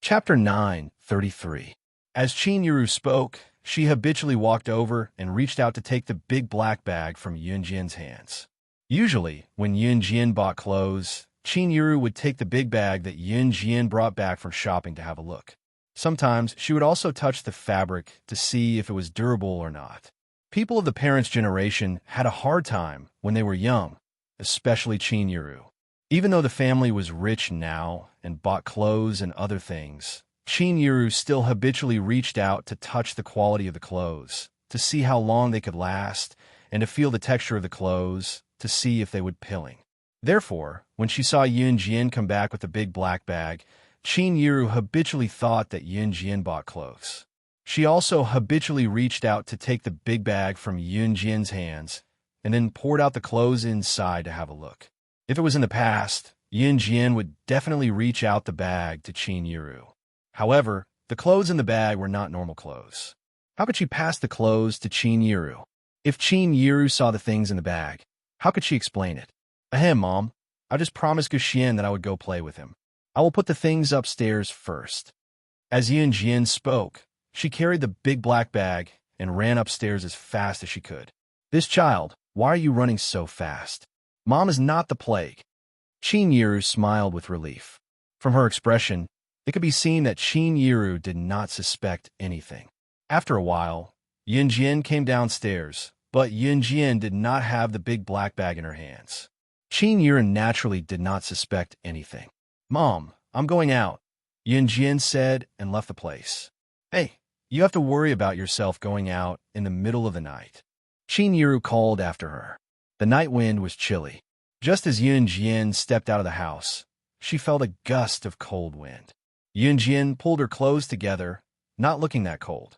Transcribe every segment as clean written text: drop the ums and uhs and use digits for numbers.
Chapter 9:33. As Chinyiru spoke, she habitually walked over and reached out to take the big black bag from Yunjian's hands. Usually, when Yunjian bought clothes, Chinyiru would take the big bag that Yunjian brought back from shopping to have a look. Sometimes, she would also touch the fabric to see if it was durable or not. People of the parents' generation had a hard time when they were young, especially Chinyiru. Even though the family was rich now and bought clothes and other things, Chinyiru still habitually reached out to touch the quality of the clothes, to see how long they could last, and to feel the texture of the clothes, to see if they would pilling. Therefore, when she saw Yunjian come back with the big black bag, Chinyiru habitually thought that Yunjian bought clothes. She also habitually reached out to take the big bag from Yunjian's hands, and then poured out the clothes inside to have a look. If it was in the past, Yunjian would definitely reach out the bag to Chinyiru. However, the clothes in the bag were not normal clothes. How could she pass the clothes to Chinyiru? If Chinyiru saw the things in the bag, how could she explain it? Ahem, Mom. I just promised Guxian that I would go play with him. I will put the things upstairs first. As Yunjian spoke, she carried the big black bag and ran upstairs as fast as she could. This child, why are you running so fast? Mom is not the plague. Chinyiru smiled with relief. From her expression, it could be seen that Chinyiru did not suspect anything. After a while, Yunjian came downstairs, but Yunjian did not have the big black bag in her hands. Chinyiru naturally did not suspect anything. Mom, I'm going out, Yunjian said and left the place. Hey, you have to worry about yourself going out in the middle of the night. Chinyiru called after her. The night wind was chilly. Just as Yunjian stepped out of the house, she felt a gust of cold wind. Yunjian pulled her clothes together, not looking that cold.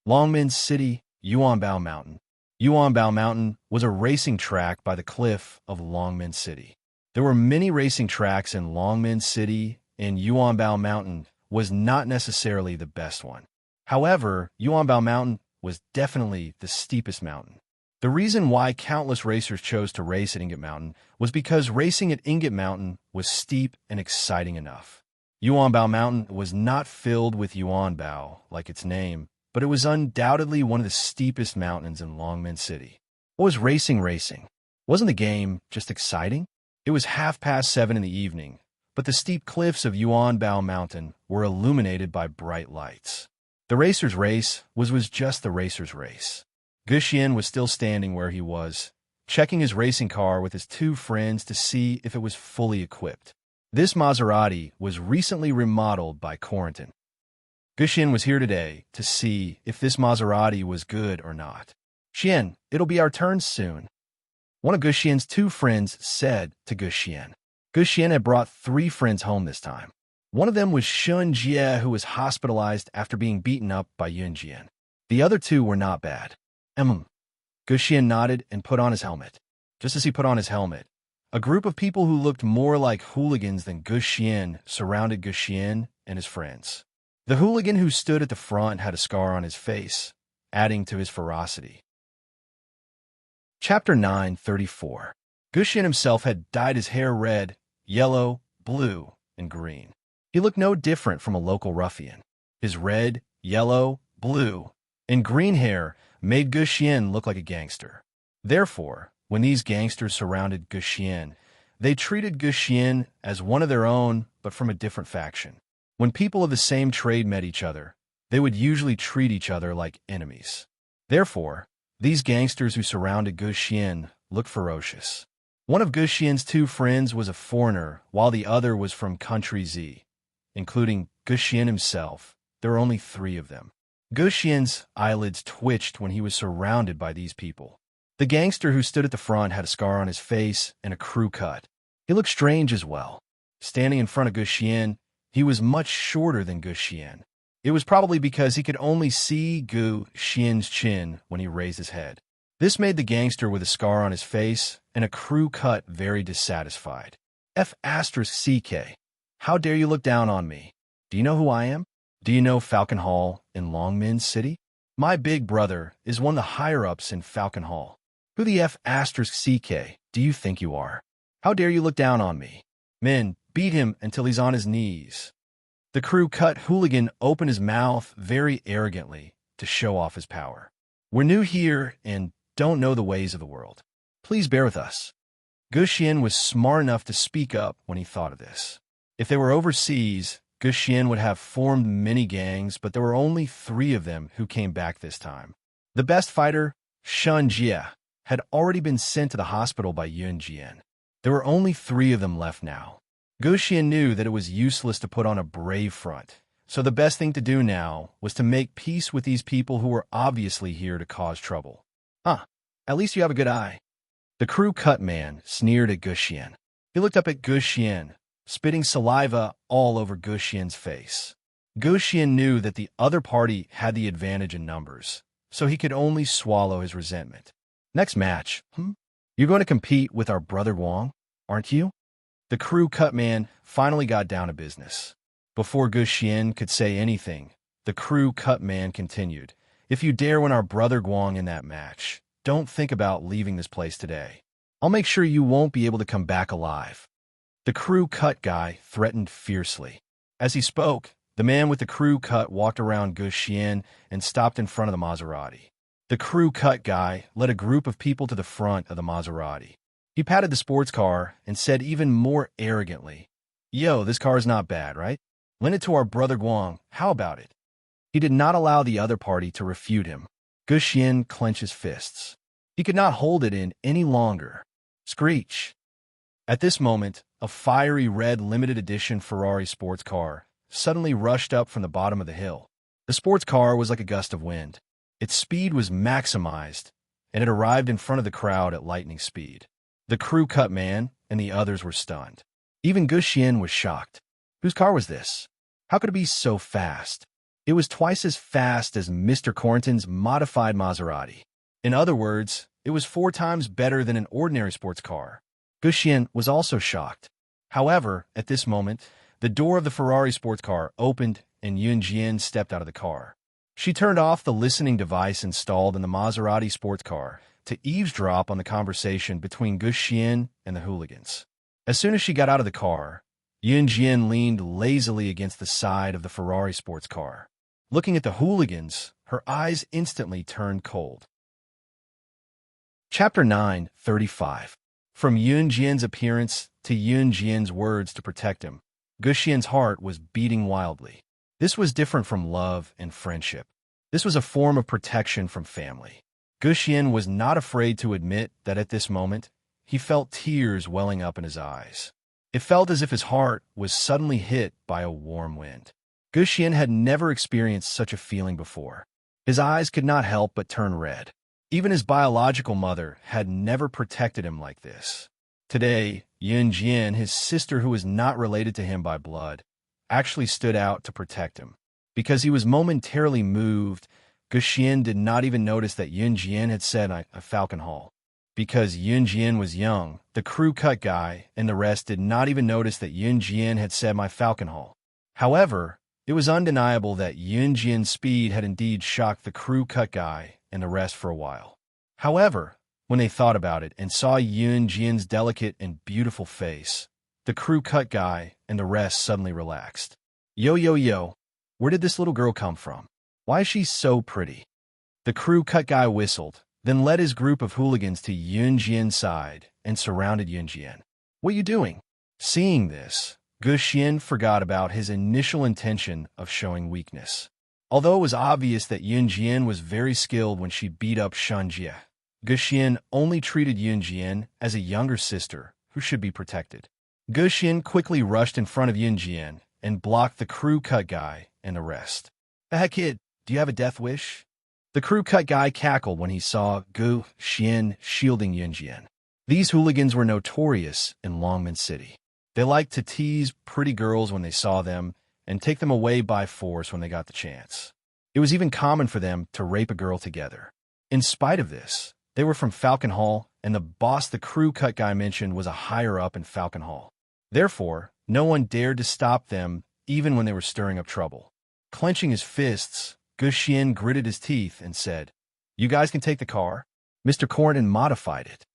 Longmen City, Yuanbao Mountain. Yuanbao Mountain was a racing track by the cliff of Longmen City. There were many racing tracks in Longmen City, and Yuanbao Mountain was not necessarily the best one. However, Yuanbao Mountain was definitely the steepest mountain. The reason why countless racers chose to race at Ingot Mountain was because racing at Ingot Mountain was steep and exciting enough. Yuanbao Mountain was not filled with Yuanbao, like its name, but it was undoubtedly one of the steepest mountains in Longmen City. What was racing? Wasn't the game just exciting? It was 7:30 in the evening, but the steep cliffs of Yuanbao Mountain were illuminated by bright lights. The racer's race was just the racer's race. Guxian was still standing where he was, checking his racing car with his two friends to see if it was fully equipped. This Maserati was recently remodeled by Corentin. Guxian was here today to see if this Maserati was good or not. Xian, it'll be our turn soon. One of Guxian's two friends said to Guxian. Guxian had brought 3 friends home this time. One of them was Shun Jie, who was hospitalized after being beaten up by Yunjian. The other 2 were not bad. Guxian nodded and put on his helmet. Just as he put on his helmet, a group of people who looked more like hooligans than Guxian surrounded Guxian and his friends. The hooligan who stood at the front had a scar on his face, adding to his ferocity. Chapter 9:34. Guxian himself had dyed his hair red, yellow, blue, and green. He looked no different from a local ruffian. His red, yellow, blue, and green hair made Guxian look like a gangster. Therefore, when these gangsters surrounded Guxian, they treated Guxian as one of their own, but from a different faction. When people of the same trade met each other, they would usually treat each other like enemies. Therefore, these gangsters who surrounded Guxian looked ferocious. One of Guxian's 2 friends was a foreigner, while the other was from Country Z. Including Guxian himself, there were only 3 of them. Guxian's eyelids twitched when he was surrounded by these people. The gangster who stood at the front had a scar on his face and a crew cut. He looked strange as well. Standing in front of Guxian, he was much shorter than Guxian. It was probably because he could only see Guxian's chin when he raised his head. This made the gangster with a scar on his face and a crew cut very dissatisfied. F***CK. How dare you look down on me? Do you know who I am? Do you know Falcon Hall in Longmen City? My big brother is one of the higher-ups in Falcon Hall. Who the F***CK do you think you are? How dare you look down on me? Men, beat him until he's on his knees. The crew cut hooligan opened his mouth very arrogantly to show off his power. We're new here and don't know the ways of the world. Please bear with us. Guxian was smart enough to speak up when he thought of this. If they were overseas, Guxian would have formed many gangs, but there were only 3 of them who came back this time. The best fighter, Shun Jie, had already been sent to the hospital by Yun Jian. There were only 3 of them left now. Guxian knew that it was useless to put on a brave front, so the best thing to do now was to make peace with these people who were obviously here to cause trouble. At least you have a good eye. The crew cut man sneered at Guxian. He looked up at Guxian, spitting saliva all over Guxian's face. Guxian knew that the other party had the advantage in numbers, so he could only swallow his resentment. Next match, You're going to compete with our brother Guang, aren't you? The crew cut man finally got down to business. Before Guxian could say anything, the crew cut man continued. If you dare win our brother Guang in that match, don't think about leaving this place today. I'll make sure you won't be able to come back alive. The crew cut guy threatened fiercely. As he spoke, the man with the crew cut walked around Guxian and stopped in front of the Maserati. The crew cut guy led a group of people to the front of the Maserati. He patted the sports car and said even more arrogantly, Yo, this car is not bad, right? Lend it to our brother Guang. How about it? He did not allow the other party to refute him. Guxian clenched his fists. He could not hold it in any longer. Screech. At this moment, a fiery red limited edition Ferrari sports car suddenly rushed up from the bottom of the hill. The sports car was like a gust of wind. Its speed was maximized, and it arrived in front of the crowd at lightning speed. The crew cut man and the others were stunned. Even Guxian was shocked. Whose car was this? How could it be so fast? It was twice as fast as Mr. Cornton's modified Maserati. In other words, it was 4 times better than an ordinary sports car. Guxian was also shocked. However, at this moment, the door of the Ferrari sports car opened and Yun Jian stepped out of the car. She turned off the listening device installed in the Maserati sports car to eavesdrop on the conversation between Guxian and the hooligans. As soon as she got out of the car, Yun Jian leaned lazily against the side of the Ferrari sports car. Looking at the hooligans, her eyes instantly turned cold. Chapter 9:35. From Yun Jian's appearance to Yun Jian's words to protect him, Guxian's heart was beating wildly. This was different from love and friendship. This was a form of protection from family. Guxian was not afraid to admit that at this moment, he felt tears welling up in his eyes. It felt as if his heart was suddenly hit by a warm wind. Guxian had never experienced such a feeling before. His eyes could not help but turn red. Even his biological mother had never protected him like this. Today, Yun Jian, his sister who was not related to him by blood, actually stood out to protect him. Because he was momentarily moved, Guxian did not even notice that Yun Jian had said a falcon hall. Because Yun Jian was young, the crew cut guy and the rest did not even notice that Yun Jian had said my falcon hall. However, it was undeniable that Yun Jian's speed had indeed shocked the crew cut guy and the rest for a while. However, when they thought about it and saw Yun Jian's delicate and beautiful face, the crew cut guy and the rest suddenly relaxed. Yo, where did this little girl come from? Why is she so pretty? The crew cut guy whistled, then led his group of hooligans to Yun Jian's side and surrounded Yun Jian. What are you doing? Seeing this, Guxian forgot about his initial intention of showing weakness. Although it was obvious that Yun Jian was very skilled when she beat up Shun Jie, Guxian only treated Yun Jian as a younger sister who should be protected. Guxian quickly rushed in front of Yun Jian and blocked the crew cut guy and the rest. Hey kid, do you have a death wish? The crew cut guy cackled when he saw Guxian shielding Yun Jian. These hooligans were notorious in Longmen City. They liked to tease pretty girls when they saw them and take them away by force when they got the chance. It was even common for them to rape a girl together. In spite of this, they were from Falcon Hall, and the boss the crew cut guy mentioned was a higher up in Falcon Hall. Therefore, no one dared to stop them even when they were stirring up trouble. Clenching his fists, Guxian gritted his teeth and said, You guys can take the car. Mr. Cornton modified it.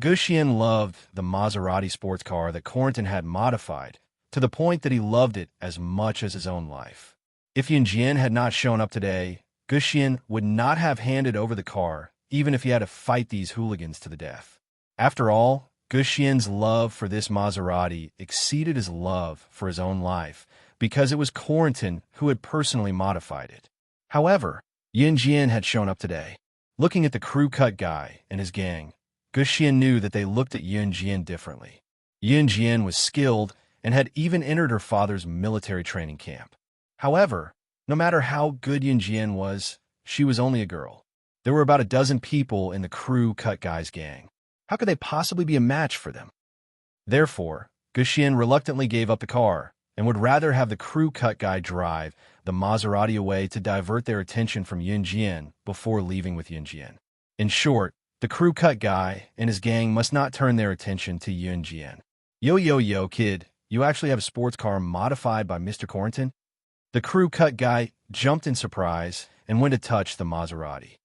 Guxian loved the Maserati sports car that Cornton had modified, to the point that he loved it as much as his own life. If Yunjian had not shown up today, Guxian would not have handed over the car, even if he had to fight these hooligans to the death. After all, Guxian's love for this Maserati exceeded his love for his own life, because it was Corentin who had personally modified it. However, Yunjian had shown up today. Looking at the crew cut guy and his gang, Guxian knew that they looked at Yunjian differently. Yunjian was skilled and had even entered her father's military training camp. However, no matter how good Yunjian was, she was only a girl. There were about a dozen people in the crew cut guy's gang. How could they possibly be a match for them? Therefore, Guxian reluctantly gave up the car and would rather have the crew cut guy drive the Maserati away to divert their attention from Yunjian before leaving with Yunjian. In short, the crew cut guy and his gang must not turn their attention to Yunjian. Yo, kid, you actually have a sports car modified by Mr. Corentin? The crew cut guy jumped in surprise and went to touch the Maserati.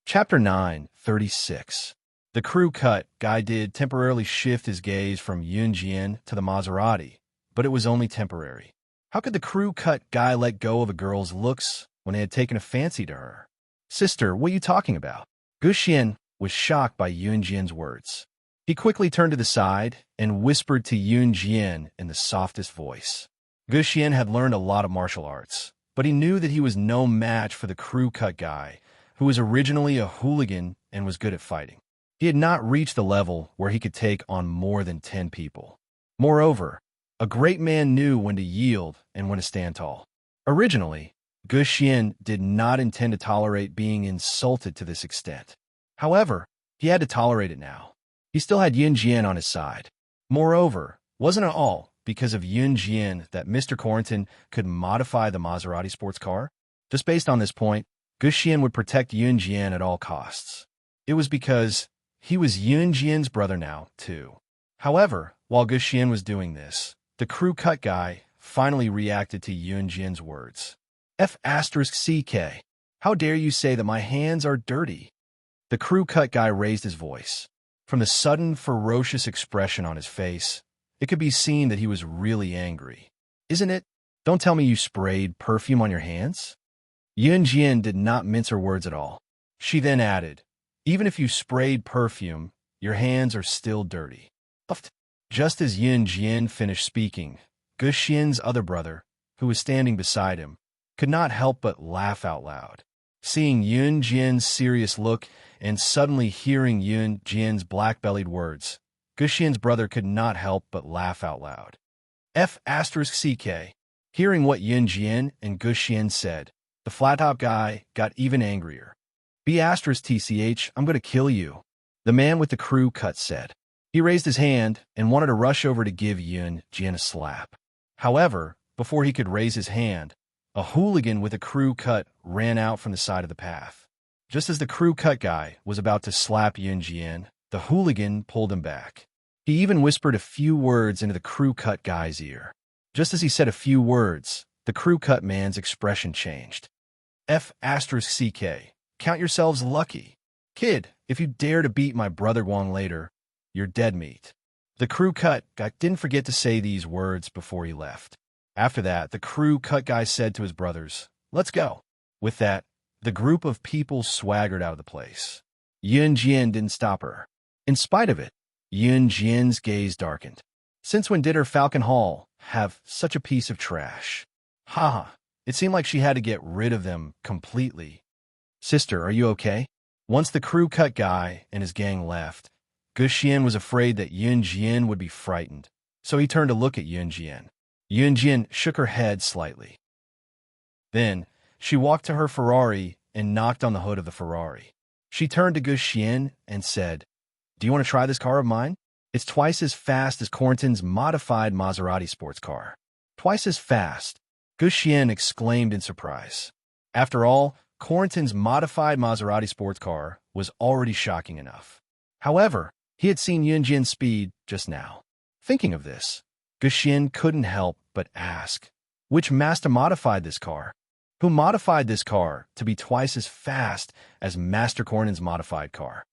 Chapter 9:36. The crew cut guy did temporarily shift his gaze from Yunjian to the Maserati, but it was only temporary. How could the crew cut guy let go of a girl's looks when he had taken a fancy to her? Sister, what are you talking about? Guxian was shocked by Yunjian's words. He quickly turned to the side and whispered to Yunjian in the softest voice. Guxian had learned a lot of martial arts, but he knew that he was no match for the crew cut guy, who was originally a hooligan and was good at fighting. He had not reached the level where he could take on more than 10 people. Moreover, a great man knew when to yield and when to stand tall. Originally, Guxian did not intend to tolerate being insulted to this extent. However, he had to tolerate it now. He still had Yunjian on his side. Moreover, wasn't it all because of Yunjian that Mr. Corentin could modify the Maserati sports car? Just based on this point, Guxian would protect Yunjian at all costs. It was because he was Yunjian's brother now, too. However, while Guxian was doing this, the crew cut guy finally reacted to Yunjian's words. F***CK. How dare you say that my hands are dirty? The crew cut guy raised his voice. From the sudden, ferocious expression on his face, it could be seen that he was really angry. Isn't it? Don't tell me you sprayed perfume on your hands? Yunjian did not mince her words at all. She then added, even if you sprayed perfume, your hands are still dirty. Just as Yunjian finished speaking, Guxian's other brother, who was standing beside him, could not help but laugh out loud. Seeing Yunjian's serious look and suddenly hearing Yunjian's black-bellied words, Guxian's brother could not help but laugh out loud. F***CK. Hearing what Yunjian and Guxian said, the flat-top guy got even angrier. B***TCH, I'm going to kill you, the man with the crew cut said. He raised his hand and wanted to rush over to give Yunjian a slap. However, before he could raise his hand, a hooligan with a crew cut ran out from the side of the path. Just as the crew cut guy was about to slap Yunjian, the hooligan pulled him back. He even whispered a few words into the crew cut guy's ear. Just as he said a few words, the crew cut man's expression changed. F***CK. Count yourselves lucky. Kid, if you dare to beat my brother Guang later, you're dead meat. The crew cut guy didn't forget to say these words before he left. After that, the crew cut guy said to his brothers, let's go. With that, the group of people swaggered out of the place. Yunjian didn't stop her. In spite of it, Yunjian's gaze darkened. Since when did her Falcon Hall have such a piece of trash? Haha, it seemed like she had to get rid of them completely. Sister, are you okay? Once the crew cut guy and his gang left, Guxian was afraid that Yunjian would be frightened, so he turned to look at Yunjian. Yunjian shook her head slightly. Then, she walked to her Ferrari and knocked on the hood of the Ferrari. She turned to Guxian and said, do you want to try this car of mine? It's twice as fast as Corentin's modified Maserati sports car. Twice as fast, Guxian exclaimed in surprise. After all, Corentin's modified Maserati sports car was already shocking enough. However, he had seen Yunjian's speed just now. Thinking of this, Guxian couldn't help but ask, which master modified this car? Who modified this car to be twice as fast as Master Corentin's modified car?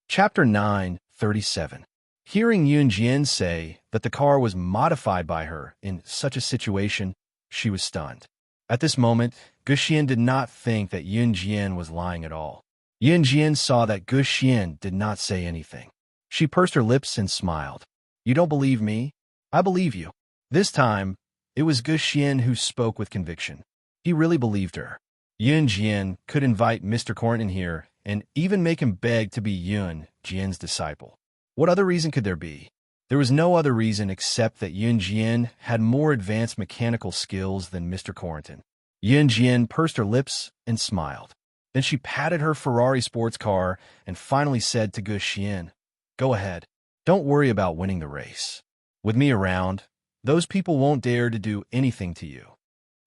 Chapter 9:37. Hearing Yun Jian say that the car was modified by her in such a situation, she was stunned. At this moment, Gu Xian did not think that Yun Jian was lying at all. Yun Jian saw that Gu Xian did not say anything. She pursed her lips and smiled. You don't believe me? I believe you. This time, it was Gu Xian who spoke with conviction. He really believed her. Yun Jian could invite Mr. Cornton here and even make him beg to be Yun Jian's disciple. What other reason could there be? There was no other reason except that Yun Jian had more advanced mechanical skills than Mr. Cornton. Yun Jian pursed her lips and smiled. Then she patted her Ferrari sports car and finally said to Gu Xian, Go ahead. Don't worry about winning the race. With me around, those people won't dare to do anything to you.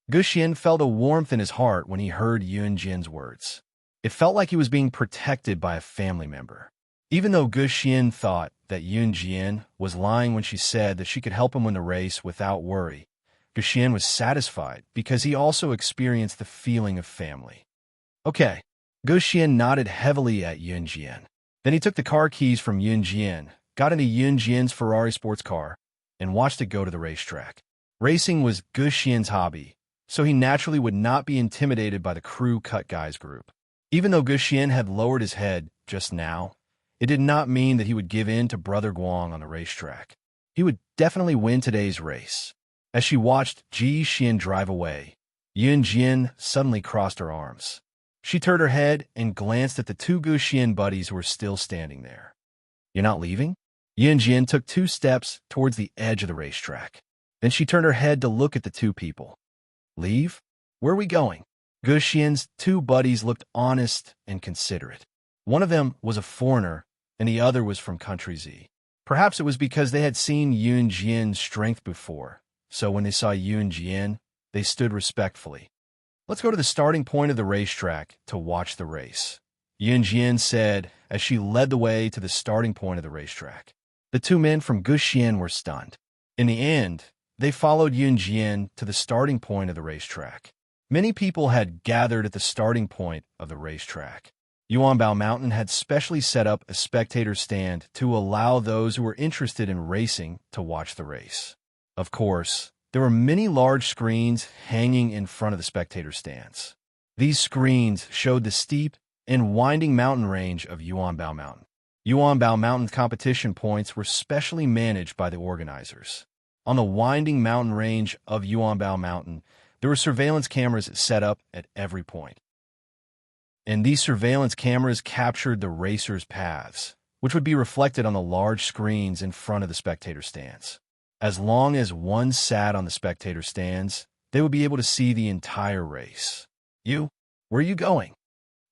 Gu Xian felt a warmth in his heart when he heard Yun Jian's words. It felt like he was being protected by a family member. Even though Gu Xian thought that Yun Jian was lying when she said that she could help him win the race without worry, Gu Xian was satisfied because he also experienced the feeling of family. Okay. Gu Xian nodded heavily at Yun Jian. Then he took the car keys from Yun Jian, got into Yun Jian's Ferrari sports car, and watched it go to the racetrack. Racing was Gu Xian's hobby, so he naturally would not be intimidated by the crew cut guys group. Even though Gu Xian had lowered his head just now, it did not mean that he would give in to Brother Guang on the racetrack. He would definitely win today's race. As she watched Ji Xian drive away, Yun Jian suddenly crossed her arms. She turned her head and glanced at the two Gu Xian buddies who were still standing there. You're not leaving? Yun Jian took 2 steps towards the edge of the racetrack. Then she turned her head to look at the 2 people. Leave? Where are we going? Gu Xian's 2 buddies looked honest and considerate. One of them was a foreigner, and the other was from Country Z. Perhaps it was because they had seen Yun Jian's strength before, so when they saw Yun Jian, they stood respectfully. Let's go to the starting point of the racetrack to watch the race, Yun Jian said as she led the way to the starting point of the racetrack. The 2 men from Gu Xian were stunned. In the end, they followed Yun Jian to the starting point of the racetrack. Many people had gathered at the starting point of the racetrack. Yuanbao Mountain had specially set up a spectator stand to allow those who were interested in racing to watch the race. Of course, there were many large screens hanging in front of the spectator stands. These screens showed the steep and winding mountain range of Yuanbao Mountain. Yuanbao Mountain's competition points were specially managed by the organizers. On the winding mountain range of Yuanbao Mountain, there were surveillance cameras set up at every point. And these surveillance cameras captured the racers' paths, which would be reflected on the large screens in front of the spectator stands. As long as one sat on the spectator stands, they would be able to see the entire race. You? Where are you going?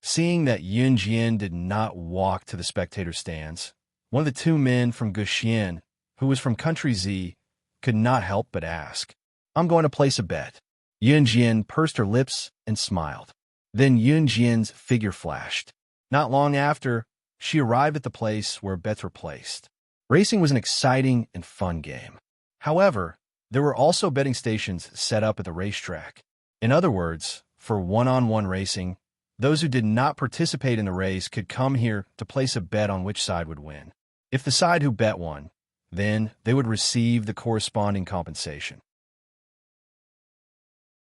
Seeing that Yun Jian did not walk to the spectator stands, one of the 2 men from Gu Xian, who was from Country Z, could not help but ask. I'm going to place a bet. Yun Jian pursed her lips and smiled. Then Yun Jian's figure flashed. Not long after, she arrived at the place where bets were placed. Racing was an exciting and fun game. However, there were also betting stations set up at the racetrack. In other words, for one-on-one racing, those who did not participate in the race could come here to place a bet on which side would win. If the side who bet won, then they would receive the corresponding compensation.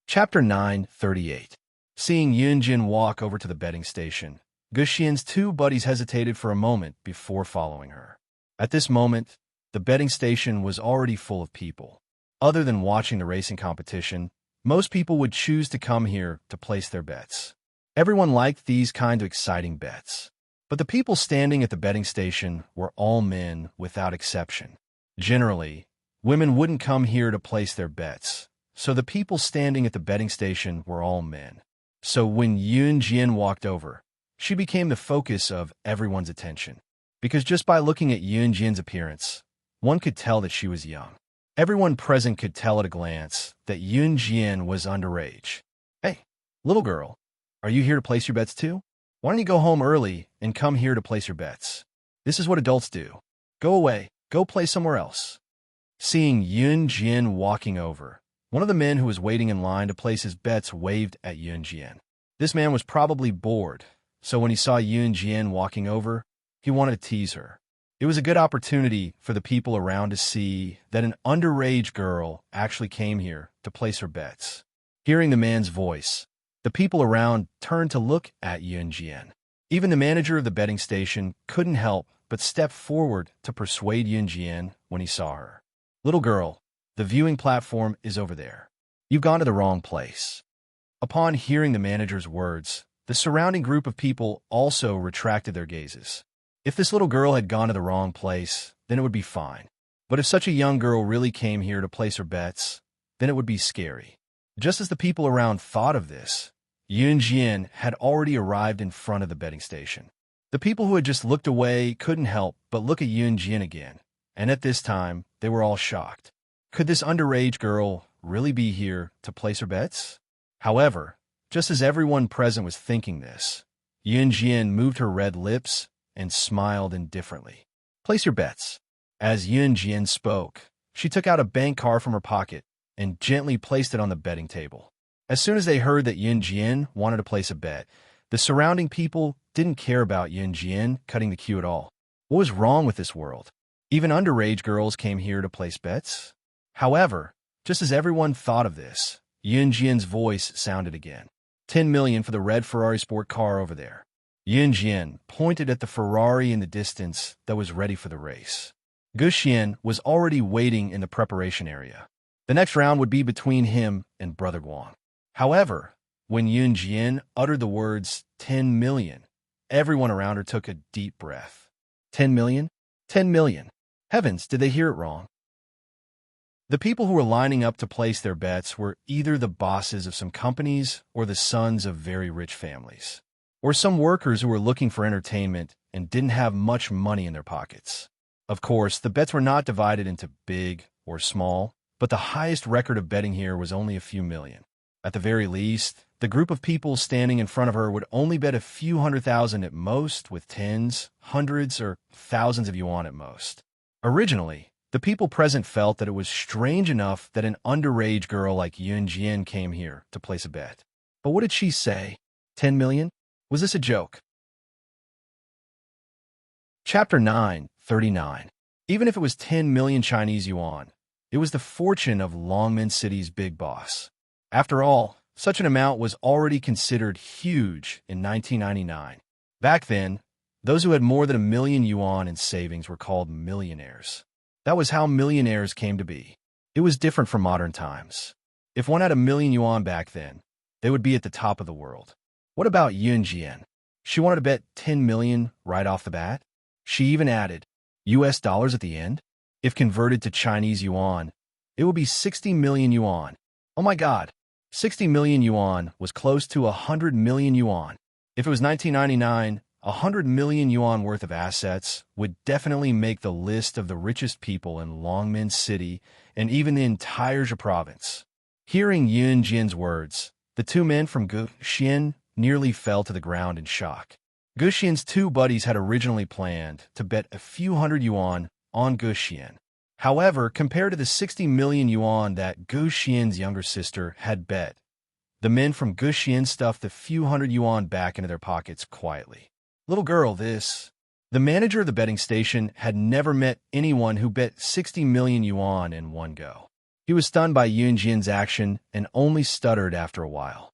Chapter 9:38. Seeing Yun Jian walk over to the betting station, Gu Xian's 2 buddies hesitated for a moment before following her. At this moment, the betting station was already full of people. Other than watching the racing competition, most people would choose to come here to place their bets. Everyone liked these kind of exciting bets. But the people standing at the betting station were all men without exception. Generally, women wouldn't come here to place their bets, so the people standing at the betting station were all men. So when Yun Jian walked over, she became the focus of everyone's attention. Because just by looking at Yun Jian's appearance, one could tell that she was young. Everyone present could tell at a glance that Yun Jian was underage. Hey, little girl, are you here to place your bets too? Why don't you go home early and come here to place your bets? This is what adults do. Go away, go play somewhere else. Seeing Yun Jian walking over, one of the men who was waiting in line to place his bets waved at Yun Jian. This man was probably bored, so when he saw Yun Jian walking over, he wanted to tease her. It was a good opportunity for the people around to see that an underage girl actually came here to place her bets. Hearing the man's voice, the people around turned to look at Yunjian. Even the manager of the betting station couldn't help but step forward to persuade Yunjian when he saw her. "Little girl, the viewing platform is over there. You've gone to the wrong place." Upon hearing the manager's words, the surrounding group of people also retracted their gazes. If this little girl had gone to the wrong place, then it would be fine. But if such a young girl really came here to place her bets, then it would be scary. Just as the people around thought of this, Yunjian had already arrived in front of the betting station. The people who had just looked away couldn't help but look at Yunjian again, and at this time, they were all shocked. Could this underage girl really be here to place her bets? However, just as everyone present was thinking this, Yunjian moved her red lips and smiled indifferently. "Place your bets." As Yunjian spoke, she took out a bank card from her pocket and gently placed it on the betting table. As soon as they heard that Yunjian wanted to place a bet, the surrounding people didn't care about Yunjian cutting the queue at all. What was wrong with this world? Even underage girls came here to place bets? However, just as everyone thought of this, Yunjian's voice sounded again. 10 million for the red Ferrari sport car over there." Yunjian pointed at the Ferrari in the distance that was ready for the race. Guxian was already waiting in the preparation area. The next round would be between him and Brother Guang. However, when Yunjian uttered the words 10 million, everyone around her took a deep breath. 10 million? 10 million. Heavens, did they hear it wrong? The people who were lining up to place their bets were either the bosses of some companies or the sons of very rich families, or some workers who were looking for entertainment and didn't have much money in their pockets. Of course, the bets were not divided into big or small, but the highest record of betting here was only a few million. At the very least, the group of people standing in front of her would only bet a few 100,000 at most, with tens, hundreds, or thousands of yuan at most. Originally, the people present felt that it was strange enough that an underage girl like Yunjian came here to place a bet. But what did she say? 10 million? Was this a joke? Chapter 9:39. Even if it was 10 million Chinese yuan, it was the fortune of Longmen City's big boss. After all, such an amount was already considered huge in 1999. Back then, those who had more than 1 million yuan in savings were called millionaires. That was how millionaires came to be. It was different from modern times. If one had 1 million yuan back then, they would be at the top of the world. What about Yunjian? She wanted to bet 10 million right off the bat. She even added US dollars at the end. If converted to Chinese yuan, it would be 60 million yuan. Oh my God, 60 million yuan was close to 100 million yuan. If it was 1999, 100 million yuan worth of assets would definitely make the list of the richest people in Longmen City and even the entire Zhe province. Hearing Yunjian's words, the two men from Guxian nearly fell to the ground in shock. Guxian's two buddies had originally planned to bet a few hundred yuan on Guxian. However, compared to the 60 million yuan that Guxian's younger sister had bet, the men from Guxian stuffed a few hundred yuan back into their pockets quietly. "Little girl, this..." The manager of the betting station had never met anyone who bet 60 million yuan in one go. He was stunned by Yunjian's action and only stuttered after a while.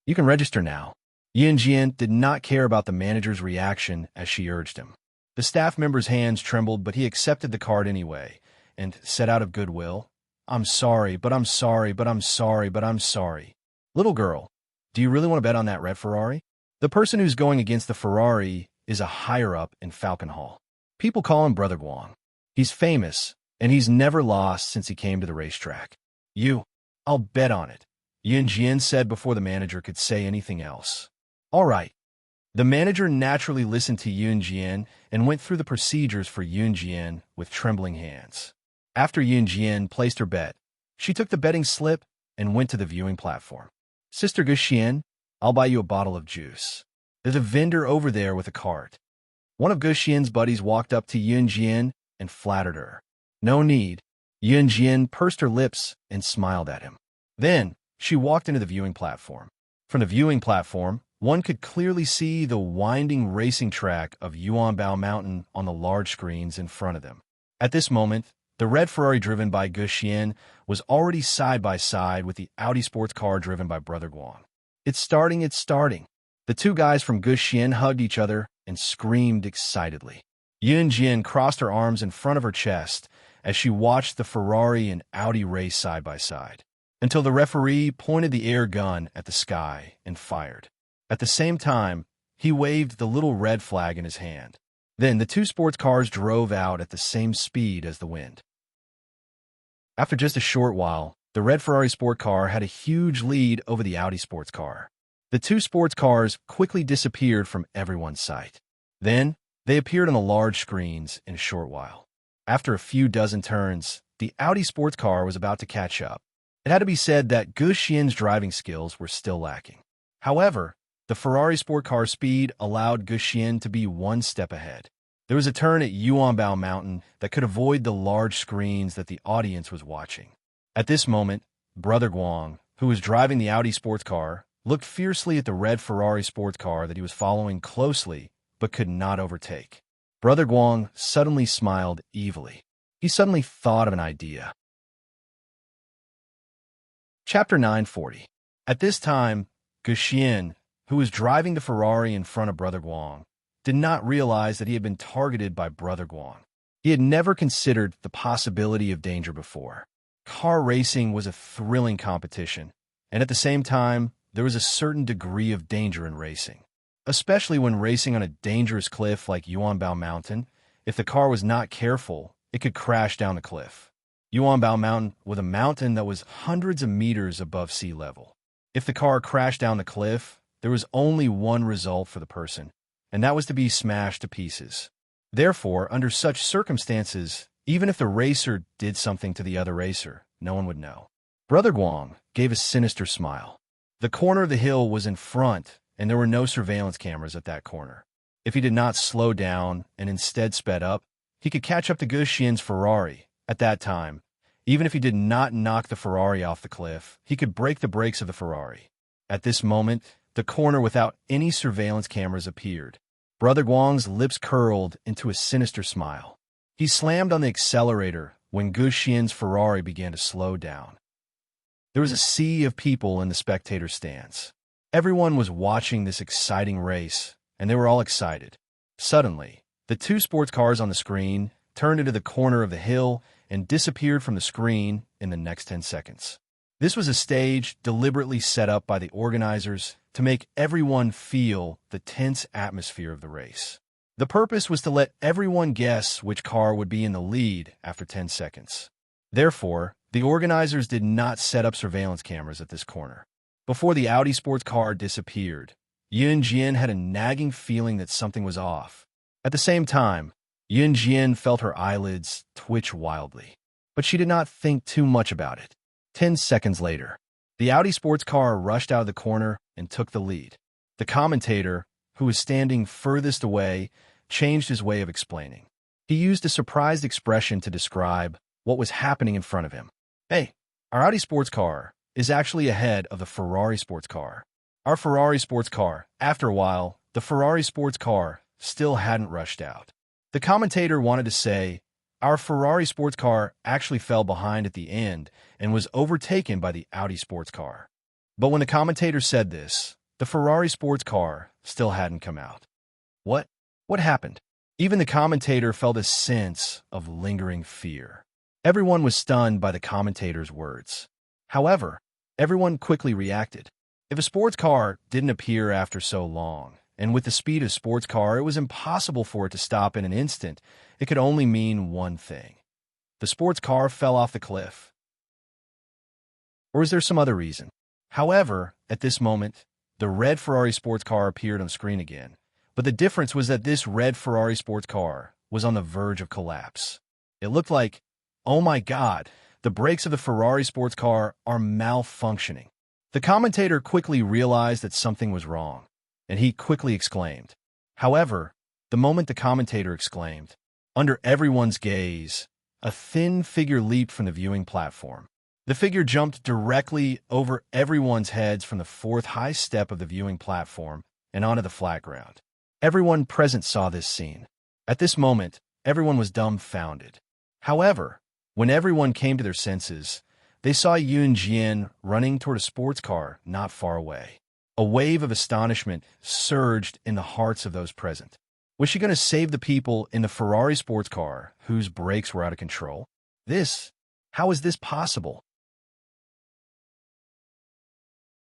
"You can register now." Yunjian did not care about the manager's reaction as she urged him. The staff member's hands trembled, but he accepted the card anyway and said out of goodwill, "I'm sorry, but I'm sorry, but I'm sorry, but I'm sorry. Little girl, do you really want to bet on that red Ferrari?" The person who's going against the Ferrari is a higher-up in Falcon Hall. People call him Brother Guang. He's famous, and he's never lost since he came to the racetrack. I'll bet on it," Yunjian said before the manager could say anything else. "All right." The manager naturally listened to Yunjian and went through the procedures for Yunjian with trembling hands. After Yunjian placed her bet, she took the betting slip and went to the viewing platform. "Sister Guxian, I'll buy you a bottle of juice. There's a vendor over there with a cart." One of Guxian's buddies walked up to Yunjian and flattered her. "No need." Yunjian pursed her lips and smiled at him. Then, she walked into the viewing platform. From the viewing platform, one could clearly see the winding racing track of Yuanbao Mountain on the large screens in front of them. At this moment, the red Ferrari driven by Gu Xian was already side by side with the Audi sports car driven by Brother Guang. It's starting, it's starting. The two guys from Gu Xian hugged each other and screamed excitedly. Yun Jin crossed her arms in front of her chest as she watched the Ferrari and Audi race side by side, until the referee pointed the air gun at the sky and fired. At the same time, he waved the little red flag in his hand. Then the two sports cars drove out at the same speed as the wind. After just a short while, the red Ferrari sport car had a huge lead over the Audi sports car. The two sports cars quickly disappeared from everyone's sight. Then, they appeared on the large screens in a short while. After a few dozen turns, the Audi sports car was about to catch up. It had to be said that Gu Xian's driving skills were still lacking. However, the Ferrari sport car speed allowed Gu Xian to be one step ahead. There was a turn at Yuanbao Mountain that could avoid the large screens that the audience was watching. At this moment, Brother Guang, who was driving the Audi sports car, looked fiercely at the red Ferrari sports car that he was following closely but could not overtake. Brother Guang suddenly smiled evilly. He suddenly thought of an idea. Chapter 940. At this time, Gu Xian, who was driving the Ferrari in front of Brother Guang, did not realize that he had been targeted by Brother Guang. He had never considered the possibility of danger before. Car racing was a thrilling competition, and at the same time, there was a certain degree of danger in racing. Especially when racing on a dangerous cliff like Yuanbao Mountain, if the car was not careful, it could crash down the cliff. Yuanbao Mountain was a mountain that was hundreds of meters above sea level. If the car crashed down the cliff, there was only one result for the person, and that was to be smashed to pieces. Therefore, under such circumstances, even if the racer did something to the other racer, no one would know. Brother Guang gave a sinister smile. The corner of the hill was in front, and there were no surveillance cameras at that corner. If he did not slow down and instead sped up, he could catch up to Gu Xian's Ferrari. At that time, even if he did not knock the Ferrari off the cliff, he could break the brakes of the Ferrari. At this moment, the corner without any surveillance cameras appeared. Brother Guang's lips curled into a sinister smile. He slammed on the accelerator when Gu Xian's Ferrari began to slow down. There was a sea of people in the spectator stands. Everyone was watching this exciting race, and they were all excited. Suddenly, the two sports cars on the screen turned into the corner of the hill and disappeared from the screen in the next 10 seconds. This was a stage deliberately set up by the organizers to make everyone feel the tense atmosphere of the race. The purpose was to let everyone guess which car would be in the lead after 10 seconds. Therefore, the organizers did not set up surveillance cameras at this corner. Before the Audi sports car disappeared, Yun Jin had a nagging feeling that something was off. At the same time, Yun Jin felt her eyelids twitch wildly, but she did not think too much about it. 10 seconds later, the Audi sports car rushed out of the corner and took the lead. The commentator, who was standing furthest away, changed his way of explaining. He used a surprised expression to describe what was happening in front of him. Hey, our Audi sports car is actually ahead of the Ferrari sports car. Our Ferrari sports car, after a while, the Ferrari sports car still hadn't rushed out. The commentator wanted to say, our Ferrari sports car actually fell behind at the end and was overtaken by the Audi sports car. But when the commentator said this, the Ferrari sports car still hadn't come out. What happened? Even the commentator felt a sense of lingering fear. Everyone was stunned by the commentator's words. However, everyone quickly reacted. If a sports car didn't appear after so long, and with the speed of sports car, it was impossible for it to stop in an instant, it could only mean one thing. The sports car fell off the cliff. Or is there some other reason? However, at this moment, the red Ferrari sports car appeared on screen again, but the difference was that this red Ferrari sports car was on the verge of collapse. It looked like, oh my God, the brakes of the Ferrari sports car are malfunctioning. The commentator quickly realized that something was wrong, and he quickly exclaimed. However, the moment the commentator exclaimed, under everyone's gaze, a thin figure leaped from the viewing platform. The figure jumped directly over everyone's heads from the fourth high step of the viewing platform and onto the flat ground. Everyone present saw this scene. At this moment, everyone was dumbfounded. However, when everyone came to their senses, they saw Yun Jian running toward a sports car not far away. A wave of astonishment surged in the hearts of those present. Was she going to save the people in the Ferrari sports car whose brakes were out of control? How is this possible?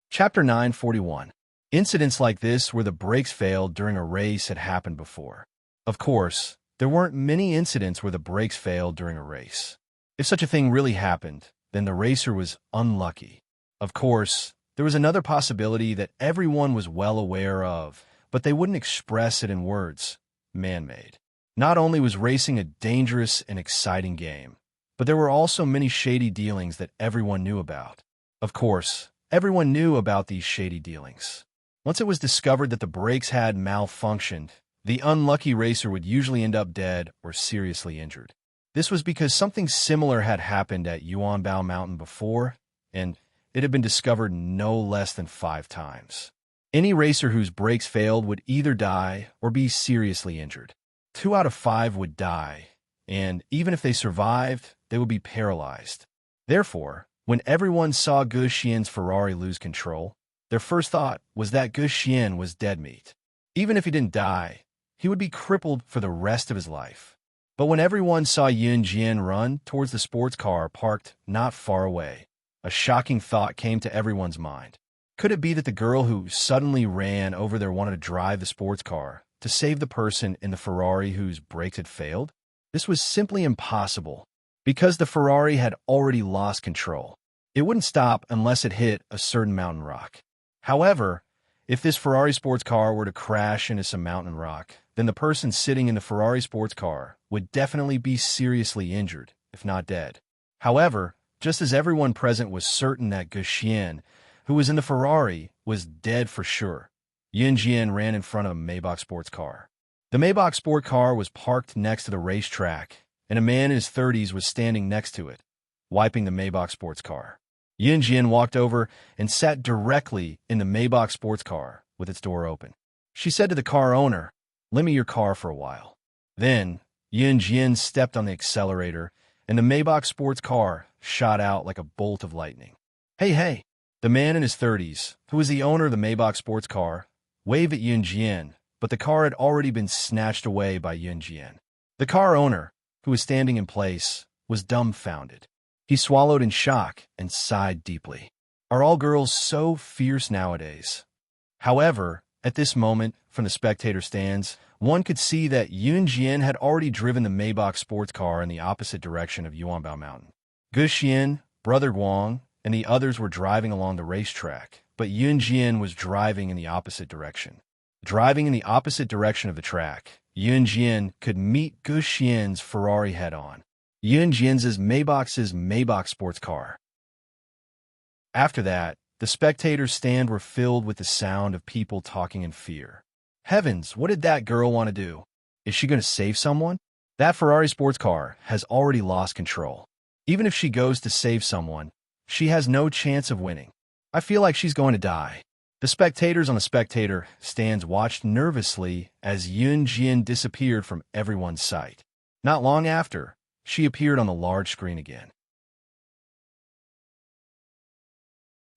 Chapter 941. Incidents like this where the brakes failed during a race had happened before. Of course, there weren't many incidents where the brakes failed during a race. If such a thing really happened, then the racer was unlucky. Of course, there was another possibility that everyone was well aware of, but they wouldn't express it in words. Man-made. Not only was racing a dangerous and exciting game, but there were also many shady dealings that everyone knew about. Of course, everyone knew about these shady dealings. Once it was discovered that the brakes had malfunctioned, the unlucky racer would usually end up dead or seriously injured. This was because something similar had happened at Yuanbao Mountain before, and it had been discovered no less than 5 times. Any racer whose brakes failed would either die or be seriously injured. 2 out of 5 would die, and even if they survived, they would be paralyzed. Therefore, when everyone saw Gu Xian's Ferrari lose control, their first thought was that Gu Xian was dead meat. Even if he didn't die, he would be crippled for the rest of his life. But when everyone saw Yun Jian run towards the sports car parked not far away, a shocking thought came to everyone's mind. Could it be that the girl who suddenly ran over there wanted to drive the sports car to save the person in the Ferrari whose brakes had failed? This was simply impossible, because the Ferrari had already lost control. It wouldn't stop unless it hit a certain mountain rock. However, if this Ferrari sports car were to crash into some mountain rock, then the person sitting in the Ferrari sports car would definitely be seriously injured, if not dead. However, just as everyone present was certain that Gu Xian, who was in the Ferrari, was dead for sure, Yun Jian ran in front of a Maybach sports car. The Maybach sport car was parked next to the racetrack, and a man in his 30s was standing next to it, wiping the Maybach sports car. Yun Jian walked over and sat directly in the Maybach sports car with its door open. She said to the car owner, "Lend me your car for a while." Then, Yun Jian stepped on the accelerator, and the Maybach sports car shot out like a bolt of lightning. Hey! The man in his 30s, who was the owner of the Maybach sports car, waved at Yun Jian, but the car had already been snatched away by Yun Jian. The car owner, who was standing in place, was dumbfounded. He swallowed in shock and sighed deeply. Are all girls so fierce nowadays? However, at this moment, from the spectator stands, one could see that Yun Jian had already driven the Maybach sports car in the opposite direction of Yuanbao Mountain. Gu Xian, Brother Guang, and the others were driving along the racetrack, but Yun Jian was driving in the opposite direction. Driving in the opposite direction of the track, Yun Jian could meet Gu Xian's Ferrari head-on. Yun Jian's Maybach sports car. After that, the spectators' stand were filled with the sound of people talking in fear. Heavens, what did that girl want to do? Is she going to save someone? That Ferrari sports car has already lost control. Even if she goes to save someone, she has no chance of winning. I feel like she's going to die. The spectators on the spectator stands watched nervously as Yun Jian disappeared from everyone's sight. Not long after, she appeared on the large screen again.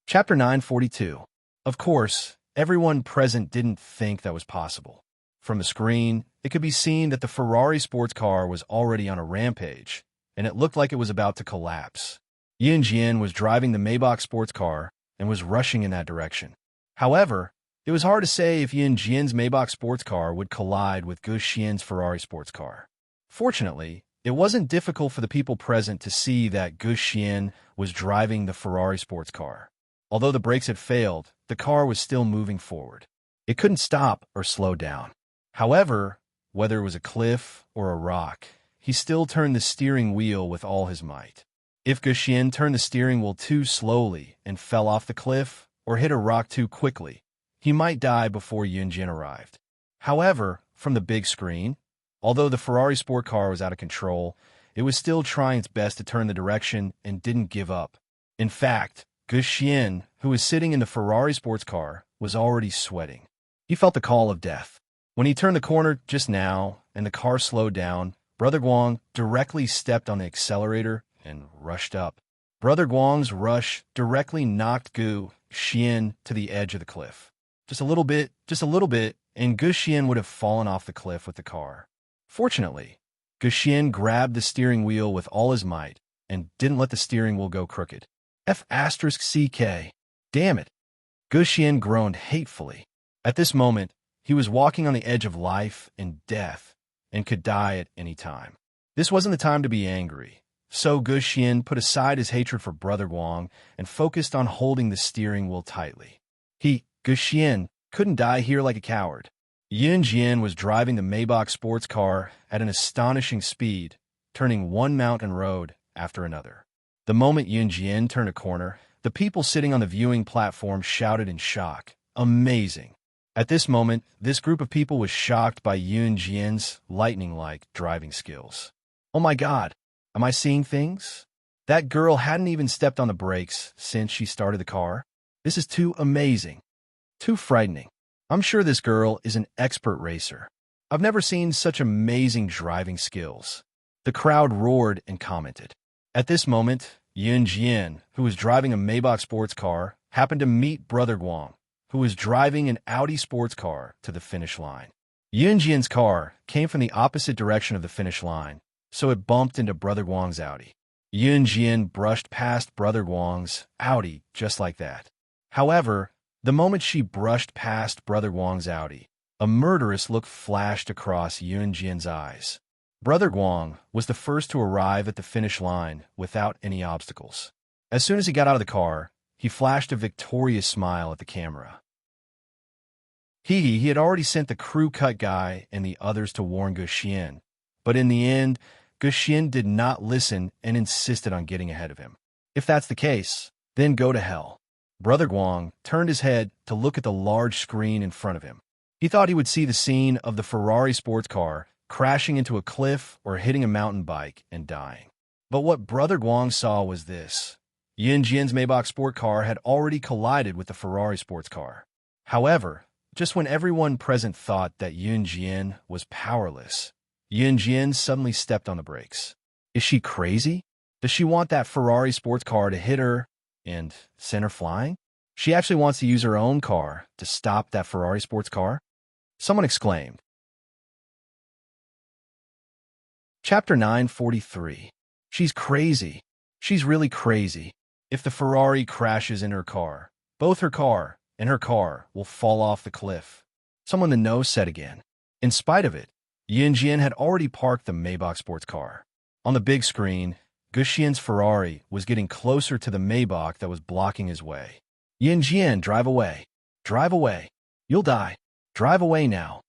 Chapter 942. Of course, everyone present didn't think that was possible. From the screen, it could be seen that the Ferrari sports car was already on a rampage, and it looked like it was about to collapse. Yun Jian was driving the Maybach sports car and was rushing in that direction. However, it was hard to say if Yun Jian's Maybach sports car would collide with Gu Xian's Ferrari sports car. Fortunately, it wasn't difficult for the people present to see that Gu Xian was driving the Ferrari sports car. Although the brakes had failed, the car was still moving forward. It couldn't stop or slow down. However, whether it was a cliff or a rock, he still turned the steering wheel with all his might. If Gu Xian turned the steering wheel too slowly and fell off the cliff or hit a rock too quickly, he might die before Yun Jian arrived. However, from the big screen, although the Ferrari sport car was out of control, it was still trying its best to turn the direction and didn't give up. In fact, Gu Xian, who was sitting in the Ferrari sports car, was already sweating. He felt the call of death. When he turned the corner just now and the car slowed down, Brother Guang directly stepped on the accelerator and rushed up. Brother Guang's rush directly knocked Gu Xian to the edge of the cliff. Just a little bit, and Gu Xian would have fallen off the cliff with the car. Fortunately, Gu Xian grabbed the steering wheel with all his might and didn't let the steering wheel go crooked. F***CK. Damn it. Gu Xian groaned hatefully. At this moment, he was walking on the edge of life and death and could die at any time. This wasn't the time to be angry, so Gu Xian put aside his hatred for Brother Guang and focused on holding the steering wheel tightly. Gu Xian, couldn't die here like a coward. Yunjian was driving the Maybach sports car at an astonishing speed, turning one mountain road after another. The moment Yunjian turned a corner, the people sitting on the viewing platform shouted in shock, "Amazing!" At this moment, this group of people was shocked by Yunjian's lightning-like driving skills. Oh my god, am I seeing things? That girl hadn't even stepped on the brakes since she started the car. This is too amazing. Too frightening. I'm sure this girl is an expert racer. I've never seen such amazing driving skills. The crowd roared and commented. At this moment, Yunjian, who was driving a Maybach sports car, happened to meet Brother Guang, who was driving an Audi sports car to the finish line. Yunjian's car came from the opposite direction of the finish line, so it bumped into Brother Guang's Audi. Yunjian brushed past Brother Guang's Audi just like that. However, the moment she brushed past Brother Guang's Audi, a murderous look flashed across Yunjian's eyes. Brother Guang was the first to arrive at the finish line without any obstacles. As soon as he got out of the car, he flashed a victorious smile at the camera. He had already sent the crew cut guy and the others to warn Gu Xian, but in the end, Gu Xian did not listen and insisted on getting ahead of him. If that's the case, then go to hell. Brother Guang turned his head to look at the large screen in front of him. He thought he would see the scene of the Ferrari sports car crashing into a cliff or hitting a mountain bike and dying. But what Brother Guang saw was this. Yunjian's Maybach sport car had already collided with the Ferrari sports car. However, just when everyone present thought that Yunjian was powerless, Yunjian suddenly stepped on the brakes. Is she crazy? Does she want that Ferrari sports car to hit her and send her flying? She actually wants to use her own car to stop that Ferrari sports car? Someone exclaimed. Chapter 943. She's crazy. She's really crazy. If the Ferrari crashes in her car, both her car and her car will fall off the cliff. Someone in the know said again. In spite of it, Yunjian had already parked the Maybach sports car. On the big screen, Gu Xian's Ferrari was getting closer to the Maybach that was blocking his way. Yunjian, drive away. Drive away. You'll die. Drive away now.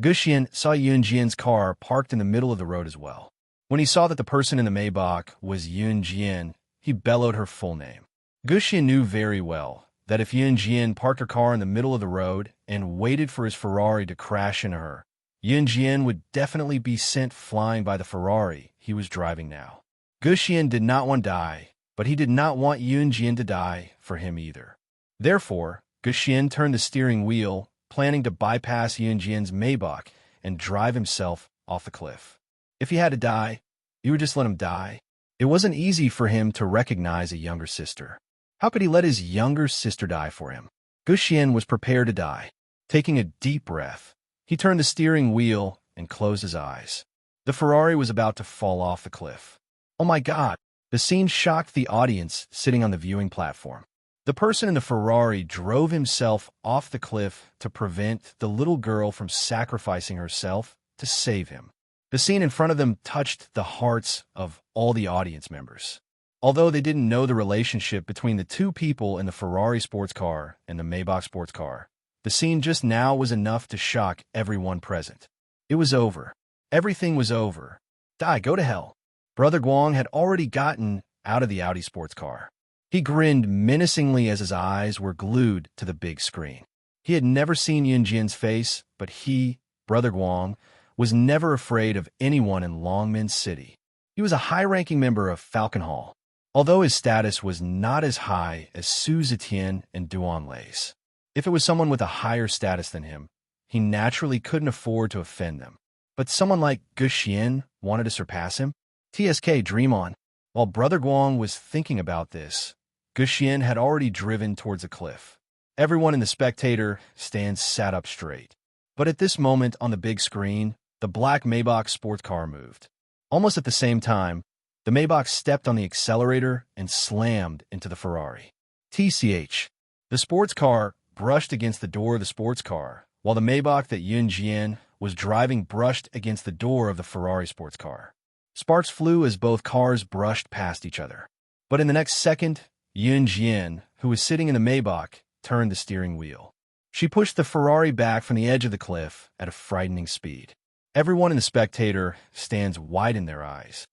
Gu Xian saw Yunjian's car parked in the middle of the road as well. When he saw that the person in the Maybach was Yunjian, he bellowed her full name. Gu Xian knew very well that if Yunjian parked her car in the middle of the road and waited for his Ferrari to crash into her, Yunjian would definitely be sent flying by the Ferrari he was driving now. Gu Xian did not want to die, but he did not want Yunjian to die for him either. Therefore, Gu Xian turned the steering wheel, planning to bypass Yunjian's Maybach and drive himself off the cliff. If he had to die, he would just let him die. It wasn't easy for him to recognize a younger sister. How could he let his younger sister die for him? Gu Xian was prepared to die. Taking a deep breath, he turned the steering wheel and closed his eyes. The Ferrari was about to fall off the cliff. Oh my God! The scene shocked the audience sitting on the viewing platform. The person in the Ferrari drove himself off the cliff to prevent the little girl from sacrificing herself to save him. The scene in front of them touched the hearts of all the audience members. Although they didn't know the relationship between the two people in the Ferrari sports car and the Maybach sports car, the scene just now was enough to shock everyone present. It was over. Everything was over. Die, go to hell. Brother Guang had already gotten out of the Audi sports car. He grinned menacingly as his eyes were glued to the big screen. He had never seen Yunjian's face, but he, Brother Guang, was never afraid of anyone in Longmen City. He was a high-ranking member of Falcon Hall. although his status was not as high as Su Zetian and Duanlei's. If it was someone with a higher status than him, he naturally couldn't afford to offend them. But someone like Gu Xian wanted to surpass him? TSK, dream on. While Brother Guang was thinking about this, Gu Xian had already driven towards a cliff. Everyone in the spectator stands sat up straight. But at this moment on the big screen, the black Maybach sports car moved. Almost at the same time, the Maybach stepped on the accelerator and slammed into the Ferrari. TCH. The sports car brushed against the door of the sports car, while the Maybach that Yun Jian was driving brushed against the door of the Ferrari sports car. Sparks flew as both cars brushed past each other. But in the next second, Yun Jian, who was sitting in the Maybach, turned the steering wheel. She pushed the Ferrari back from the edge of the cliff at a frightening speed. Everyone in the spectator stands wide in their eyes,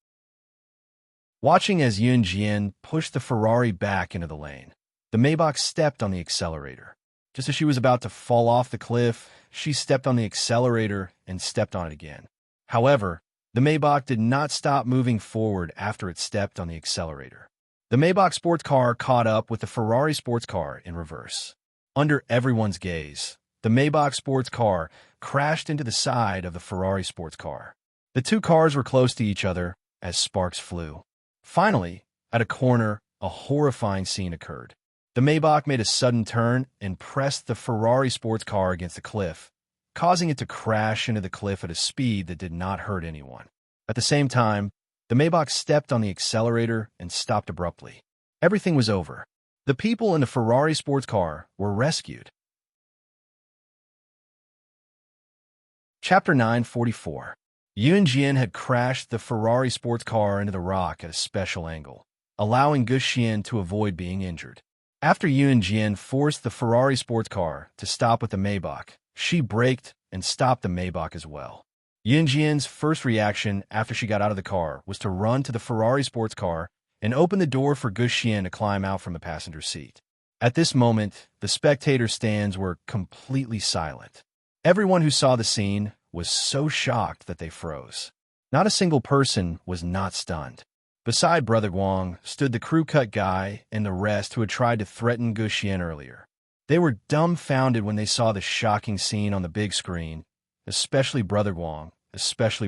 watching as Yun Jian pushed the Ferrari back into the lane. The Maybach stepped on the accelerator. Just as she was about to fall off the cliff, she stepped on the accelerator and stepped on it again. However, the Maybach did not stop moving forward after it stepped on the accelerator. The Maybach sports car caught up with the Ferrari sports car in reverse. Under everyone's gaze, the Maybach sports car crashed into the side of the Ferrari sports car. The two cars were close to each other as sparks flew. Finally, at a corner, a horrifying scene occurred. The Maybach made a sudden turn and pressed the Ferrari sports car against the cliff, causing it to crash into the cliff at a speed that did not hurt anyone. At the same time, the Maybach stepped on the accelerator and stopped abruptly. Everything was over. The people in the Ferrari sports car were rescued. Chapter 944. Yun Jian had crashed the Ferrari sports car into the rock at a special angle, allowing Gu Xian to avoid being injured. After Yun Jian forced the Ferrari sports car to stop with the Maybach, she braked and stopped the Maybach as well. Yun Jian's first reaction after she got out of the car was to run to the Ferrari sports car and open the door for Gu Xian to climb out from the passenger seat. At this moment, the spectator stands were completely silent. Everyone who saw the scene was so shocked that they froze. Not a single person was not stunned. Beside Brother Guang stood the crew-cut guy and the rest who had tried to threaten Gu Xian earlier. They were dumbfounded when they saw the shocking scene on the big screen, especially Brother Guang, especially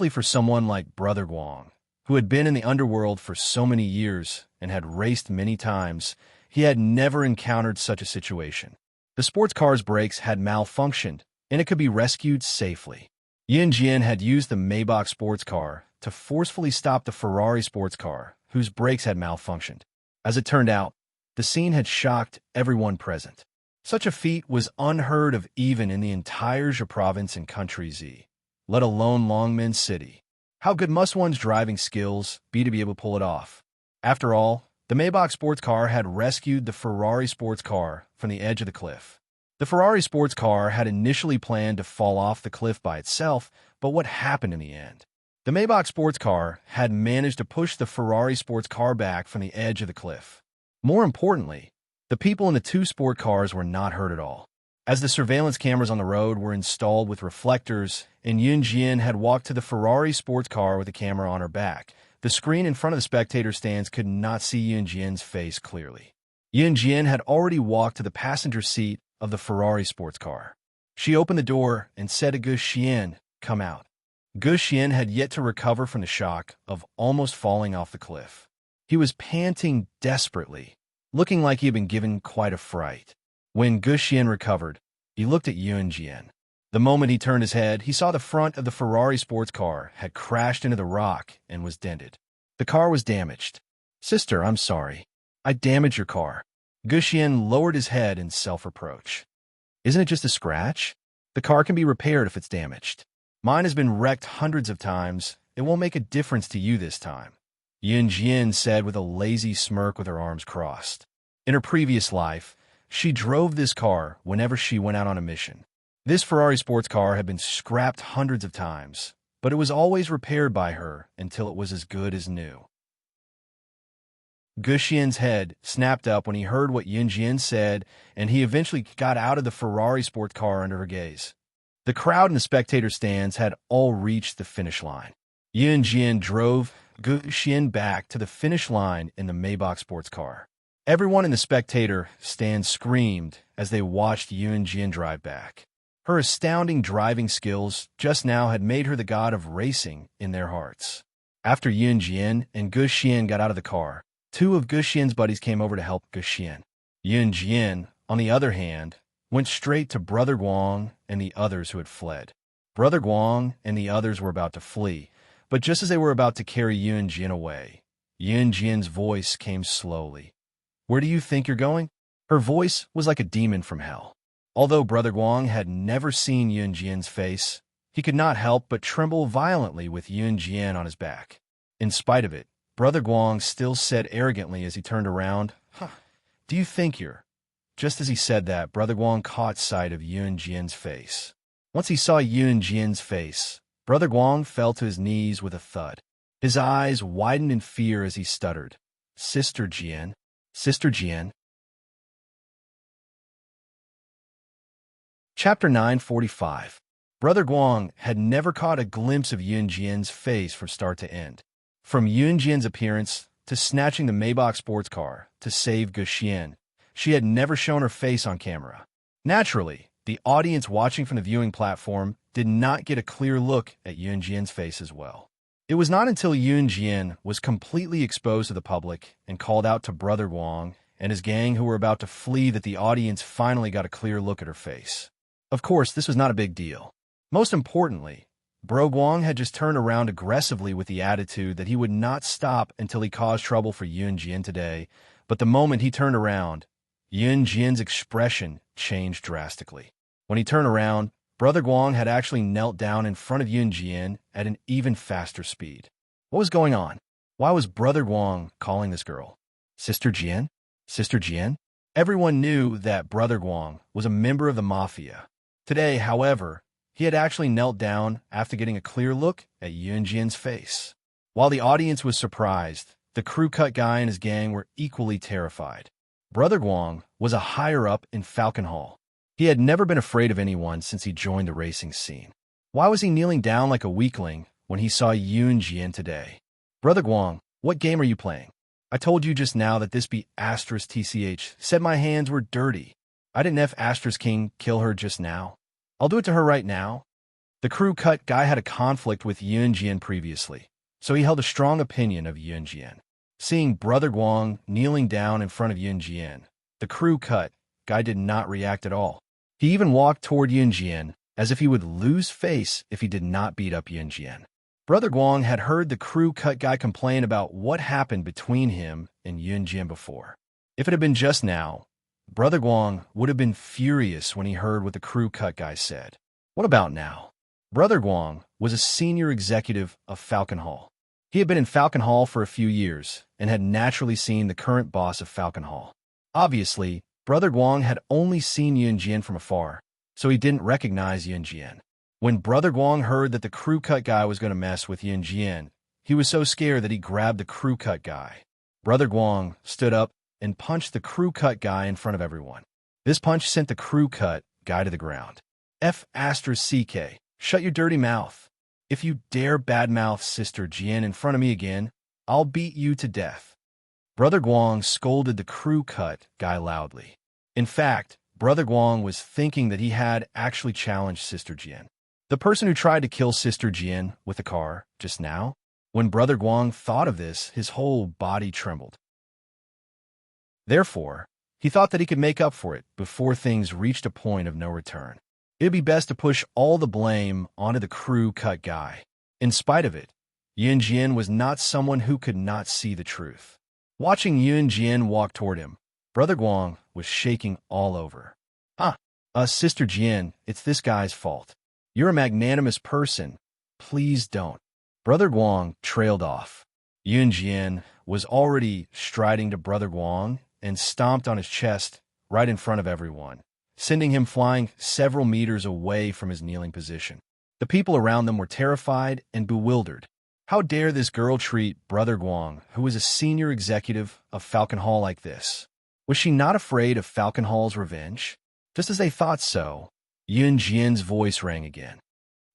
for someone like Brother Guang, who had been in the underworld for so many years and had raced many times. He had never encountered such a situation. The sports car's brakes had malfunctioned, and it could be rescued safely. Yun Jian had used the Maybach sports car to forcefully stop the Ferrari sports car, whose brakes had malfunctioned. As it turned out, the scene had shocked everyone present. Such a feat was unheard of even in the entire Zhe province and country Z, let alone Longmen City. How good must one's driving skills be to be able to pull it off? After all, the Maybach sports car had rescued the Ferrari sports car from the edge of the cliff. The Ferrari sports car had initially planned to fall off the cliff by itself, but what happened in the end? The Maybach sports car had managed to push the Ferrari sports car back from the edge of the cliff. More importantly, the people in the two sport cars were not hurt at all. As the surveillance cameras on the road were installed with reflectors, and Yun Jian had walked to the Ferrari sports car with a camera on her back, the screen in front of the spectator stands could not see Yun Jian's face clearly. Yun Jian had already walked to the passenger seat of the Ferrari sports car. She opened the door and said to Gu Xian, "Come out." Gu Xian had yet to recover from the shock of almost falling off the cliff. He was panting desperately, looking like he had been given quite a fright. When Gu Xian recovered, he looked at Yun Jian. The moment he turned his head, he saw the front of the Ferrari sports car had crashed into the rock and was dented. The car was damaged. "Sister, I'm sorry. I damaged your car." Gu Xian lowered his head in self-reproach. "Isn't it just a scratch? The car can be repaired if it's damaged. Mine has been wrecked hundreds of times. It won't make a difference to you this time," Yun Jian said with a lazy smirk with her arms crossed. In her previous life, she drove this car whenever she went out on a mission. This Ferrari sports car had been scrapped hundreds of times, but it was always repaired by her until it was as good as new. Gu Xian's head snapped up when he heard what Yun Jian said, and he eventually got out of the Ferrari sports car under her gaze. The crowd in the spectator stands had all reached the finish line. Yun Jian drove Gu Xian back to the finish line in the Maybach sports car. Everyone in the spectator stand screamed as they watched Yuan Jin drive back. Her astounding driving skills just now had made her the god of racing in their hearts. After Yuan Jin and Gu Xian got out of the car, two of Gu Xian's buddies came over to help Gu Xian. Yuan Jin, on the other hand, went straight to Brother Guang and the others who had fled. Brother Guang and the others were about to flee, but just as they were about to carry Yuan Jin away, Yuan Jin's voice came slowly. "Where do you think you're going?" Her voice was like a demon from hell. Although Brother Guang had never seen Yuan Jin's face, he could not help but tremble violently with Yuan Jin on his back. In spite of it, Brother Guang still said arrogantly as he turned around, "Do you think you're—" Just as he said that, Brother Guang caught sight of Yuan Jin's face. Once he saw Yuan Jin's face, Brother Guang fell to his knees with a thud. His eyes widened in fear as he stuttered, "Sister Jian, Sister Jian." Chapter 945. Brother Guang had never caught a glimpse of Yuan Jin's face from start to end. From Yuan Jin's appearance, to snatching the Maybach sports car, to save Gu Xian, she had never shown her face on camera. Naturally, the audience watching from the viewing platform did not get a clear look at Yuan Jin's face as well. It was not until Yuan Jin was completely exposed to the public and called out to Brother Guang and his gang who were about to flee that the audience finally got a clear look at her face. Of course, this was not a big deal. Most importantly, Bro Guang had just turned around aggressively with the attitude that he would not stop until he caused trouble for Yuan Jin today, but the moment he turned around, Yuan Jin's expression changed drastically. When he turned around, Brother Guang had actually knelt down in front of Yuan Jin at an even faster speed. What was going on? Why was Brother Guang calling this girl Sister Jian? Sister Jian? Everyone knew that Brother Guang was a member of the mafia. Today, however, he had actually knelt down after getting a clear look at Yuan Jin's face. While the audience was surprised, the crew cut guy and his gang were equally terrified. Brother Guang was a higher-up in Falcon Hall. He had never been afraid of anyone since he joined the racing scene. Why was he kneeling down like a weakling when he saw Yuan Jin today? "Brother Guang, what game are you playing? I told you just now that this be Asterisk TCH, said my hands were dirty. I didn't have Asterisk King kill her just now. I'll do it to her right now." The crew cut guy had a conflict with Yuan Jin previously, so he held a strong opinion of Yuan Jin. Seeing Brother Guang kneeling down in front of Yuan Jin, the crew cut guy did not react at all. He even walked toward Yuan Jin as if he would lose face if he did not beat up Yuan Jin. Brother Guang had heard the crew cut guy complain about what happened between him and Yuan Jin before. If it had been just now, Brother Guang would have been furious when he heard what the crew cut guy said. What about now? Brother Guang was a senior executive of Falcon Hall. He had been in Falcon Hall for a few years and had naturally seen the current boss of Falcon Hall. Obviously, Brother Guang had only seen Yuan Jin from afar, so he didn't recognize Yuan Jin. When Brother Guang heard that the crew cut guy was going to mess with Yuan Jin, he was so scared that he grabbed the crew cut guy. Brother Guang stood up and punched the crew cut guy in front of everyone. This punch sent the crew cut guy to the ground. "F***, shut your dirty mouth. If you dare badmouth Sister Jian in front of me again, I'll beat you to death." Brother Guang scolded the crew cut guy loudly. In fact, Brother Guang was thinking that he had actually challenged Sister Jian, the person who tried to kill Sister Jian with the car just now. When Brother Guang thought of this, his whole body trembled. Therefore, he thought that he could make up for it before things reached a point of no return. It'd be best to push all the blame onto the crew cut guy. In spite of it, Yuan Jin was not someone who could not see the truth. Watching Yuan Jin walk toward him, Brother Guang was shaking all over. Sister Jian, it's this guy's fault. You're a magnanimous person. Please don't." Brother Guang trailed off. Yuan Jin was already striding to Brother Guang and stomped on his chest right in front of everyone, sending him flying several meters away from his kneeling position. The people around them were terrified and bewildered. How dare this girl treat Brother Guang, who was a senior executive of Falcon Hall, like this? Was she not afraid of Falcon Hall's revenge? Just as they thought so, Yuan Jin's voice rang again.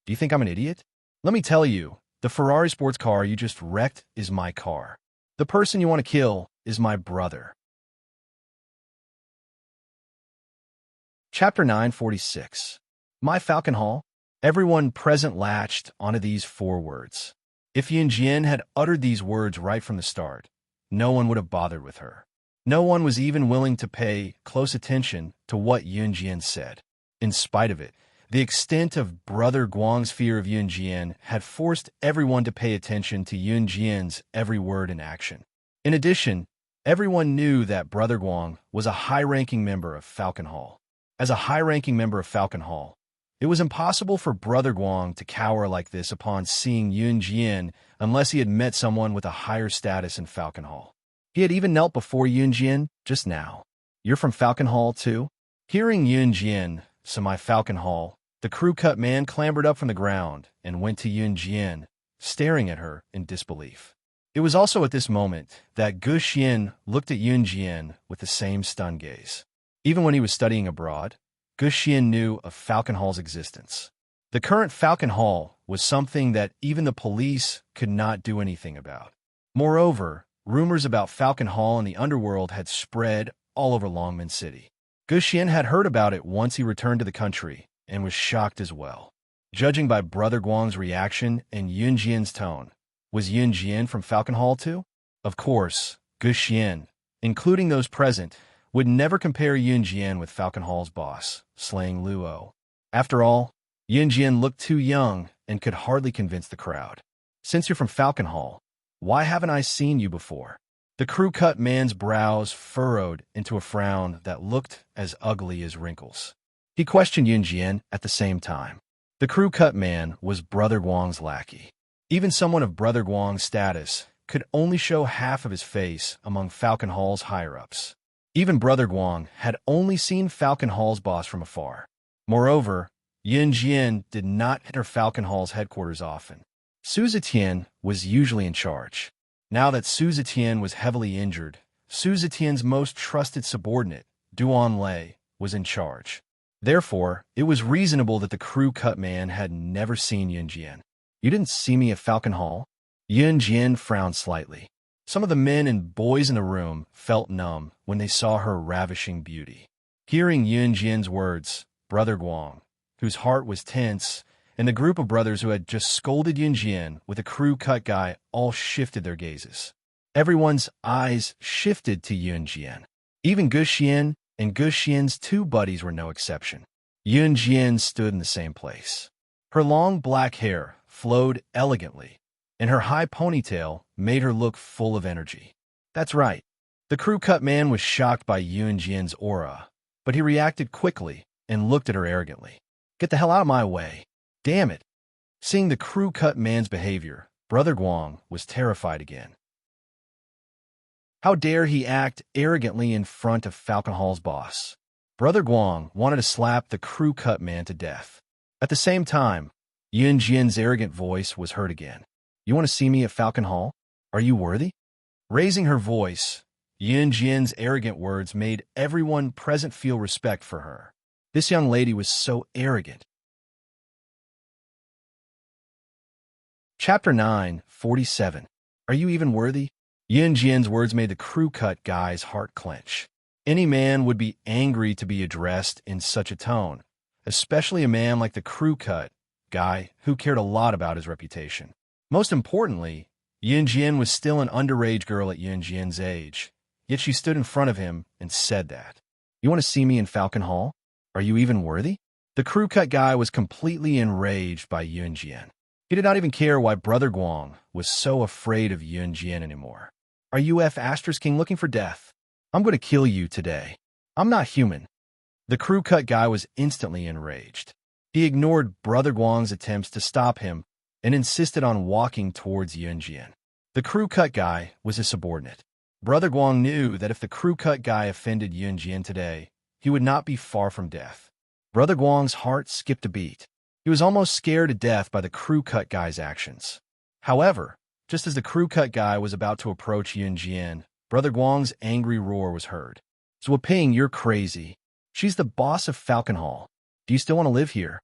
"Do you think I'm an idiot? Let me tell you The Ferrari sports car you just wrecked is my car. The person you want to kill is my brother. Chapter 946. My Falcon Hall. Everyone present latched onto these 4 words. If Yunjian had uttered these words right from the start, no one would have bothered with her. No one was even willing to pay close attention to what Yunjian said. In spite of it, the extent of Brother Guang's fear of Yunjian had forced everyone to pay attention to Yunjian's every word and action. In addition, everyone knew that Brother Guang was a high-ranking member of Falcon Hall. As a high-ranking member of Falcon Hall, it was impossible for Brother Guang to cower like this upon seeing Yunjian unless he had met someone with a higher status in Falcon Hall. He had even knelt before Yunjian just now. You're from Falcon Hall, too? Hearing Yunjian, semi-Falcon Hall, the crew-cut man clambered up from the ground and went to Yunjian, staring at her in disbelief. It was also at this moment that Gu Xian looked at Yunjian with the same stunned gaze. Even when he was studying abroad, Gu Xian knew of Falcon Hall's existence. The current Falcon Hall was something that even the police could not do anything about. Moreover, rumors about Falcon Hall in the underworld had spread all over Longmen City. Gu Xian had heard about it once he returned to the country and was shocked as well. Judging by Brother Guang's reaction and Yunjian's tone, was Yunjian from Falcon Hall too? Of course, Gu Xian, including those present, would never compare Yunjian with Falcon Hall's boss, slaying Luo. After all, Yunjian looked too young and could hardly convince the crowd. Since you're from Falcon Hall, why haven't I seen you before? The crew-cut man's brows furrowed into a frown that looked as ugly as wrinkles. He questioned Yunjian at the same time. The crew-cut man was Brother Guang's lackey. Even someone of Brother Guang's status could only show half of his face among Falcon Hall's higher-ups. Even Brother Guang had only seen Falcon Hall's boss from afar. Moreover, Yunjian did not enter Falcon Hall's headquarters often. Su Zetian was usually in charge. Now that Su Zetian was heavily injured, Su Zetian's most trusted subordinate, Duan Lei, was in charge. Therefore, it was reasonable that the crew-cut man had never seen Yunjian. You didn't see me at Falcon Hall? Yunjian frowned slightly. Some of the men and boys in the room felt numb when they saw her ravishing beauty. Hearing Yunjian's words, Brother Guang, whose heart was tense, and the group of brothers who had just scolded Yunjian with a crew-cut guy all shifted their gazes. Everyone's eyes shifted to Yunjian. Even Gu Xian and Gu Xian's 2 buddies were no exception. Yunjian stood in the same place. Her long black hair flowed elegantly, and her high ponytail made her look full of energy. That's right. The crew-cut man was shocked by Yunjian's aura, but he reacted quickly and looked at her arrogantly. Get the hell out of my way. Damn it. Seeing the crew-cut man's behavior, Brother Guang was terrified again. How dare he act arrogantly in front of Falcon Hall's boss? Brother Guang wanted to slap the crew-cut man to death. At the same time, Yunjian's arrogant voice was heard again. You want to see me at Falcon Hall? Are you worthy? Raising her voice, Yunjian's arrogant words made everyone present feel respect for her. This young lady was so arrogant. Chapter 947. Are you even worthy? Yunjian's words made the crew-cut guy's heart clench. Any man would be angry to be addressed in such a tone, especially a man like the crew-cut guy who cared a lot about his reputation. Most importantly, Yunjian was still an underage girl at Yunjian's age, yet she stood in front of him and said that. You want to see me in Falcon Hall? Are you even worthy? The crew-cut guy was completely enraged by Yunjian. He did not even care why Brother Guang was so afraid of Yunjian anymore. Are you Asterisk King looking for death? I'm going to kill you today. I'm not human. The crew-cut guy was instantly enraged. He ignored Brother Guang's attempts to stop him and insisted on walking towards Yunjian. The crew-cut guy was his subordinate. Brother Guang knew that if the crew-cut guy offended Yunjian today, he would not be far from death. Brother Guang's heart skipped a beat. He was almost scared to death by the crew-cut guy's actions. However, just as the crew-cut guy was about to approach Yunjian, Brother Guang's angry roar was heard. Zhuo Ping, you're crazy. She's the boss of Falcon Hall. Do you still want to live here?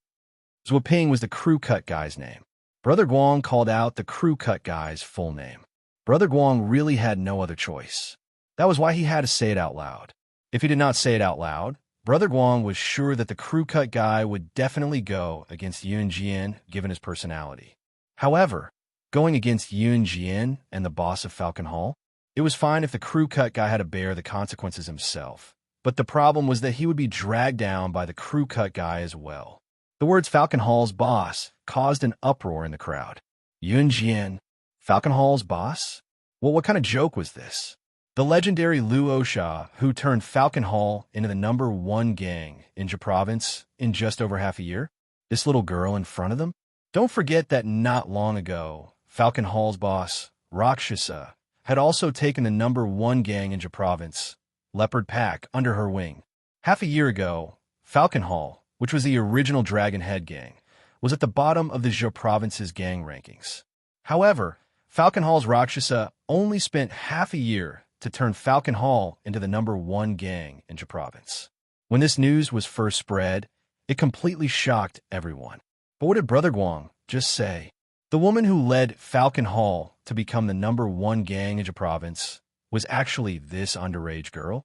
Zhuo Ping was the crew-cut guy's name. Brother Guang called out the crew cut guy's full name. Brother Guang really had no other choice. That was why he had to say it out loud. If he did not say it out loud, Brother Guang was sure that the crew cut guy would definitely go against Yun Jian given his personality. However, going against Yun Jian and the boss of Falcon Hall, it was fine if the crew cut guy had to bear the consequences himself. But the problem was that he would be dragged down by the crew cut guy as well. The words Falcon Hall's boss caused an uproar in the crowd. Yun Jian, Falcon Hall's boss? Well, what kind of joke was this? The legendary Liu Osha, who turned Falcon Hall into the #1 gang in Jia province in just over half a year? This little girl in front of them? Don't forget that not long ago, Falcon Hall's boss, Rakshasa, had also taken the #1 gang in Jia province, Leopard Pack, under her wing. Half a year ago, Falcon Hall, which was the original Dragon Head gang, was at the bottom of the Jia province's gang rankings. However, Falcon Hall's Rakshasa only spent half a year to turn Falcon Hall into the #1 gang in Jia province. When this news was first spread, it completely shocked everyone. But what did Brother Guang just say? The woman who led Falcon Hall to become the #1 gang in Jia province was actually this underage girl?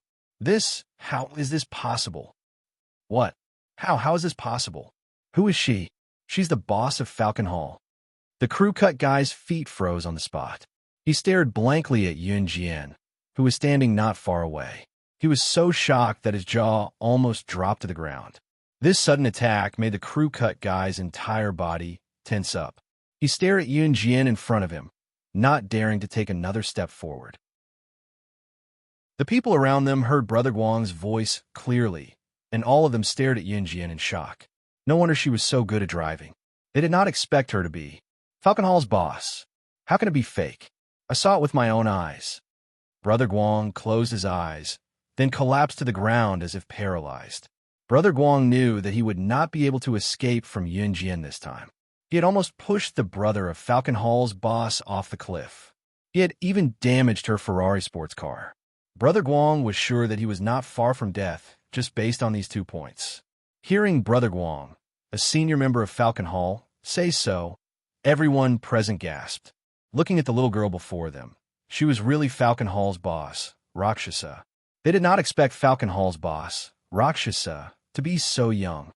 How is this possible? What? How is this possible? Who is she? She's the boss of Falcon Hall. The crew cut guy's feet froze on the spot. He stared blankly at Yun Jian, who was standing not far away. He was so shocked that his jaw almost dropped to the ground. This sudden attack made the crew cut guy's entire body tense up. He stared at Yun Jian in front of him, not daring to take another step forward. The people around them heard Brother Guang's voice clearly, and all of them stared at Yun Jian in shock. No wonder she was so good at driving. They did not expect her to be Falcon Hall's boss. How can it be fake? I saw it with my own eyes. Brother Guang closed his eyes, then collapsed to the ground as if paralyzed. Brother Guang knew that he would not be able to escape from Yun Jian this time. He had almost pushed the brother of Falcon Hall's boss off the cliff. He had even damaged her Ferrari sports car. Brother Guang was sure that he was not far from death just based on these 2 points. Hearing Brother Guang, a senior member of Falcon Hall, say so, everyone present gasped. Looking at the little girl before them, she was really Falcon Hall's boss, Rakshasa. They did not expect Falcon Hall's boss, Rakshasa, to be so young.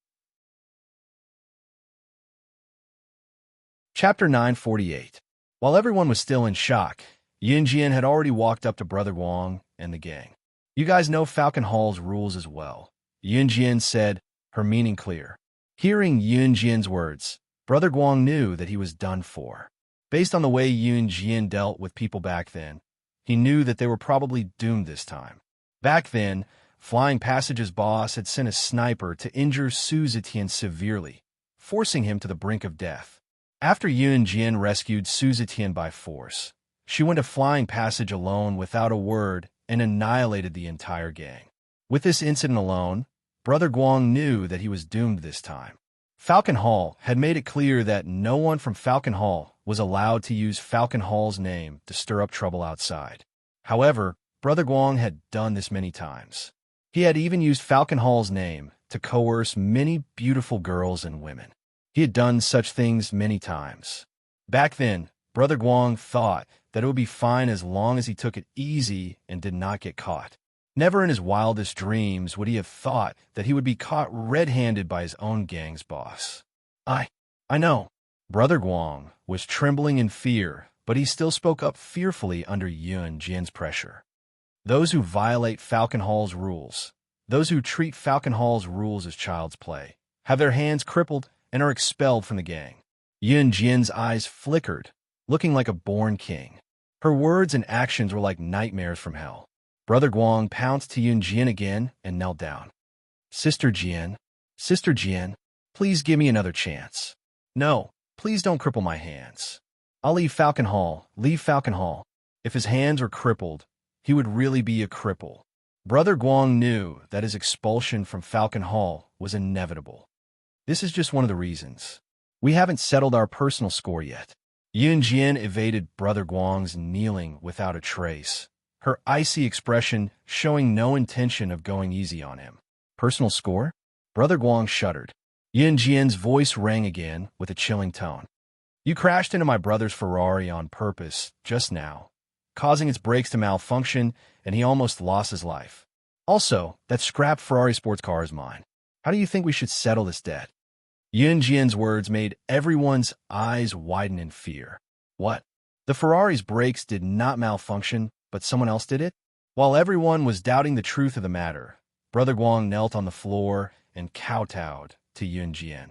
Chapter 948. While everyone was still in shock, Yun Jian had already walked up to Brother Guang and the gang. You guys know Falcon Hall's rules as well, Yun Jian said, her meaning clear. Hearing Yun Jian's words, Brother Guang knew that he was done for. Based on the way Yun Jian dealt with people back then, he knew that they were probably doomed this time. Back then, Flying Passage's boss had sent a sniper to injure Su Zetian severely, forcing him to the brink of death. After Yun Jian rescued Su Zetian by force, she went to Flying Passage alone without a word and annihilated the entire gang. With this incident alone, Brother Guang knew that he was doomed this time. Falcon Hall had made it clear that no one from Falcon Hall was allowed to use Falcon Hall's name to stir up trouble outside. However, Brother Guang had done this many times. He had even used Falcon Hall's name to coerce many beautiful girls and women. He had done such things many times. Back then, Brother Guang thought that it would be fine as long as he took it easy and did not get caught. Never in his wildest dreams would he have thought that he would be caught red-handed by his own gang's boss. I know. Brother Guang was trembling in fear, but he still spoke up fearfully under Yun Jian's pressure. Those who violate Falcon Hall's rules, those who treat Falcon Hall's rules as child's play, have their hands crippled and are expelled from the gang. Yun Jian's eyes flickered, looking like a born king. Her words and actions were like nightmares from hell. Brother Guang pounced to Yun Jian again and knelt down. Sister Jian, please give me another chance. No, please don't cripple my hands. I'll leave Falcon Hall. If his hands were crippled, he would really be a cripple. Brother Guang knew that his expulsion from Falcon Hall was inevitable. This is just one of the reasons. We haven't settled our personal score yet. Yun Jian evaded Brother Guang's kneeling without a trace, her icy expression showing no intention of going easy on him. Personal score? Brother Guang shuddered. Yun Jian's voice rang again with a chilling tone. You crashed into my brother's Ferrari on purpose just now, causing its brakes to malfunction, and he almost lost his life. Also, that scrap Ferrari sports car is mine. How do you think we should settle this debt? Yunjian's words made everyone's eyes widen in fear. What? The Ferrari's brakes did not malfunction, but someone else did it? While everyone was doubting the truth of the matter, Brother Guang knelt on the floor and kowtowed to Yunjian.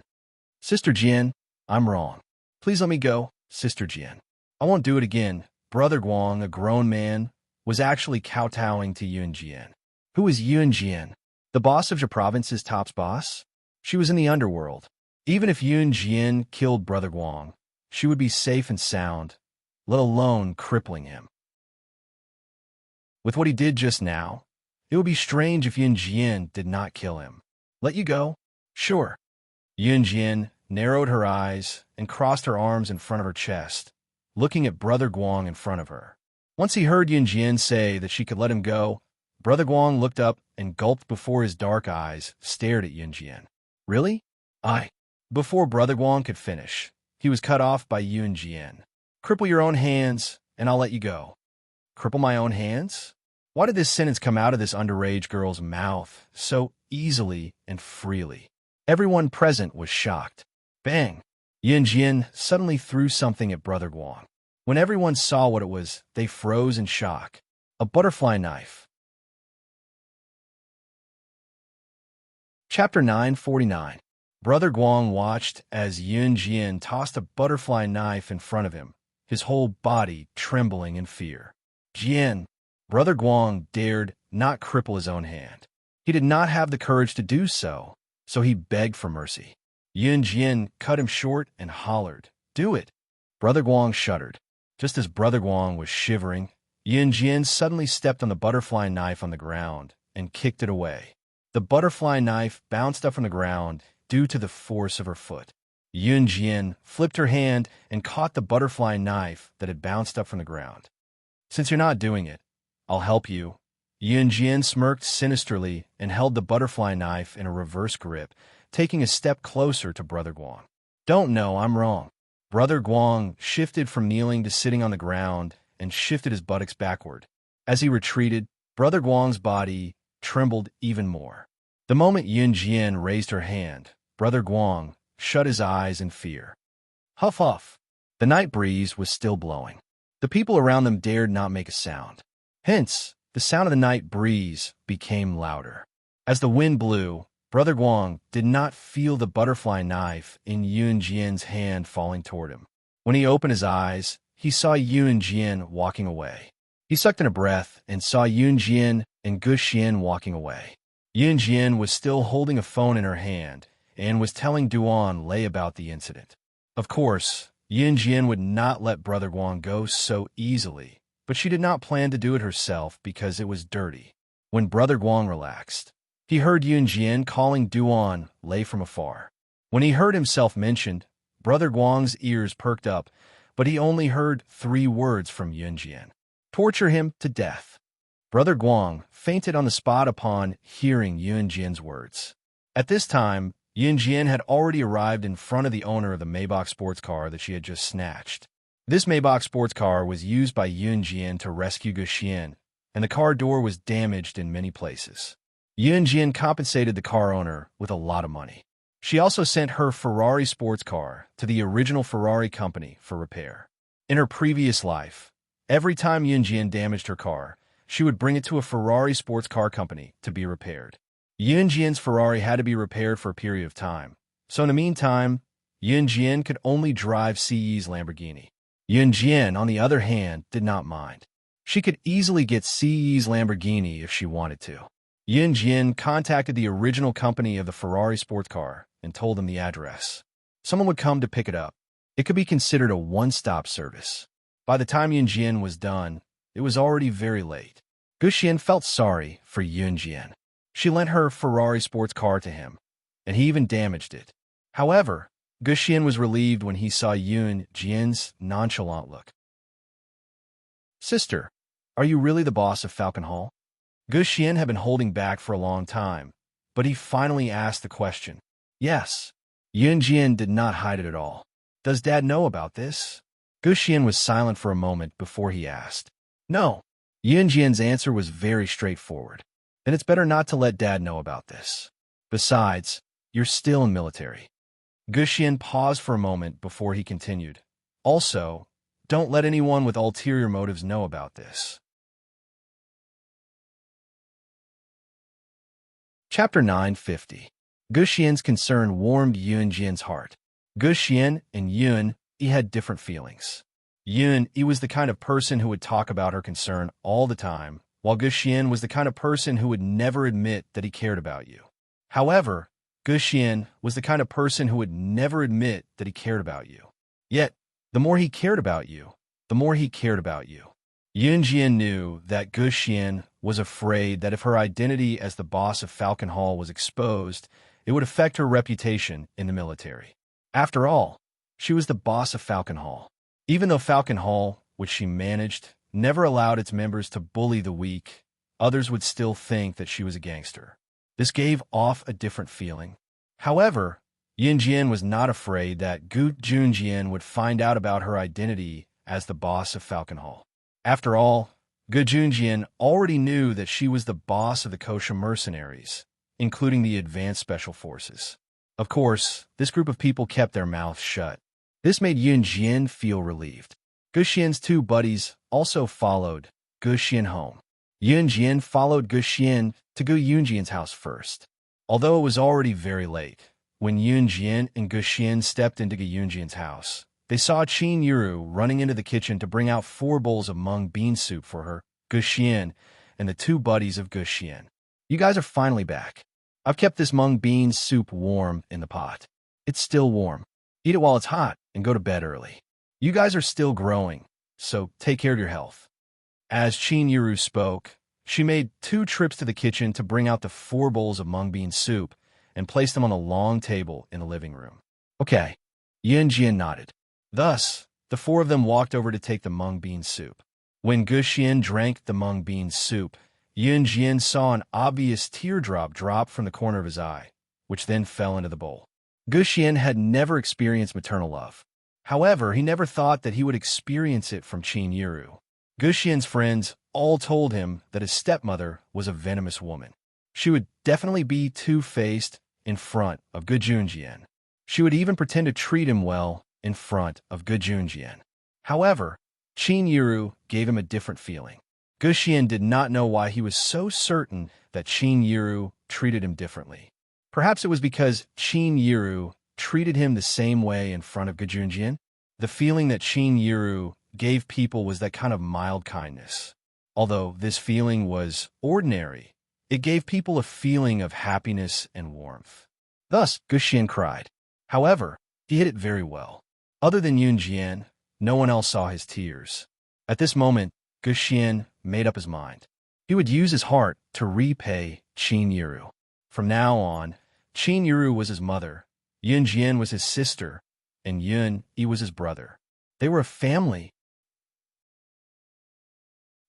Sister Jian, I'm wrong. Please let me go, Sister Jian. I won't do it again. Brother Guang, a grown man, was actually kowtowing to Yunjian. Who is Yunjian? The boss of Jia Province's top boss? She was in the underworld. Even if Yunjian killed Brother Guang, she would be safe and sound, let alone crippling him. With what he did just now, it would be strange if Yunjian did not kill him. Let you go? Sure. Yunjian narrowed her eyes and crossed her arms in front of her chest, looking at Brother Guang in front of her. Once he heard Yunjian say that she could let him go, Brother Guang looked up and gulped before his dark eyes stared at Yunjian. Really? Before Brother Guang could finish, he was cut off by Yunjian. Cripple your own hands, and I'll let you go. Cripple my own hands? Why did this sentence come out of this underage girl's mouth so easily and freely? Everyone present was shocked. Bang! Yunjian suddenly threw something at Brother Guang. When everyone saw what it was, they froze in shock. A butterfly knife. Chapter 949. Brother Guang watched as Yunjian tossed a butterfly knife in front of him, his whole body trembling in fear. Jian, Brother Guang dared not cripple his own hand. He did not have the courage to do so, so he begged for mercy. Yunjian cut him short and hollered, "Do it!" Brother Guang shuddered. Just as Brother Guang was shivering, Yunjian suddenly stepped on the butterfly knife on the ground and kicked it away. The butterfly knife bounced up from the ground due to the force of her foot. Yunjian flipped her hand and caught the butterfly knife that had bounced up from the ground. Since you're not doing it, I'll help you. Yunjian smirked sinisterly and held the butterfly knife in a reverse grip, taking a step closer to Brother Guang. Don't know, I'm wrong. Brother Guang shifted from kneeling to sitting on the ground and shifted his buttocks backward. As he retreated, Brother Guang's body trembled even more. The moment Yunjian raised her hand, Brother Guang shut his eyes in fear. Huff huff. The night breeze was still blowing. The people around them dared not make a sound. Hence, the sound of the night breeze became louder. As the wind blew, Brother Guang did not feel the butterfly knife in Yunjian's hand falling toward him. When he opened his eyes, he saw Yunjian walking away. He sucked in a breath and saw Yunjian and Guxian walking away. Yunjian was still holding a phone in her hand and was telling Duan Lei about the incident. Of course, Yunjian would not let Brother Guang go so easily, but she did not plan to do it herself because it was dirty. When Brother Guang relaxed, he heard Yunjian calling Duan Lei from afar. When he heard himself mentioned, Brother Guang's ears perked up, but he only heard 3 words from Yunjian. Torture him to death. Brother Guang fainted on the spot upon hearing Yunjian's words. At this time, Yunjian had already arrived in front of the owner of the Maybach sports car that she had just snatched. This Maybach sports car was used by Yunjian to rescue Guxian, and the car door was damaged in many places. Yunjian compensated the car owner with a lot of money. She also sent her Ferrari sports car to the original Ferrari company for repair. In her previous life, every time Yunjian damaged her car, she would bring it to a Ferrari sports car company to be repaired. Yunjian's Ferrari had to be repaired for a period of time, so in the meantime, Yunjian could only drive CE's Lamborghini. Yunjian, on the other hand, did not mind. She could easily get CE's Lamborghini if she wanted to. Yunjian contacted the original company of the Ferrari sports car and told them the address. Someone would come to pick it up. It could be considered a one-stop service. By the time Yunjian was done, it was already very late. Guxian felt sorry for Yunjian. She lent her Ferrari sports car to him, and he even damaged it. However, Guxian was relieved when he saw Yunjian's nonchalant look. Sister, are you really the boss of Falcon Hall? Guxian had been holding back for a long time, but he finally asked the question. Yes. Yunjian did not hide it at all. Does Dad know about this? Gu Xian was silent for a moment before he asked. No. Yun Jian's answer was very straightforward. Then it's better not to let Dad know about this. Besides, you're still in military. Gu Xian paused for a moment before he continued. Also, don't let anyone with ulterior motives know about this. Chapter 950. Gu Xian's concern warmed Yun Jian's heart. Gu Xian and Yun, he had different feelings. Yun, he was the kind of person who would talk about her concern all the time, while Gu Xian was the kind of person who would never admit that he cared about you. However, Gu Xian was the kind of person who would never admit that he cared about you. Yet, the more he cared about you, the more he cared about you. Yun Jian knew that Gu Xian was afraid that if her identity as the boss of Falcon Hall was exposed, it would affect her reputation in the military. After all, she was the boss of Falcon Hall. Even though Falcon Hall, which she managed, never allowed its members to bully the weak, others would still think that she was a gangster. This gave off a different feeling. However, Yun Jian was not afraid that Gu Junjian would find out about her identity as the boss of Falcon Hall. After all, Gu Junjian already knew that she was the boss of the Kosha mercenaries, including the Advanced Special Forces. Of course, this group of people kept their mouths shut. This made Yun Jian feel relieved. Gu Xian's two buddies also followed Gu Xian home. Yun Jian followed Gu Xian to Gu Yunjian's house first. Although it was already very late, when Yun Jian and Gu Xian stepped into Gu Yunjian's house, they saw Qin Yuru running into the kitchen to bring out 4 bowls of mung bean soup for her, Gu Xian, and the 2 buddies of Gu Xian. You guys are finally back. I've kept this mung bean soup warm in the pot. It's still warm. Eat it while it's hot and go to bed early. You guys are still growing, so take care of your health. As Qin Yuru spoke, she made 2 trips to the kitchen to bring out the 4 bowls of mung bean soup and place them on a long table in the living room. Okay, Yun Jian nodded. Thus, the 4 of them walked over to take the mung bean soup. When Gu Xian drank the mung bean soup, Yun Jian saw an obvious teardrop drop from the corner of his eye, which then fell into the bowl. Gu Xian had never experienced maternal love. However, he never thought that he would experience it from Qin Yuru. Gu Xian's friends all told him that his stepmother was a venomous woman. She would definitely be two-faced in front of Gu Junjian. She would even pretend to treat him well in front of Gu Junjian. However, Qin Yuru gave him a different feeling. Gu Xian did not know why he was so certain that Qin Yuru treated him differently. Perhaps it was because Qin Yuru treated him the same way in front of Gu Junjian. The feeling that Qin Yuru gave people was that kind of mild kindness. Although this feeling was ordinary, it gave people a feeling of happiness and warmth. Thus, Gu Xian cried. However, he hid it very well. Other than Yun Jian, no one else saw his tears. At this moment, Gu Xian made up his mind. He would use his heart to repay Qin Yuru. From now on, Qin Yuru was his mother, Yun Jian was his sister, and Yun, he was his brother. They were a family.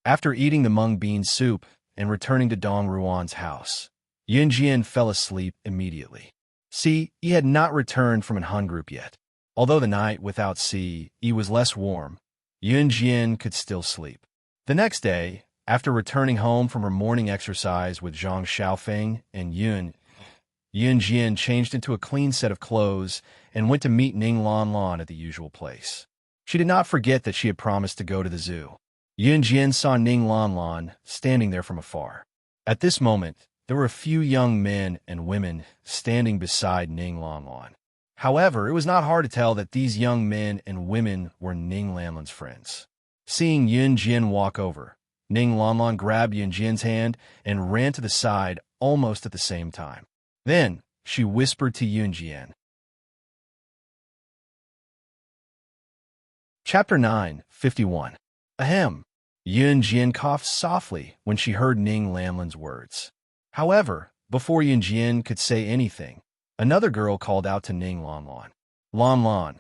After eating the mung bean soup and returning to Dong Ruan's house, Yun Jian fell asleep immediately. See, he had not returned from an Han group yet. Although the night without sea was less warm, Yun Jian could still sleep. The next day, after returning home from her morning exercise with Zhang Xiaofeng and Yun Jian changed into a clean set of clothes and went to meet Ning Lanlan at the usual place. She did not forget that she had promised to go to the zoo. Yun Jian saw Ning Lanlan standing there from afar. At this moment, there were a few young men and women standing beside Ning Lanlan. However, it was not hard to tell that these young men and women were Ning Lanlan's friends. Seeing Yun Jian walk over, Ning Lanlan grabbed Yun Jian's hand and ran to the side almost at the same time. Then, she whispered to Yun Jian. Chapter 951. Ahem. Yun Jian coughed softly when she heard Ning Lanlan's words. However, before Yun Jian could say anything, another girl called out to Ning Lanlan. Lanlan,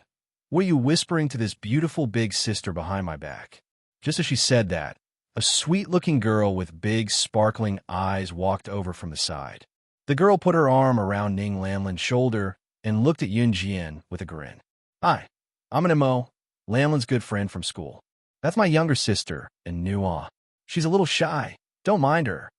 what are you whispering to this beautiful big sister behind my back? Just as she said that, a sweet-looking girl with big, sparkling eyes walked over from the side. The girl put her arm around Ning Lanlan's shoulder and looked at Yun Jian with a grin. Hi, I'm an MO, Lamlin's good friend from school. That's my younger sister, and Nua. She's a little shy. Don't mind her.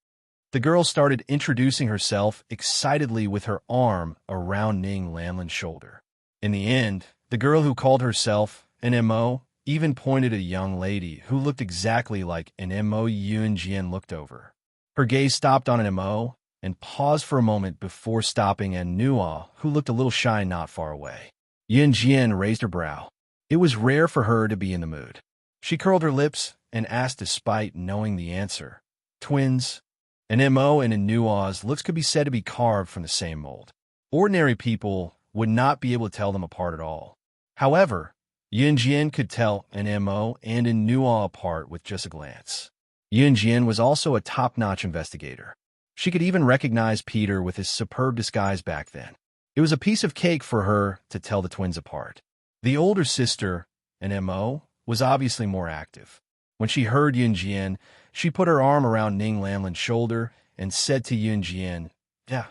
The girl started introducing herself excitedly with her arm around Ning Lamlin's shoulder. In the end, the girl who called herself an MO even pointed at a young lady who looked exactly like an MO Yunjian looked over. Her gaze stopped on an MO and paused for a moment before stopping at Nua, who looked a little shy not far away. Yunjian raised her brow. It was rare for her to be in the mood. She curled her lips and asked despite knowing the answer. Twins? An MO and a Nua's looks could be said to be carved from the same mold. Ordinary people would not be able to tell them apart at all. However, Yunjian could tell an MO and a Nua apart with just a glance. Yunjian was also a top-notch investigator. She could even recognize Peter with his superb disguise back then. It was a piece of cake for her to tell the twins apart. The older sister, an MO, was obviously more active. When she heard Yunjian, she put her arm around Ning Lamlin's shoulder and said to Yunjian, "Yeah,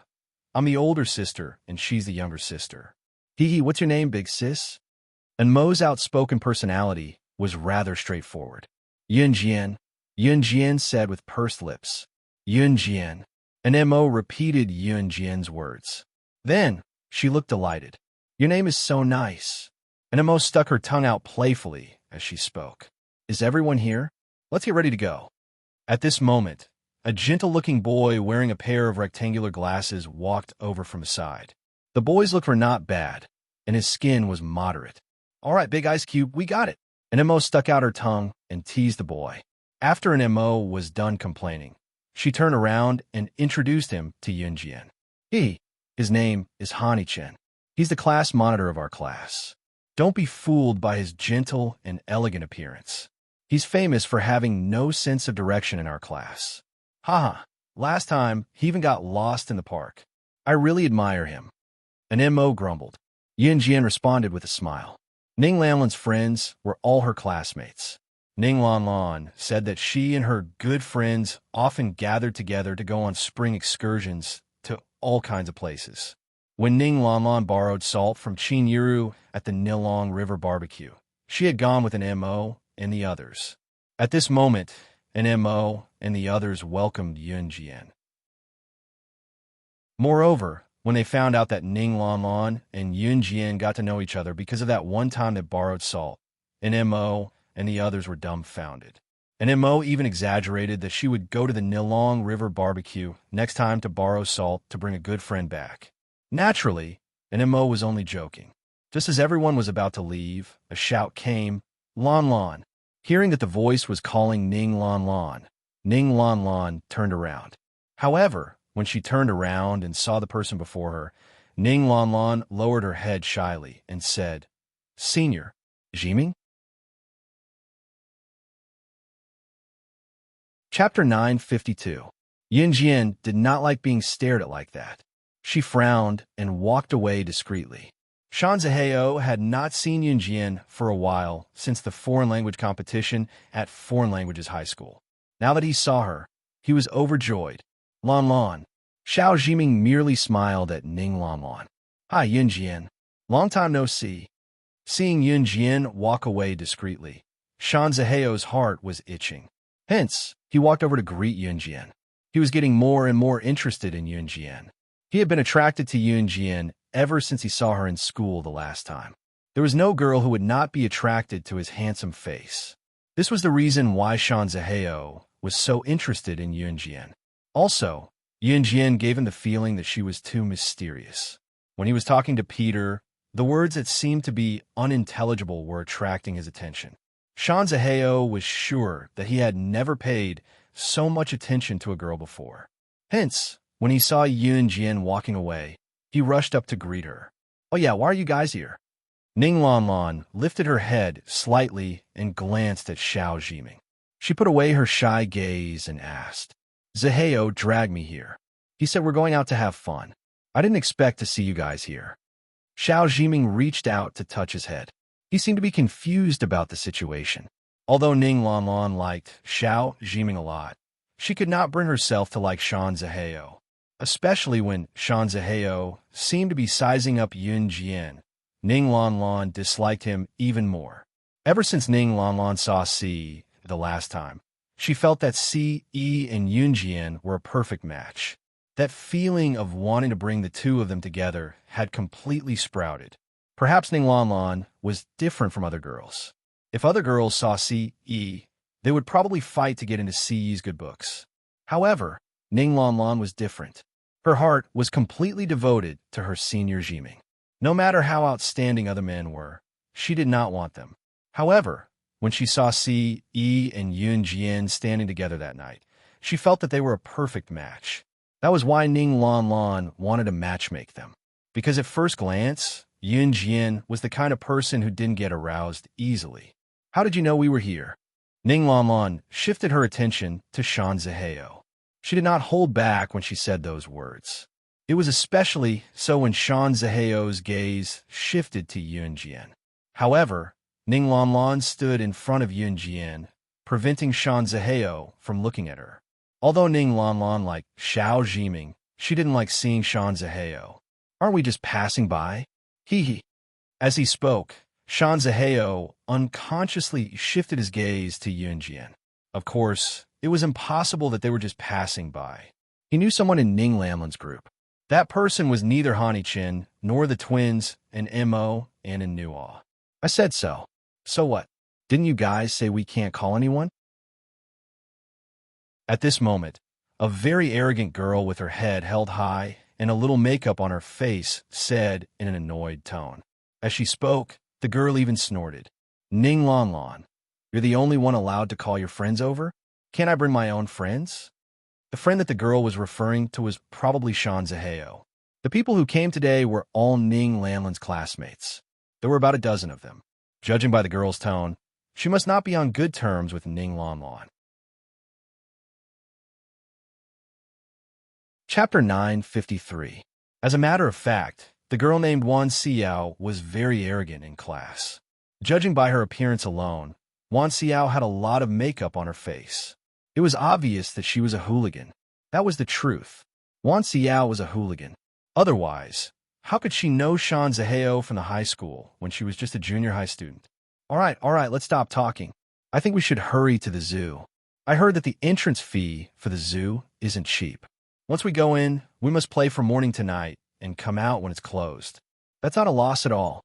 I'm the older sister, and she's the younger sister. Hee, what's your name, big sis?" And Mo's outspoken personality was rather straightforward. Yunjian, Yunjian said with pursed lips. Yunjian. And Mo repeated Yunjian's words. Then she looked delighted. Your name is so nice. And Mo stuck her tongue out playfully as she spoke. Is everyone here? Let's get ready to go. At this moment, a gentle-looking boy wearing a pair of rectangular glasses walked over from the side. The boy's look were not bad, and his skin was moderate. All right, Big Ice Cube, we got it. And Mo stuck out her tongue and teased the boy. After an Mo was done complaining, she turned around and introduced him to Yunjian. His name is Hani-chen. He's the class monitor of our class. Don't be fooled by his gentle and elegant appearance. He's famous for having no sense of direction in our class. Haha, last time, he even got lost in the park. I really admire him. And Mo grumbled. Yunjian responded with a smile. Ning Lanlan's friends were all her classmates. Ning Lanlan said that she and her good friends often gathered together to go on spring excursions to all kinds of places. When Ning Lanlan borrowed salt from Qin Yiru at the Nilong River barbecue, she had gone with an Mo and the others. At this moment, an Mo and the others welcomed Yunjian. Moreover, when they found out that Ning Lanlan and Yunjian got to know each other because of that one time they borrowed salt, an Mo and the others were dumbfounded. And Mo even exaggerated that she would go to the Nilong River barbecue next time to borrow salt to bring a good friend back. Naturally, Mo was only joking. Just as everyone was about to leave, a shout came, Lan Lan. Hearing that the voice was calling Ning Lan turned around. However, when she turned around and saw the person before her, Ning Lan lowered her head shyly and said, Senior, Jiming? Chapter 952. Yunjian did not like being stared at like that. She frowned and walked away discreetly. Shanzaheo had not seen Yunjian for a while since the foreign language competition at Foreign Languages High School. Now that he saw her, he was overjoyed. Lan Lan. Xiao Jiming merely smiled at Ning Lan Lan. Hi, Yunjian. Long time no see. Seeing Yunjian walk away discreetly, Shanzaheo's heart was itching. Hence, he walked over to greet Yunjian. He was getting more and more interested in Yunjian. He had been attracted to Yunjian ever since he saw her in school the last time. There was no girl who would not be attracted to his handsome face. This was the reason why Shanzaheo was so interested in Yunjian. Also, Yunjian gave him the feeling that she was too mysterious. When he was talking to Peter, the words that seemed to be unintelligible were attracting his attention. Shanzaheo was sure that he had never paid so much attention to a girl before. Hence, when he saw Yunjian walking away, he rushed up to greet her. Oh yeah, why are you guys here? Ning Lan lifted her head slightly and glanced at Xiao Jiming. She put away her shy gaze and asked, Zaheo dragged me here. He said we're going out to have fun. I didn't expect to see you guys here. Xiao Jiming reached out to touch his head. He seemed to be confused about the situation. Although Ning Lan liked Xiao Jiming a lot, she could not bring herself to like Shanzaheo, especially when Shanzaheo seemed to be sizing up Yunjian Ning Lanlan disliked him even more. Ever since Ning Lanlan saw C the last time, she felt that C, E, and Yunjian were a perfect match. That feeling of wanting to bring the two of them together had completely sprouted. Perhaps Ning Lanlan was different from other girls. If other girls saw C, E, they would probably fight to get into C's good books. However, Ning Lanlan was different. Her heart was completely devoted to her senior Jiming. No matter how outstanding other men were, she did not want them. However, when she saw C, E, and Yun Jian standing together that night, she felt that they were a perfect match. That was why Ning Lanlan wanted to matchmake them. Because at first glance, Yun Jian was the kind of person who didn't get aroused easily. How did you know we were here? Ning Lanlan shifted her attention to Shan Ziheo. She did not hold back when she said those words. It was especially so when Shan Ziheo's gaze shifted to Yun Jian. However, Ning Lanlan stood in front of Yun Jian, preventing Shan Ziheo from looking at her. Although Ning Lanlan liked Xiao Jiming, she didn't like seeing Shan Ziheo. Aren't we just passing by? Hee. As he spoke, Shan Ziheo unconsciously shifted his gaze to Yun Jian. Of course, it was impossible that they were just passing by. He knew someone in Ning Lanlan's group. That person was neither Hani Chin nor the twins in Mo and in Nuaw. I said so. So what? Didn't you guys say we can't call anyone? At this moment, a very arrogant girl with her head held high and a little makeup on her face said in an annoyed tone. As she spoke, the girl even snorted. Ning Lanlan, you're the only one allowed to call your friends over? Can't I bring my own friends? The friend that the girl was referring to was probably Shan Ziheo. The people who came today were all Ning Lanlan's classmates. There were about a dozen of them. Judging by the girl's tone, she must not be on good terms with Ning Lanlan. Chapter 953. As a matter of fact, the girl named Wan Xiao was very arrogant in class. Judging by her appearance alone, Wan Xiao had a lot of makeup on her face. It was obvious that she was a hooligan. That was the truth. Wan Xiao was a hooligan. Otherwise, how could she know Shan Ziheo from the high school when she was just a junior high student? All right, let's stop talking. I think we should hurry to the zoo. I heard that the entrance fee for the zoo isn't cheap. Once we go in, we must play from morning to night and come out when it's closed. That's not a loss at all.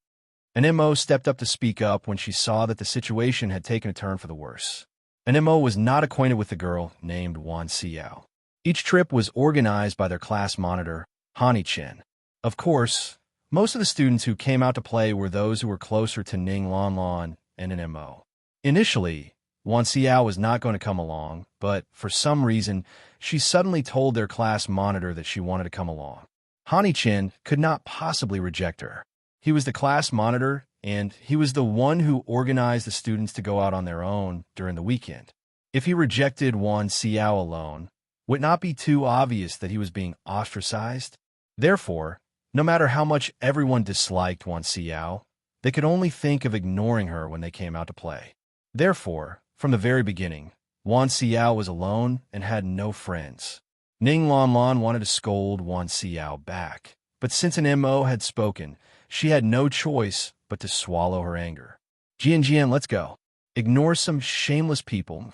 And Mo stepped up to speak up when she saw that the situation had taken a turn for the worse. And Mo was not acquainted with the girl named Wan Xiao. Each trip was organized by their class monitor, Hani Chen. Of course, most of the students who came out to play were those who were closer to Ning Lanlan and Mo. Initially, Wan Xiao was not going to come along, but for some reason, she suddenly told their class monitor that she wanted to come along. Hani Chen could not possibly reject her. He was the class monitor, and he was the one who organized the students to go out on their own during the weekend. If he rejected Wan Xiao alone, would it not be too obvious that he was being ostracized? Therefore, no matter how much everyone disliked Wan Xiao, they could only think of ignoring her when they came out to play. Therefore, from the very beginning, Wan Xiao was alone and had no friends. Ning Lanlan wanted to scold Wan Xiao back, but since an Mo had spoken, she had no choice but to swallow her anger. Jian, let's go. Ignore some shameless people.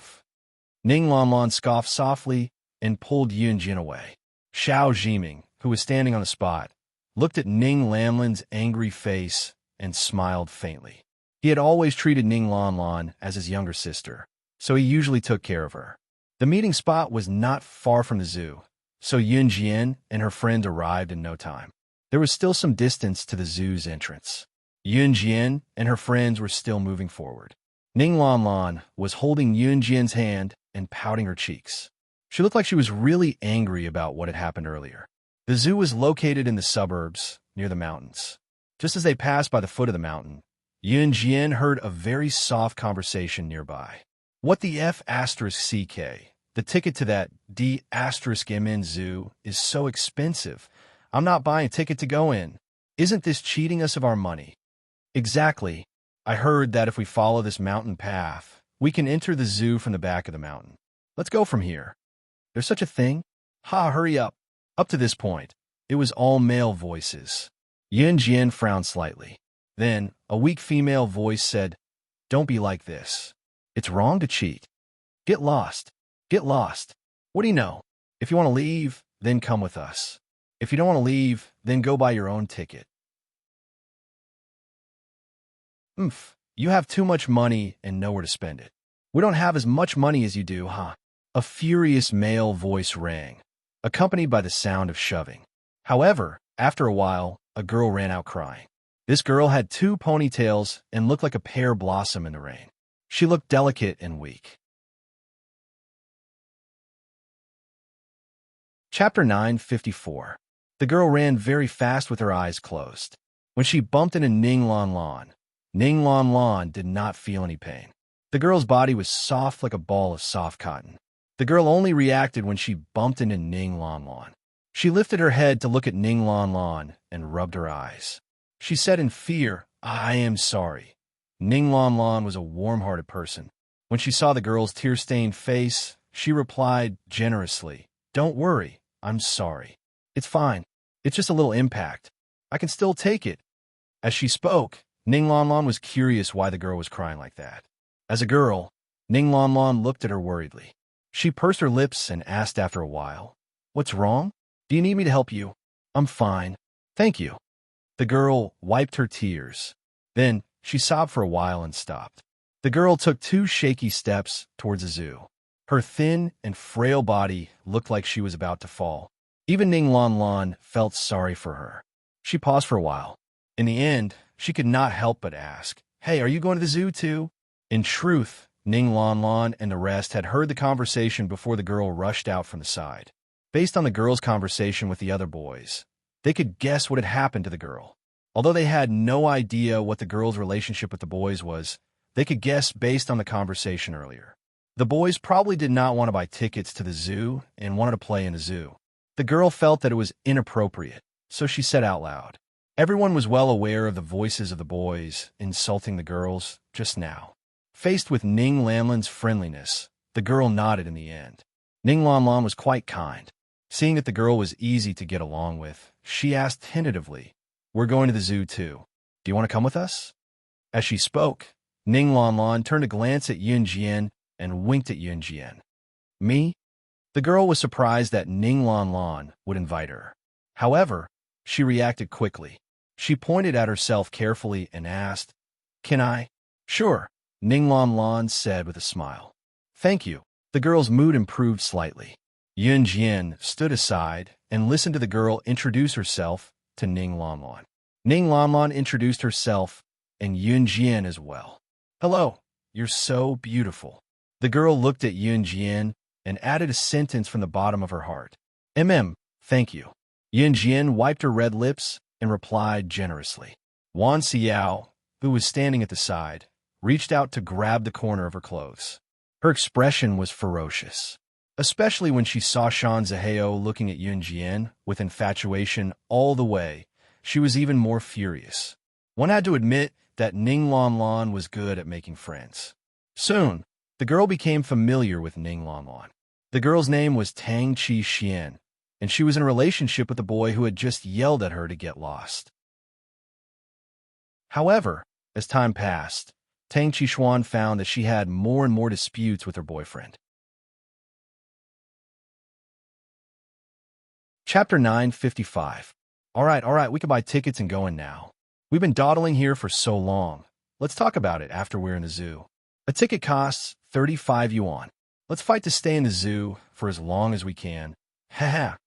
Ning Lanlan scoffed softly and pulled Yun Jin away. Xiao Jiming, who was standing on the spot, looked at Ning Lanlan's angry face and smiled faintly. He had always treated Ning Lanlan as his younger sister, so he usually took care of her. The meeting spot was not far from the zoo, so Yun Jian and her friend arrived in no time. There was still some distance to the zoo's entrance. Yun Jian and her friends were still moving forward. Ning Lanlan was holding Yun Jian's hand and pouting her cheeks. She looked like she was really angry about what had happened earlier. The zoo was located in the suburbs, near the mountains. Just as they passed by the foot of the mountain, Yun Jian heard a very soft conversation nearby. What the F*CK? The ticket to that D*MN zoo is so expensive. I'm not buying a ticket to go in. Isn't this cheating us of our money? Exactly. I heard that if we follow this mountain path, we can enter the zoo from the back of the mountain. Let's go from here. There's such a thing? Ha, hurry up. Up to this point, it was all male voices. Yun Jian frowned slightly. Then, a weak female voice said, "Don't be like this. It's wrong to cheat. Get lost. Get lost. What do you know? If you want to leave, then come with us. If you don't want to leave, then go buy your own ticket." You have too much money and nowhere to spend it. We don't have as much money as you do, huh? A furious male voice rang, accompanied by the sound of shoving. However, after a while, a girl ran out crying. This girl had 2 ponytails and looked like a pear blossom in the rain. She looked delicate and weak. Chapter 954. The girl ran very fast with her eyes closed. When she bumped into Ning Lon Lon, Ning Lon Lon did not feel any pain. The girl's body was soft like a ball of soft cotton. The girl only reacted when she bumped into Ning Lon Lon. She lifted her head to look at Ning Lon Lon and rubbed her eyes. She said in fear, "I am sorry." Ning Lon Lon was a warm-hearted person. When she saw the girl's tear-stained face, she replied generously, "Don't worry, I'm sorry. It's fine. It's just a little impact. I can still take it." As she spoke, Ning Lon Lon was curious why the girl was crying like that. As a girl, Ning Lon Lon looked at her worriedly. She pursed her lips and asked after a while, "What's wrong? Do you need me to help you?" "I'm fine. Thank you." The girl wiped her tears. Then, she sobbed for a while and stopped. The girl took 2 shaky steps towards the zoo. Her thin and frail body looked like she was about to fall. Even Ning Lon Lon felt sorry for her. She paused for a while. In the end, she could not help but ask, "Hey, are you going to the zoo too?" In truth, Ning Lon Lon and the rest had heard the conversation before the girl rushed out from the side. Based on the girl's conversation with the other boys, they could guess what had happened to the girl. Although they had no idea what the girl's relationship with the boys was, they could guess based on the conversation earlier. The boys probably did not want to buy tickets to the zoo and wanted to play in a zoo. The girl felt that it was inappropriate, so she said out loud. Everyone was well aware of the voices of the boys insulting the girls just now. Faced with Ning Lan Lan's friendliness, the girl nodded in the end. Ning Lan Lan was quite kind. Seeing that the girl was easy to get along with, she asked tentatively, "We're going to the zoo too. Do you want to come with us?" As she spoke, Ning Lan Lan turned to glance at Yun Jian and winked at Yun Jian. "Me?" The girl was surprised that Ning Lan Lan would invite her. However, she reacted quickly. She pointed at herself carefully and asked, "Can I?" "Sure," Ning Lan Lan said with a smile. "Thank you." The girl's mood improved slightly. Yun Jian stood aside and listened to the girl introduce herself to Ning Lan Lan. Ning Lan Lan introduced herself and Yun Jian as well. "Hello, you're so beautiful." The girl looked at Yun Jian and added a sentence from the bottom of her heart. Thank you." Yun Jian wiped her red lips and replied generously. Wan Xiao, who was standing at the side, reached out to grab the corner of her clothes. Her expression was ferocious, especially when she saw Shan Zihao looking at Yun Jian with infatuation all the way. She was even more furious. One had to admit that Ning Lan Lan was good at making friends. Soon, the girl became familiar with Ning Lan Lan. The girl's name was Tang Chi Xian, and she was in a relationship with the boy who had just yelled at her to get lost. However, as time passed, Tang Chi Xuan found that she had more and more disputes with her boyfriend. Chapter 955. All right, we can buy tickets and go in now. We've been dawdling here for so long. Let's talk about it after we're in the zoo. A ticket costs 35 yuan. Let's fight to stay in the zoo for as long as we can. Haha.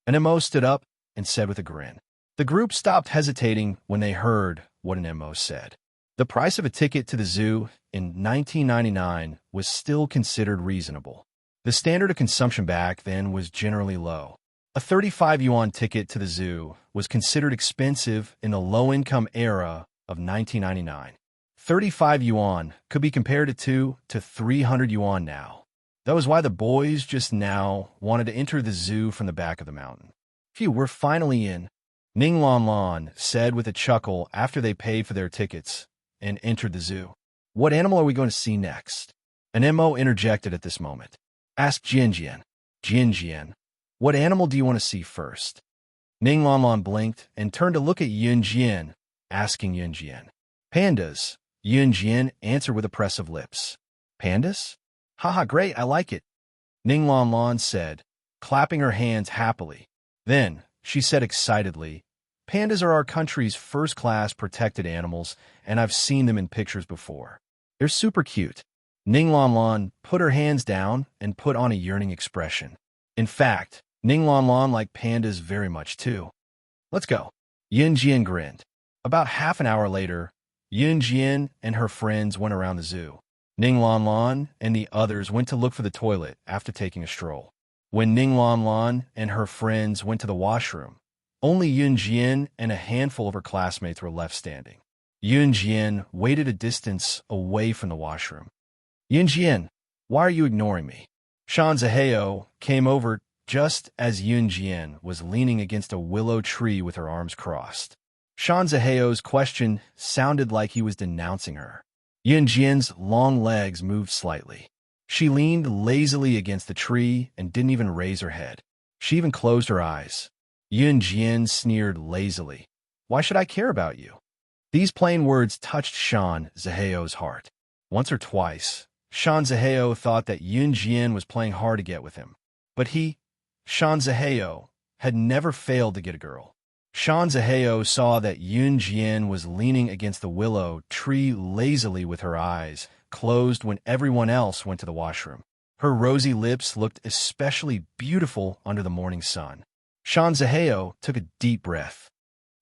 An MO stood up and said with a grin. The group stopped hesitating when they heard what an MO said. The price of a ticket to the zoo in 1999 was still considered reasonable. The standard of consumption back then was generally low. A 35 yuan ticket to the zoo was considered expensive in the low-income era of 1999. 35 yuan could be compared to 200 to 300 yuan now. That was why the boys just now wanted to enter the zoo from the back of the mountain. Phew, we're finally in, Ning Lan Lan said with a chuckle after they paid for their tickets and entered the zoo. What animal are we going to see next? An MO interjected at this moment. Asked Jian Jian, what animal do you want to see first? Ning Lan Lan blinked and turned to look at Yun Jian, asking Yun Jian, Pandas, Yunjian answered with oppressive lips. Pandas? Haha, great, I like it, Ning Lon Lon said, clapping her hands happily. Then, she said excitedly, Pandas are our country's first-class protected animals, and I've seen them in pictures before. They're super cute. Ning Lon Lon put her hands down and put on a yearning expression. In fact, Ning Lon Lon liked pandas very much too. Let's go. Yun Jian grinned. About half an hour later, Yun Jian and her friends went around the zoo. Ning Lon Lon and the others went to look for the toilet after taking a stroll. When Ning Lon Lon and her friends went to the washroom, only Yun Jian and a handful of her classmates were left standing. Yun Jian waited a distance away from the washroom. Yun Jian, why are you ignoring me? Shan Zaheo came over just as Yun Jian was leaning against a willow tree with her arms crossed. Shan Zaheo's question sounded like he was denouncing her. Yun Jian's long legs moved slightly. She leaned lazily against the tree and didn't even raise her head. She even closed her eyes. Yun Jian sneered lazily. Why should I care about you? These plain words touched Shan Zaheo's heart. Once or twice, Shan Zaheo thought that Yun Jian was playing hard to get with him. But he, Shan Zaheo, had never failed to get a girl. Shan Zaheo saw that Yun Jian was leaning against the willow tree lazily with her eyes closed when everyone else went to the washroom. Her rosy lips looked especially beautiful under the morning sun. Shan Zaheo took a deep breath.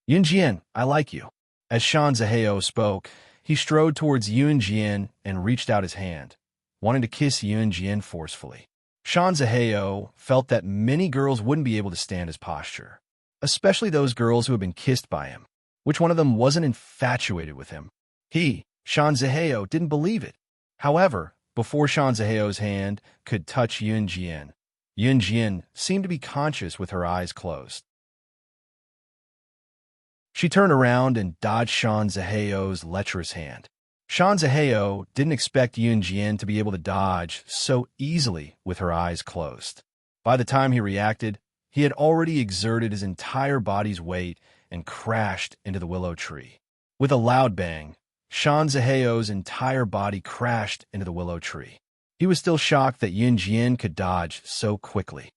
Yun Jian, I like you. As Shan Zaheo spoke, he strode towards Yun Jian and reached out his hand, wanting to kiss Yun Jian forcefully. Shan Zaheo felt that many girls wouldn't be able to stand his posture, especially those girls who had been kissed by him. Which one of them wasn't infatuated with him? He, Shan Zaheo, didn't believe it. However, before Shan Zaheo's hand could touch Yun Jian seemed to be conscious with her eyes closed. She turned around and dodged Shan Zaheo's lecherous hand. Shan Zaheo didn't expect Yun Jian to be able to dodge so easily with her eyes closed. By the time he reacted, he had already exerted his entire body's weight and crashed into the willow tree. With a loud bang, Shan Zaheo's entire body crashed into the willow tree. He was still shocked that Yun Jian could dodge so quickly.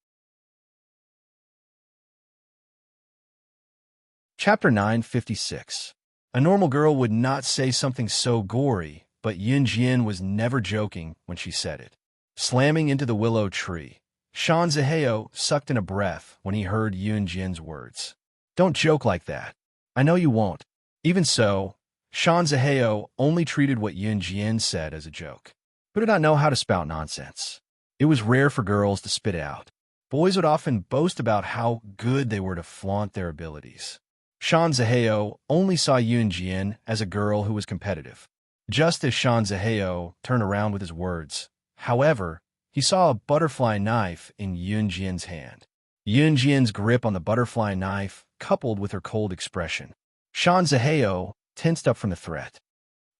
Chapter 956. A normal girl would not say something so gory, but Yun Jian was never joking when she said it. Slamming into the willow tree, Shan Zaheo sucked in a breath when he heard Yun Jian's words. Don't joke like that. I know you won't. Even so, Shan Zaheo only treated what Yun Jian said as a joke. Who did not know how to spout nonsense? It was rare for girls to spit it out. Boys would often boast about how good they were to flaunt their abilities. Shan Zaheo only saw Yun Jian as a girl who was competitive. Just as Shan Zaheo turned around with his words, however, he saw a butterfly knife in Yun Jian's hand. Yun Jian's grip on the butterfly knife coupled with her cold expression. Shan Zaheo tensed up from the threat.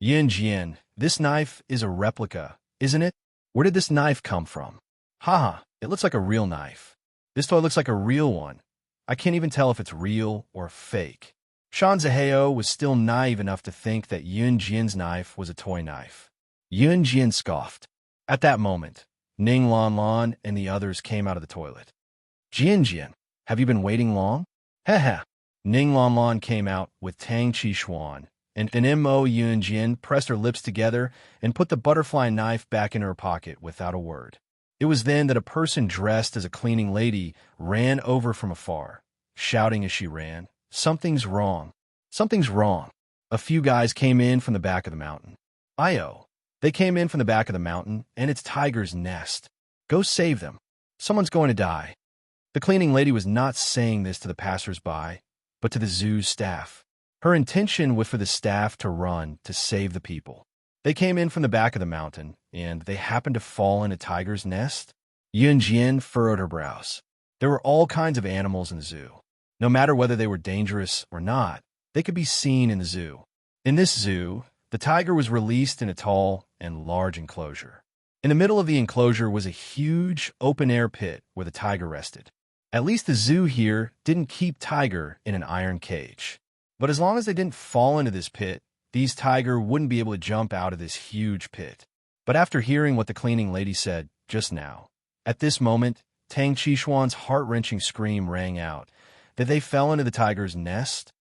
Yun Jian, this knife is a replica, isn't it? Where did this knife come from? Haha, it looks like a real knife. This toy looks like a real one. I can't even tell if it's real or fake. Shan Zaheo was still naive enough to think that Yun Jian's knife was a toy knife. Yun Jian scoffed. At that moment, Ning Lon Lon and the others came out of the toilet. Jian, have you been waiting long? Heh. Ning Lon Lon came out with Tang Chi Xuan, and Mo Yun Jian pressed her lips together and put the butterfly knife back in her pocket without a word. It was then that a person dressed as a cleaning lady ran over from afar, shouting as she ran, Something's wrong. Something's wrong. A few guys came in from the back of the mountain. Io. They came in from the back of the mountain, and it's Tiger's nest. Go save them. Someone's going to die. The cleaning lady was not saying this to the passers-by, but to the zoo's staff. Her intention was for the staff to run to save the people. They came in from the back of the mountain, and they happened to fall in a tiger's nest. Yun Jian furrowed her brows. There were all kinds of animals in the zoo. No matter whether they were dangerous or not, they could be seen in the zoo. In this zoo, the tiger was released in a tall and large enclosure. In the middle of the enclosure was a huge open-air pit where the tiger rested. At least the zoo here didn't keep Tiger in an iron cage. But as long as they didn't fall into this pit, these tiger wouldn't be able to jump out of this huge pit. But after hearing what the cleaning lady said just now, at this moment, Tang Qishuan's heart-wrenching scream rang out that they fell into the tiger's nest.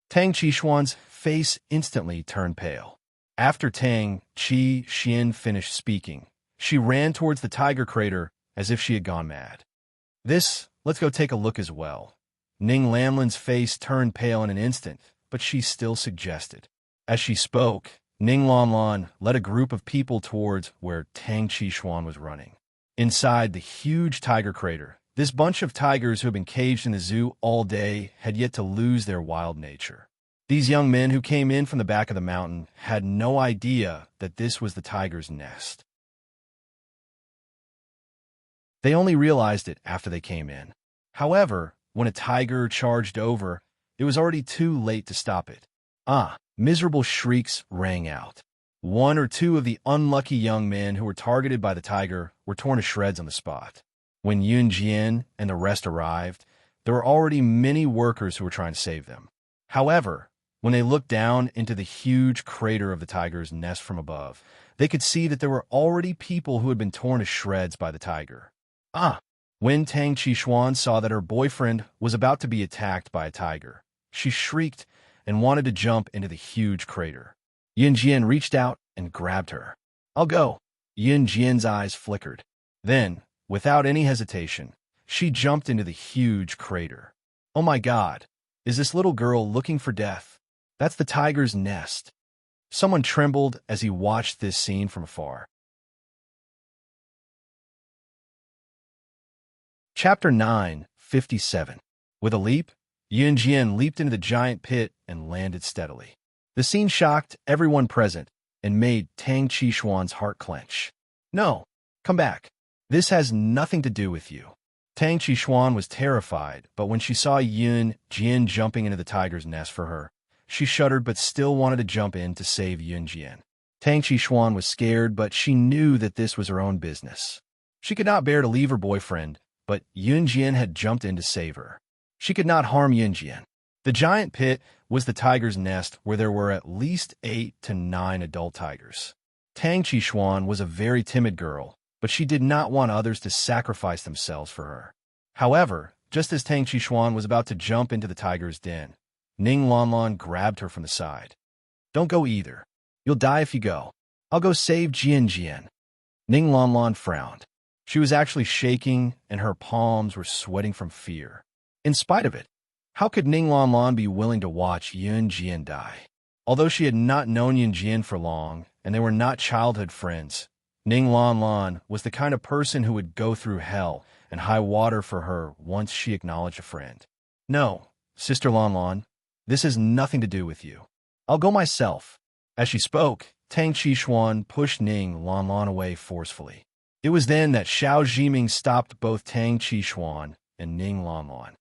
Tang Qishuan's face instantly turned pale. After Tang Qi finished speaking, she ran towards the tiger crater as if she had gone mad. Let's go take a look as well. Ning Lanlin's face turned pale in an instant, but she still suggested. As she spoke, Ning Lanlan led a group of people towards where Tang Qishuan was running. Inside the huge tiger crater, this bunch of tigers who had been caged in the zoo all day had yet to lose their wild nature. These young men who came in from the back of the mountain had no idea that this was the tiger's nest. They only realized it after they came in. However, when a tiger charged over, it was already too late to stop it. Miserable shrieks rang out. One or two of the unlucky young men who were targeted by the tiger were torn to shreds on the spot. When Yun Jian and the rest arrived, there were already many workers who were trying to save them. However, when they looked down into the huge crater of the tiger's nest from above, they could see that there were already people who had been torn to shreds by the tiger. When Tang Qishuan saw that her boyfriend was about to be attacked by a tiger, she shrieked and wanted to jump into the huge crater. Yun Jian reached out and grabbed her. "I'll go." Yun Jian's eyes flickered. Then, without any hesitation, she jumped into the huge crater. Oh my God, is this little girl looking for death? That's the tiger's nest. Someone trembled as he watched this scene from afar. Chapter 9:57. With a leap, Yun Jian leaped into the giant pit and landed steadily. The scene shocked everyone present and made Tang Qishuan's heart clench. "No, come back. This has nothing to do with you." Tang Qishuan was terrified, but when she saw Yun Jian jumping into the tiger's nest for her, she shuddered but still wanted to jump in to save Yun Jian. Tang Qishuan was scared, but she knew that this was her own business. She could not bear to leave her boyfriend, but Yun Jian had jumped in to save her. She could not harm Yun Jian. The giant pit was the tiger's nest where there were at least 8 to 9 adult tigers. Tang Qishuan was a very timid girl, but she did not want others to sacrifice themselves for her. However, just as Tang Qishuan was about to jump into the tiger's den, Ning Lanlan grabbed her from the side. "Don't go either. You'll die if you go. I'll go save Jian Jian." Ning Lanlan frowned. She was actually shaking, and her palms were sweating from fear. In spite of it, how could Ning Lanlan be willing to watch Yun Jian die? Although she had not known Yun Jian for long, and they were not childhood friends, Ning Lanlan was the kind of person who would go through hell and high water for her once she acknowledged a friend. "No, Sister Lanlan, this has nothing to do with you. I'll go myself." As she spoke, Tang Qishuan pushed Ning Lanlan away forcefully. It was then that Xiao Zhiming stopped both Tang Qishuan and Ning Lanlan.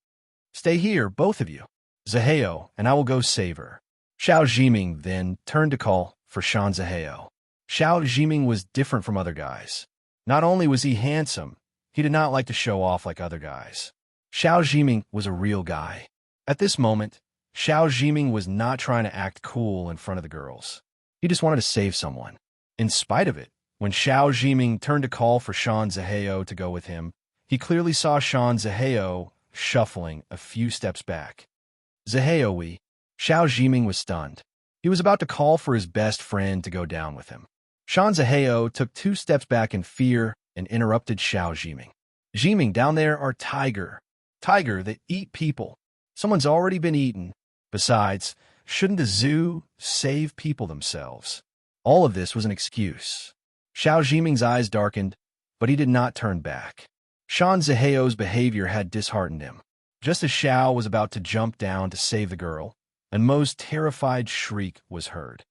"Stay here, both of you, Zaheo, and I will go save her." Xiao Zhiming then turned to call for Shan Zaheo. Xiao Zhiming was different from other guys. Not only was he handsome, he did not like to show off like other guys. Xiao Zhiming was a real guy. At this moment, Xiao Zhiming was not trying to act cool in front of the girls. He just wanted to save someone. In spite of it, when Xiao Zhiming turned to call for Shan Zaheo to go with him, he clearly saw Shan Zaheo shuffling a few steps back. "Zaheo, Xiao Zhiming was stunned. He was about to call for his best friend to go down with him. Shan Zaheo took 2 steps back in fear and interrupted Xiao Zhiming. "Zhiming, down there are tiger that eat people. Someone's already been eaten. Besides, shouldn't the zoo save people themselves?" All of this was an excuse. Xiao Zhiming's eyes darkened, but he did not turn back. Shan Zaheo's behavior had disheartened him. Just as Xiao was about to jump down to save the girl, a most terrified shriek was heard.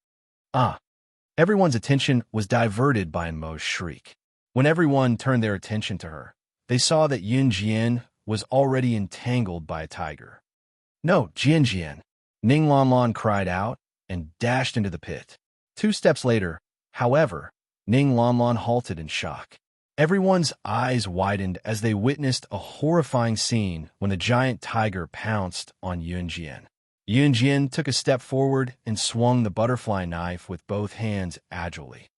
Everyone's attention was diverted by Enmo's shriek. When everyone turned their attention to her, they saw that Yun Jian was already entangled by a tiger. "No, Jian Jian!" Ning Lanlan cried out and dashed into the pit. 2 steps later, however, Ning Lanlan halted in shock. Everyone's eyes widened as they witnessed a horrifying scene when the giant tiger pounced on Yun Jian. Yunjin took a step forward and swung the butterfly knife with both hands agilely.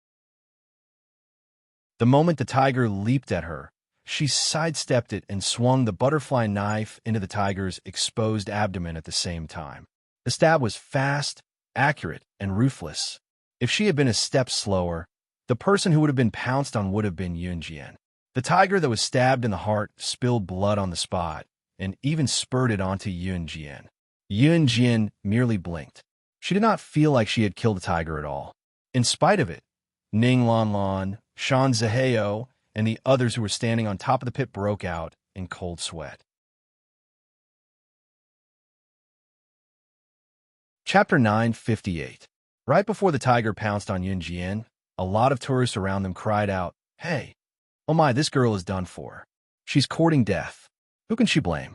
The moment the tiger leaped at her, she sidestepped it and swung the butterfly knife into the tiger's exposed abdomen at the same time. The stab was fast, accurate, and ruthless. If she had been a step slower, the person who would have been pounced on would have been Yunjin. The tiger that was stabbed in the heart spilled blood on the spot and even spurted onto Yunjin. Yunjin merely blinked. She did not feel like she had killed the tiger at all. In spite of it, Ning Lanlan, Shan Ziheo, and the others who were standing on top of the pit broke out in cold sweat. Chapter 958. Right before the tiger pounced on Yunjin, a lot of tourists around them cried out, "Hey! Oh my, this girl is done for. She's courting death. Who can she blame?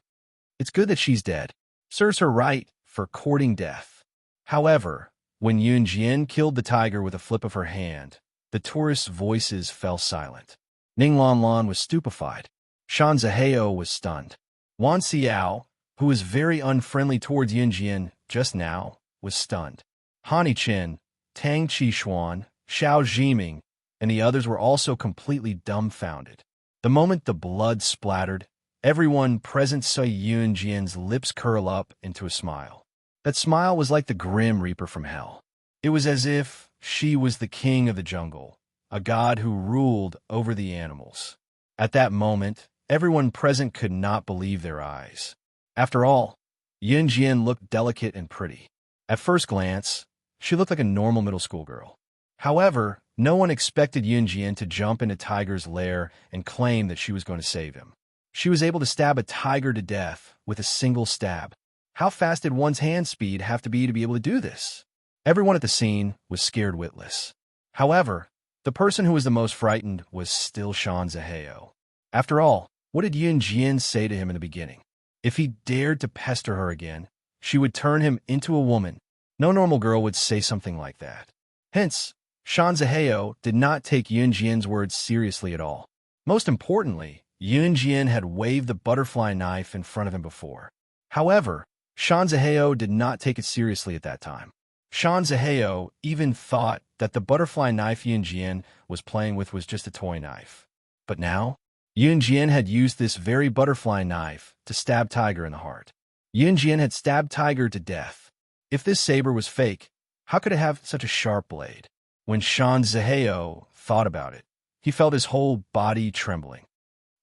It's good that she's dead. Serves her right for courting death." However, when Yunjin killed the tiger with a flip of her hand, the tourists' voices fell silent. Ning Lanlan was stupefied. Shan Ziheo was stunned. Wan Xiao, who was very unfriendly towards Yunjin just now, was stunned. Han Qin, Tang Qishuan, Xiao Zhiming, and the others were also completely dumbfounded. The moment the blood splattered, everyone present saw Yunjin's lips curl up into a smile. That smile was like the Grim Reaper from hell. It was as if she was the king of the jungle, a god who ruled over the animals. At that moment, everyone present could not believe their eyes. After all, Yunjin looked delicate and pretty. At first glance, she looked like a normal middle school girl. However, no one expected Yunjin to jump into Tiger's lair and claim that she was going to save him. She was able to stab a tiger to death with a single stab. How fast did one's hand speed have to be able to do this? Everyone at the scene was scared witless. However, the person who was the most frightened was still Shan Ziheo. After all, what did Yunjin say to him in the beginning? If he dared to pester her again, she would turn him into a woman. No normal girl would say something like that. Hence, Shan Ziheo did not take Yunjin's words seriously at all. Most importantly, Yunjin had waved the butterfly knife in front of him before. However, Shan Ziheo did not take it seriously at that time. Shan Ziheo even thought that the butterfly knife Yunjin was playing with was just a toy knife. But now, Yunjin had used this very butterfly knife to stab Tiger in the heart. Yunjin had stabbed Tiger to death. If this saber was fake, how could it have such a sharp blade? When Shan Ziheo thought about it, he felt his whole body trembling.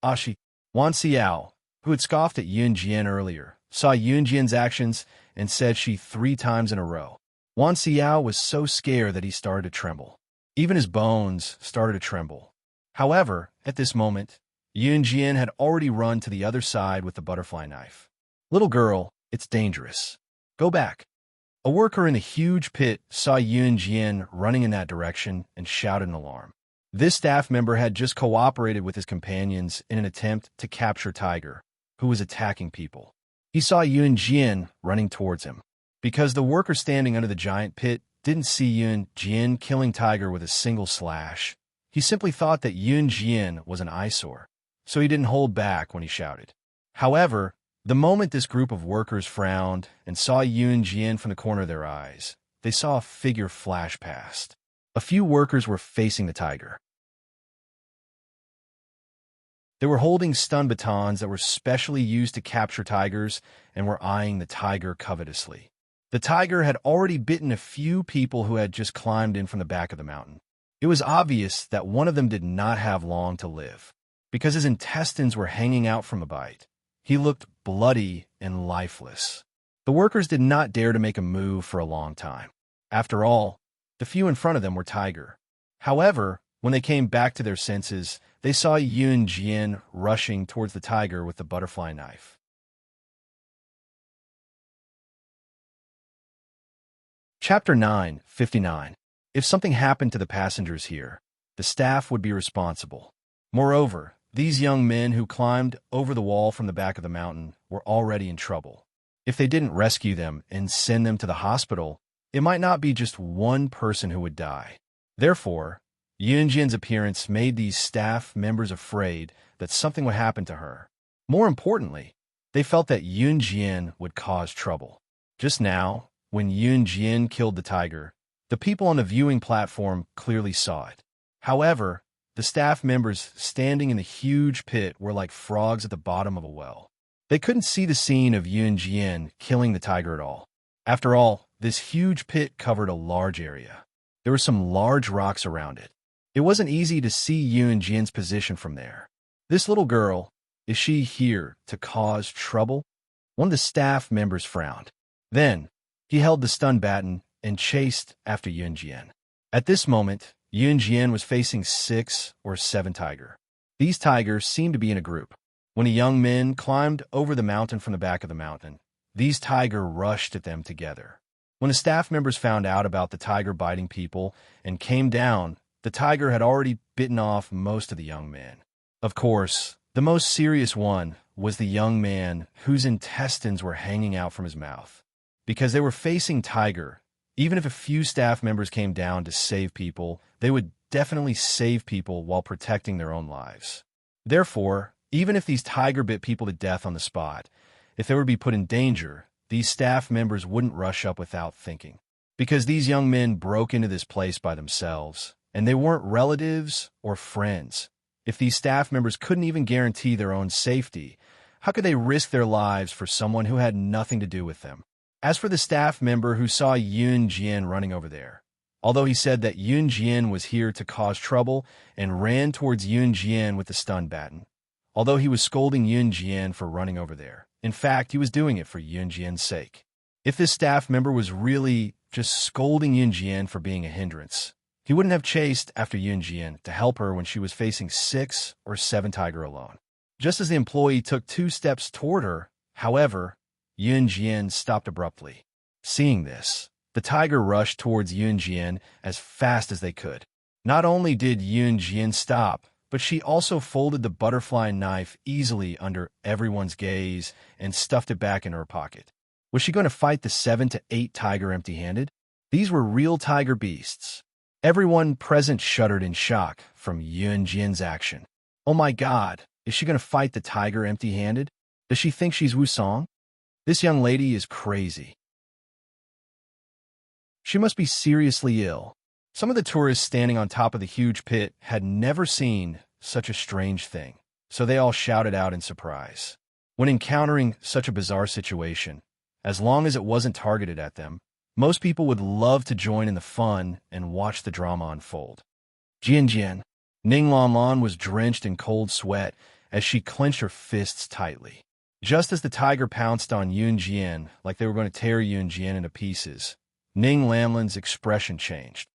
Wan Xiao, who had scoffed at Yunjin earlier, saw Yunjin's actions and said she 3 times in a row. Wan Xiao was so scared that he started to tremble. Even his bones started to tremble. However, at this moment, Yunjin had already run to the other side with the butterfly knife. "Little girl, it's dangerous. Go back." A worker in a huge pit saw Yunjin running in that direction and shouted an alarm. This staff member had just cooperated with his companions in an attempt to capture Tiger, who was attacking people. He saw Yunjin running towards him. Because the worker standing under the giant pit didn't see Yunjin killing Tiger with a single slash, he simply thought that Yunjin was an eyesore, so he didn't hold back when he shouted. However, the moment this group of workers frowned and saw Yunjin from the corner of their eyes, they saw a figure flash past. A few workers were facing the tiger. They were holding stun batons that were specially used to capture tigers and were eyeing the tiger covetously. The tiger had already bitten a few people who had just climbed in from the back of the mountain. It was obvious that one of them did not have long to live. Because his intestines were hanging out from a bite, he looked bloody and lifeless. The workers did not dare to make a move for a long time. After all, the few in front of them were Tiger. However, when they came back to their senses, they saw Yunjin rushing towards the tiger with the butterfly knife. Chapter 959. If something happened to the passengers here, the staff would be responsible. Moreover, these young men who climbed over the wall from the back of the mountain were already in trouble. If they didn't rescue them and send them to the hospital, it might not be just one person who would die. Therefore, Yunjin's appearance made these staff members afraid that something would happen to her. More importantly, they felt that Yunjin would cause trouble. Just now, when Yun Jian killed the tiger, the people on the viewing platform clearly saw it. However, the staff members standing in the huge pit were like frogs at the bottom of a well. They couldn't see the scene of Yun Jian killing the tiger at all. After all, this huge pit covered a large area. There were some large rocks around it. It wasn't easy to see Yun Jian's position from there. This little girl, is she here to cause trouble? One of the staff members frowned. Then, he held the stun baton and chased after Yun Jian. At this moment, Yun Jian was facing 6 or 7 tigers. These tigers seemed to be in a group. When a young man climbed over the mountain from the back of the mountain, these tigers rushed at them together. When the staff members found out about the tiger biting people and came down, the tiger had already bitten off most of the young men. Of course, the most serious one was the young man whose intestines were hanging out from his mouth. Because they were facing tiger, even if a few staff members came down to save people, they would definitely save people while protecting their own lives. Therefore, even if these tiger bit people to death on the spot, if they were to be put in danger, these staff members wouldn't rush up without thinking. Because these young men broke into this place by themselves, and they weren't relatives or friends. If these staff members couldn't even guarantee their own safety, how could they risk their lives for someone who had nothing to do with them? As for the staff member who saw Yun Jian running over there, although he said that Yun Jian was here to cause trouble and ran towards Yun Jian with the stun baton, although he was scolding Yun Jian for running over there, in fact, he was doing it for Yun Jian's sake. If this staff member was really just scolding Yun Jian for being a hindrance, he wouldn't have chased after Yun Jian to help her when she was facing 6 or 7 tigers alone. Just as the employee took 2 steps toward her, however, Yun Jian stopped abruptly. Seeing this, the tiger rushed towards Yun Jian as fast as they could. Not only did Yun Jian stop, but she also folded the butterfly knife easily under everyone's gaze and stuffed it back in her pocket. Was she going to fight the 7 to 8 tiger empty-handed? These were real tiger beasts. Everyone present shuddered in shock from Yun Jian's action. Oh my God, is she going to fight the tiger empty-handed? Does she think she's Wusong? This young lady is crazy. She must be seriously ill. Some of the tourists standing on top of the huge pit had never seen such a strange thing, so they all shouted out in surprise. When encountering such a bizarre situation, as long as it wasn't targeted at them, most people would love to join in the fun and watch the drama unfold. Jian. Ning Lan was drenched in cold sweat as she clenched her fists tightly. Just as the tiger pounced on Yun Jian like they were going to tear Yun Jian into pieces, Ning Lanlan's expression changed.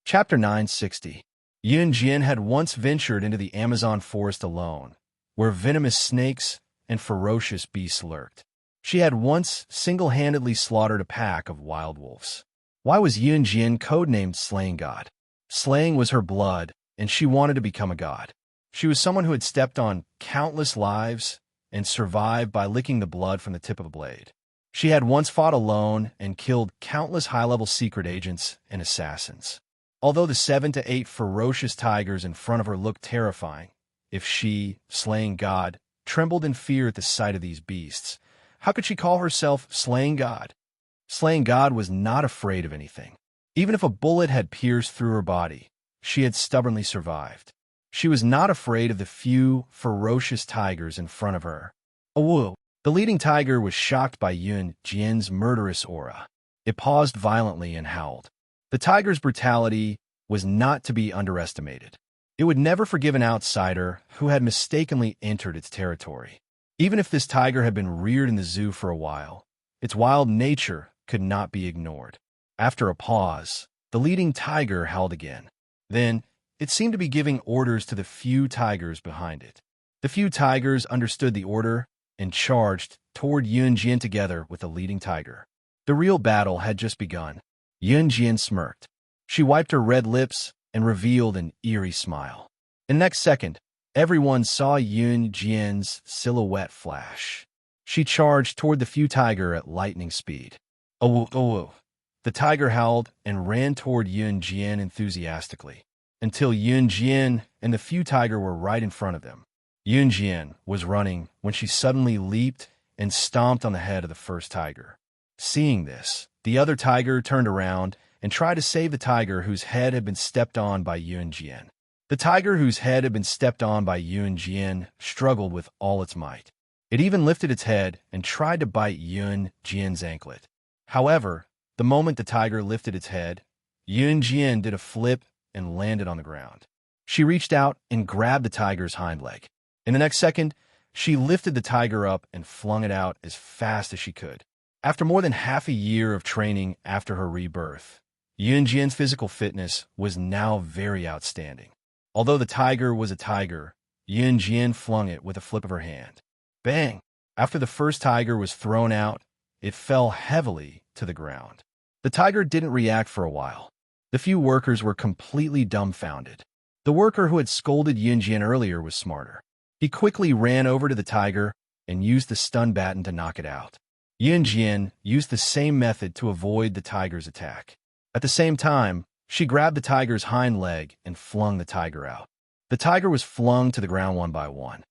Chapter 960. Yun Jian had once ventured into the Amazon forest alone, where venomous snakes and ferocious beasts lurked. She had once single-handedly slaughtered a pack of wild wolves. Why was Yun Jian codenamed Slaying God? Slaying was her blood, and she wanted to become a god. She was someone who had stepped on countless lives and survived by licking the blood from the tip of a blade. She had once fought alone and killed countless high-level secret agents and assassins. Although the 7 to 8 ferocious tigers in front of her looked terrifying, if she, Slaying God, trembled in fear at the sight of these beasts, how could she call herself Slaying God? Slaying God was not afraid of anything. Even if a bullet had pierced through her body, she had stubbornly survived. She was not afraid of the few ferocious tigers in front of her. Awu! The leading tiger was shocked by Yun Jian's murderous aura. It paused violently and howled. The tiger's brutality was not to be underestimated. It would never forgive an outsider who had mistakenly entered its territory. Even if this tiger had been reared in the zoo for a while, its wild nature could not be ignored. After a pause, the leading tiger howled again. Then, it seemed to be giving orders to the few tigers behind it. The few tigers understood the order and charged toward Yun Jian together with the leading tiger. The real battle had just begun. Yun Jian smirked. She wiped her red lips and revealed an eerie smile. In the next second, everyone saw Yun Jian's silhouette flash. She charged toward the few tiger at lightning speed. Oh! The tiger howled and ran toward Yun Jian enthusiastically, until Yun Jian and the few tiger were right in front of them. Yunjian was running when she suddenly leaped and stomped on the head of the first tiger. Seeing this, the other tiger turned around and tried to save the tiger whose head had been stepped on by Yunjian. The tiger whose head had been stepped on by Yunjian struggled with all its might. It even lifted its head and tried to bite Yunjian's anklet. However, the moment the tiger lifted its head, Yunjian did a flip and landed on the ground. She reached out and grabbed the tiger's hind leg. In the next second, she lifted the tiger up and flung it out as fast as she could. After more than half a year of training after her rebirth, Yunjian's physical fitness was now very outstanding. Although the tiger was a tiger, Yunjian flung it with a flip of her hand. Bang! After the first tiger was thrown out, it fell heavily to the ground. The tiger didn't react for a while. The few workers were completely dumbfounded. The worker who had scolded Yunjian earlier was smarter. He quickly ran over to the tiger and used the stun baton to knock it out. Yunjian used the same method to avoid the tiger's attack. At the same time, she grabbed the tiger's hind leg and flung the tiger out. The tiger was flung to the ground one by one.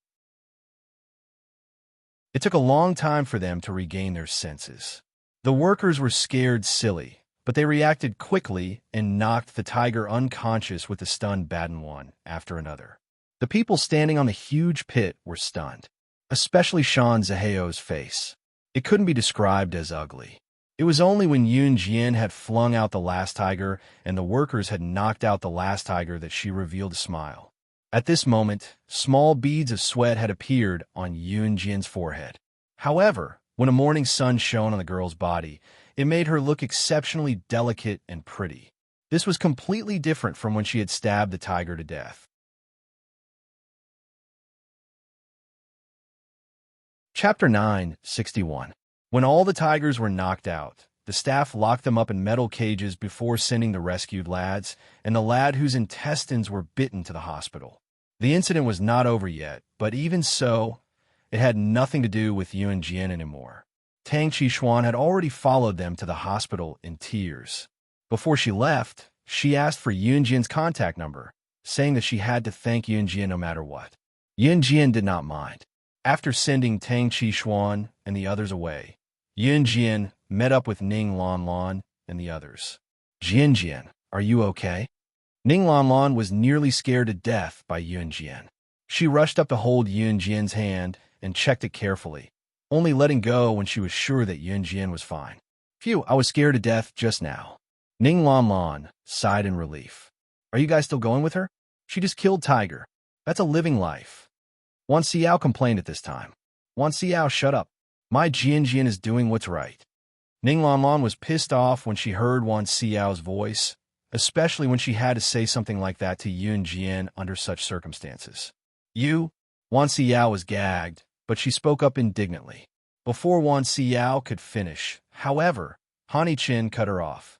It took a long time for them to regain their senses. The workers were scared silly, but they reacted quickly and knocked the tiger unconscious with the stun baton one after another. The people standing on the huge pit were stunned, especially Shan Zaheo's face. It couldn't be described as ugly. It was only when Yunjian had flung out the last tiger and the workers had knocked out the last tiger that she revealed a smile. At this moment, small beads of sweat had appeared on Yunjian's forehead. However, when a morning sun shone on the girl's body, it made her look exceptionally delicate and pretty. This was completely different from when she had stabbed the tiger to death. Chapter 9:61. When all the tigers were knocked out, the staff locked them up in metal cages before sending the rescued lads and the lad whose intestines were bitten to the hospital. The incident was not over yet, but even so, it had nothing to do with Yunjian anymore. Tang Qixuan had already followed them to the hospital in tears. Before she left, she asked for Yunjian's contact number, saying that she had to thank Yunjian no matter what. Yunjian did not mind. After sending Tang Qixuan and the others away, Yunjian met up with Ning Lanlan and the others. Jianjian, are you okay? Ning Lanlan was nearly scared to death by Yunjian. She rushed up to hold Yunjian's hand and checked it carefully, only letting go when she was sure that Yunjian was fine. Phew, I was scared to death just now. Ning Lanlan sighed in relief. Are you guys still going with her? She just killed Tiger. That's a living life. Wan Xiao complained at this time. Wan Xiao, shut up. My Jianjian is doing what's right. Ning Lanlan was pissed off when she heard Wan Xiao's voice, especially when she had to say something like that to Yunjian under such circumstances. Wan Xiao was gagged, but she spoke up indignantly. Before Wan Xiao could finish, however, Hani Qin cut her off.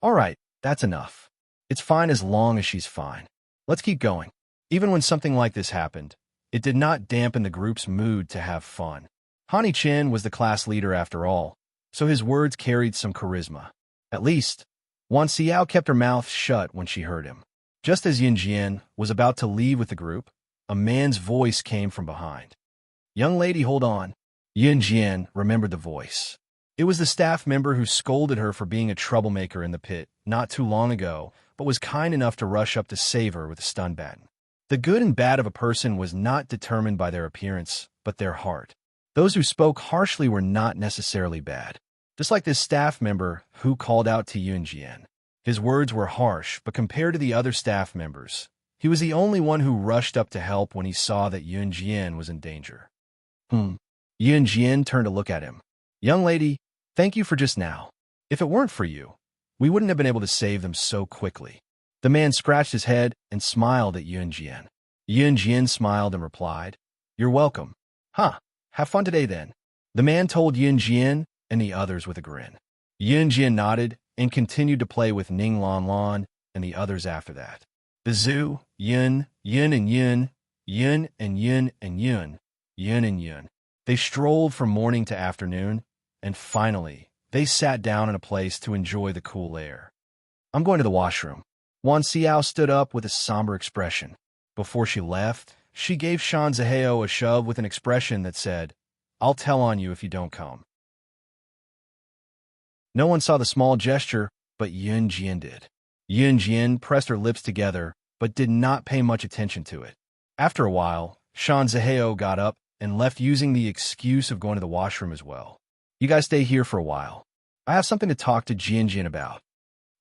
All right, that's enough. It's fine as long as she's fine. Let's keep going. Even when something like this happened, it did not dampen the group's mood to have fun. Hani Qin was the class leader after all, so his words carried some charisma. At least, Wan Xiao kept her mouth shut when she heard him. Just as Yunjian was about to leave with the group, a man's voice came from behind. Young lady, hold on. Yunjian remembered the voice. It was the staff member who scolded her for being a troublemaker in the pit not too long ago, but was kind enough to rush up to save her with a stun baton. The good and bad of a person was not determined by their appearance, but their heart. Those who spoke harshly were not necessarily bad. Just like this staff member who called out to Yunjian. His words were harsh, but compared to the other staff members, he was the only one who rushed up to help when he saw that Yunjian was in danger. Yunjian turned to look at him. Young lady, thank you for just now. If it weren't for you, we wouldn't have been able to save them so quickly. The man scratched his head and smiled at Yunjian. Yunjian smiled and replied, You're welcome. Have fun today then. The man told Yunjian and the others with a grin. Yunjian nodded and continued to play with Ning Lanlan and the others after that. The zoo, Yun and Yun, Yun and Yun and Yun, Yun and Yun. They strolled from morning to afternoon, and finally, they sat down in a place to enjoy the cool air. I'm going to the washroom. Wan Xiao stood up with a somber expression. Before she left, she gave Shan Zaheo a shove with an expression that said, "I'll tell on you if you don't come." No one saw the small gesture, but Yun Jian did. Yun Jian pressed her lips together, but did not pay much attention to it. After a while, Shan Zaheo got up and left using the excuse of going to the washroom as well. "You guys stay here for a while. I have something to talk to Jian Jian about."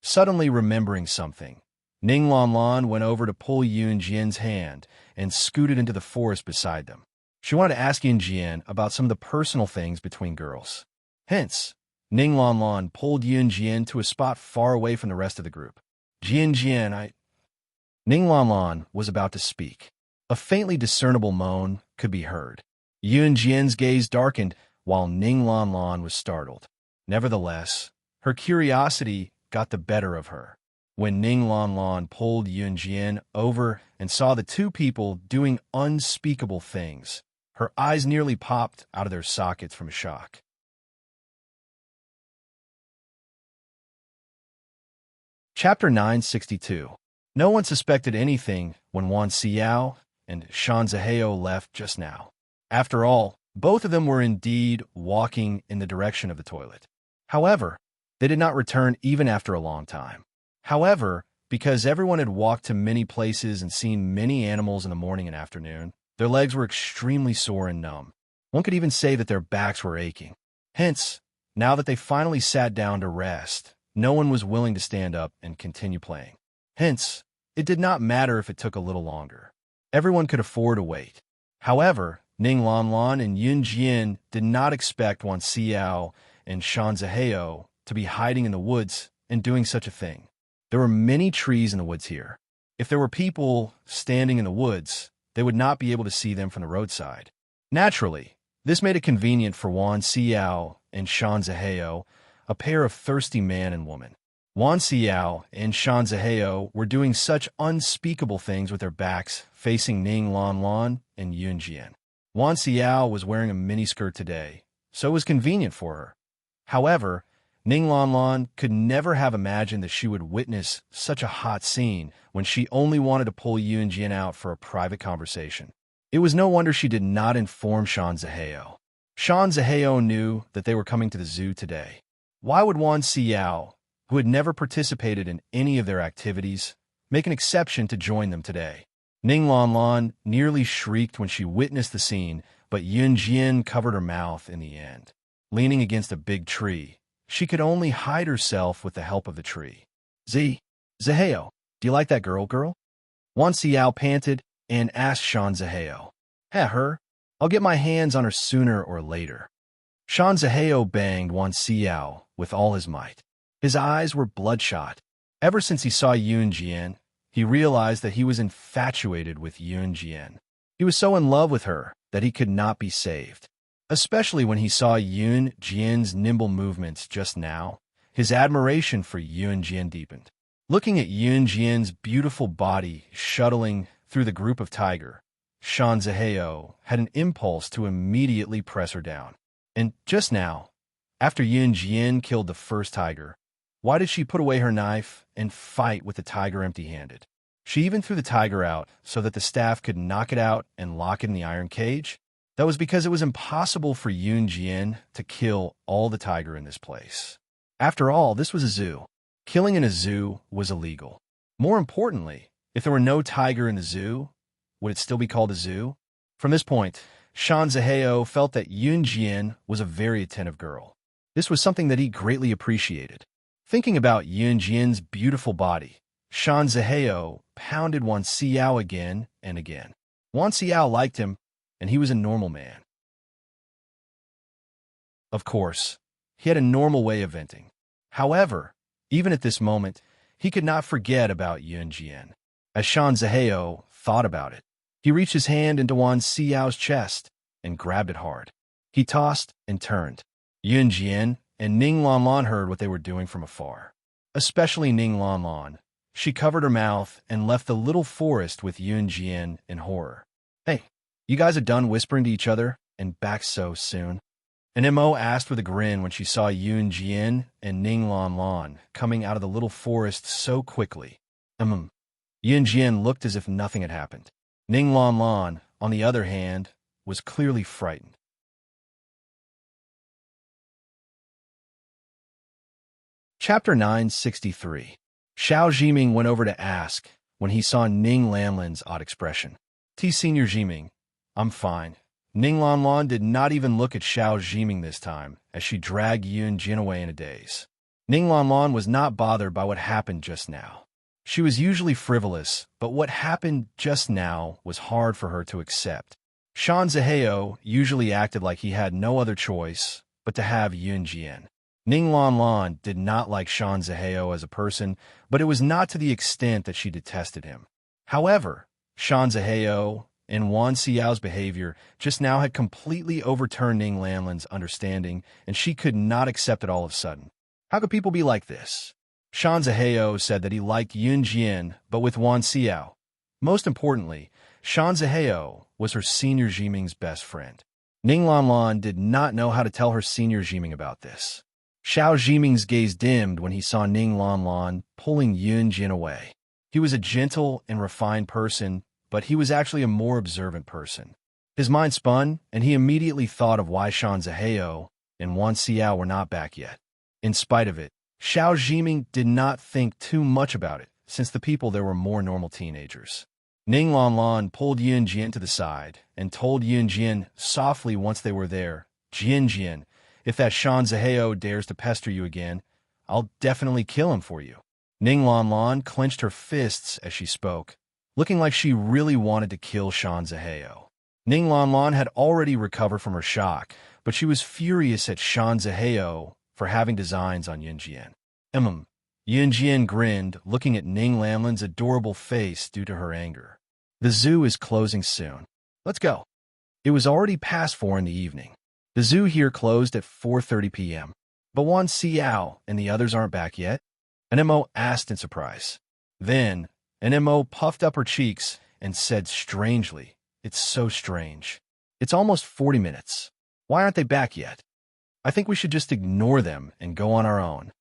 Suddenly remembering something, Ning Lan Lan went over to pull Yun Jian's hand and scooted into the forest beside them. She wanted to ask Yun Jian about some of the personal things between girls. Hence, Ning Lan Lan pulled Yun Jian to a spot far away from the rest of the group. "Jian Jian, Ning Lan Lan was about to speak. A faintly discernible moan could be heard. Yun Jian's gaze darkened while Ning Lan Lan was startled. Nevertheless, her curiosity got the better of her. When Ning Lan Lan pulled Yun Jian over and saw the two people doing unspeakable things, her eyes nearly popped out of their sockets from shock. Chapter 962. No one suspected anything when Wan Xiao and Shan Zaheo left just now. After all, both of them were indeed walking in the direction of the toilet. However, they did not return even after a long time. However, because everyone had walked to many places and seen many animals in the morning and afternoon, their legs were extremely sore and numb. One could even say that their backs were aching. Hence, now that they finally sat down to rest, no one was willing to stand up and continue playing. Hence, it did not matter if it took a little longer. Everyone could afford to wait. However, Ning Lan Lan and Yun Jian did not expect Wan Xiao and Shan Zaheo to be hiding in the woods and doing such a thing. There were many trees in the woods here. If there were people standing in the woods, they would not be able to see them from the roadside. Naturally, this made it convenient for Wan Xiao and Shan Zaheo, a pair of thirsty man and woman. Wan Xiao and Shan Zaheo were doing such unspeakable things with their backs facing Ning Lan Lan and Yun Jian. Wan Xiao was wearing a miniskirt today, so it was convenient for her. However, Ning Lan Lan could never have imagined that she would witness such a hot scene when she only wanted to pull Yun Jian out for a private conversation. It was no wonder she did not inform Shan Zaheo. Shan Zaheo knew that they were coming to the zoo today. Why would Wan Xiao, who had never participated in any of their activities, make an exception to join them today? Ning Lan Lan nearly shrieked when she witnessed the scene, but Yun Jian covered her mouth in the end. Leaning against a big tree, she could only hide herself with the help of the tree. Zaheo, do you like that girl? Wan Xiao panted and asked Shan Zaheo. Her? I'll get my hands on her sooner or later. Shan Zaheo banged Wan Xiao with all his might. His eyes were bloodshot. Ever since he saw Yun Jian, he realized that he was infatuated with Yun Jian. He was so in love with her that he could not be saved. Especially when he saw Yun Jian's nimble movements just now, his admiration for Yun Jian deepened. Looking at Yun Jian's beautiful body shuttling through the group of tiger, Shan Zaheo had an impulse to immediately press her down. And just now, after Yun Jian killed the first tiger, why did she put away her knife and fight with the tiger empty-handed? She even threw the tiger out so that the staff could knock it out and lock it in the iron cage. That was because it was impossible for Yun Jian to kill all the tiger in this place. After all, this was a zoo. Killing in a zoo was illegal. More importantly, if there were no tiger in the zoo, would it still be called a zoo? From this point, Shan Zaheo felt that Yun Jian was a very attentive girl. This was something that he greatly appreciated. Thinking about Yun Jian's beautiful body, Shan Zaheo pounded Wan Xiao again and again. Wan Xiao liked him, and he was a normal man. Of course, he had a normal way of venting. However, even at this moment, he could not forget about Yun Jian. As Shan Zaheo thought about it, he reached his hand into Wan Xiao's chest and grabbed it hard. He tossed and turned. Yun Jian and Ning Lan Lan heard what they were doing from afar. Especially Ning Lan Lan. She covered her mouth and left the little forest with Yun Jian in horror. Hey, you guys are done whispering to each other and back so soon? An MO asked with a grin when she saw Yun Jian and Ning Lan Lan coming out of the little forest so quickly. Yun Jian looked as if nothing had happened. Ning Lan Lan on the other hand, was clearly frightened. Chapter 963. Xiao Jiming went over to ask when he saw Ning Lanlan's odd expression. Senior Jiming, I'm fine. Ning Lanlan did not even look at Xiao Jiming this time, as she dragged Yun Jin away in a daze. Ning Lanlan was not bothered by what happened just now. She was usually frivolous, but what happened just now was hard for her to accept. Shan Zihao usually acted like he had no other choice but to have Yun Jin. Ning Lanlan did not like Shan Zihao as a person, but it was not to the extent that she detested him. However, Shan Zihao and Wan Xiao's behavior just now had completely overturned Ning Lanlan's understanding, and she could not accept it all of a sudden. How could people be like this? Shan Zihao said that he liked Yun Jin, but with Wan Xiao. Most importantly, Shan Zihao was her senior Jiming's best friend. Ning Lanlan did not know how to tell her senior Jiming about this. Xiao Jiming's gaze dimmed when he saw Ning Lanlan pulling Yun Jin away. He was a gentle and refined person, but he was actually a more observant person. His mind spun, and he immediately thought of why Shan Zihao and Wan Xiao were not back yet. In spite of it, Xiao Jiming did not think too much about it, since the people there were more normal teenagers. Ning Lanlan pulled Yun Jin to the side and told Yun Jin softly once they were there, Jin, if that Shan Zihao dares to pester you again, I'll definitely kill him for you. Ning Lanlan clenched her fists as she spoke, looking like she really wanted to kill Shan Zihao. Ning Lanlan had already recovered from her shock, but she was furious at Shan Zihao for having designs on Yun Jin. Yun Jin grinned, looking at Ning Lanlan's adorable face due to her anger. The zoo is closing soon. Let's go. It was already past 4 in the evening. The zoo here closed at 4:30 p.m. But Wan Xiao and the others aren't back yet? NMO asked in surprise. Then, NMO puffed up her cheeks and said strangely, it's so strange. It's almost 40 minutes. Why aren't they back yet? I think we should just ignore them and go on our own.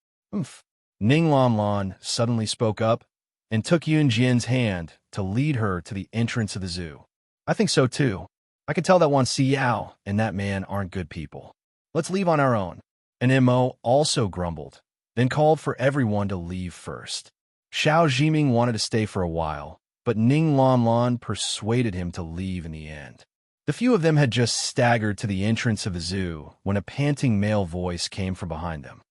Ning Lanlan suddenly spoke up and took Yun Jin's hand to lead her to the entrance of the zoo. I think so too. I can tell that Wan Xiao and that man aren't good people. Let's leave on our own. And Mo also grumbled, then called for everyone to leave first. Xiao Jiming wanted to stay for a while, but Ning Lanlan persuaded him to leave in the end. The few of them had just staggered to the entrance of the zoo when a panting male voice came from behind them.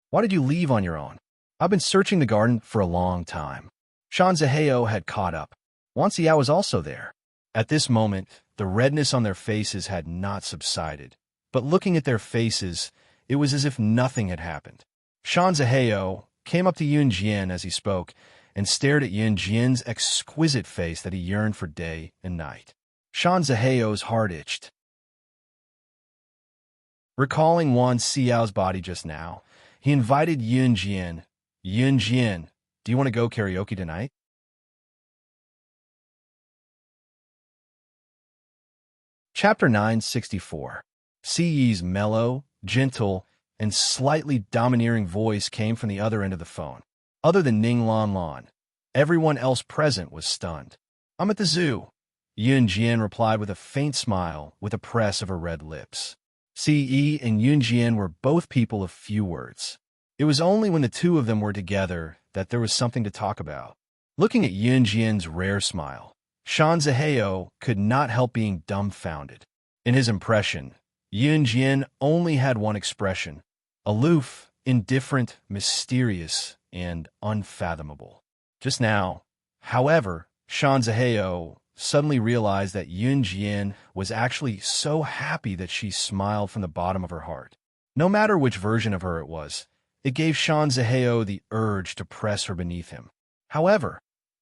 Why did you leave on your own? I've been searching the garden for a long time. Shan Zihao had caught up. Wan Xiao was also there. At this moment, the redness on their faces had not subsided, but looking at their faces, it was as if nothing had happened. Shan Zihao came up to Yun Jin as he spoke and stared at Yun Jin's exquisite face that he yearned for day and night. Shan Zihao's heart itched. Recalling Wan Xiao's body just now, he invited Yun Jin. Yun Jin, do you want to go karaoke tonight? Chapter 964. Siyi's mellow, gentle, and slightly domineering voice came from the other end of the phone. Other than Ning Lanlan, everyone else present was stunned. I'm at the zoo. Yun Jin replied with a faint smile with a press of her red lips. Siyi and Yun Jin were both people of few words. It was only when the two of them were together that there was something to talk about. Looking at Yun Jin's rare smile, Shan Zihao could not help being dumbfounded. In his impression, Yun Jin only had one expression: aloof, indifferent, mysterious, and unfathomable. Just now, however, Shan Zihao suddenly realized that Yun Jin was actually so happy that she smiled from the bottom of her heart. No matter which version of her it was, it gave Shan Zihao the urge to press her beneath him. However,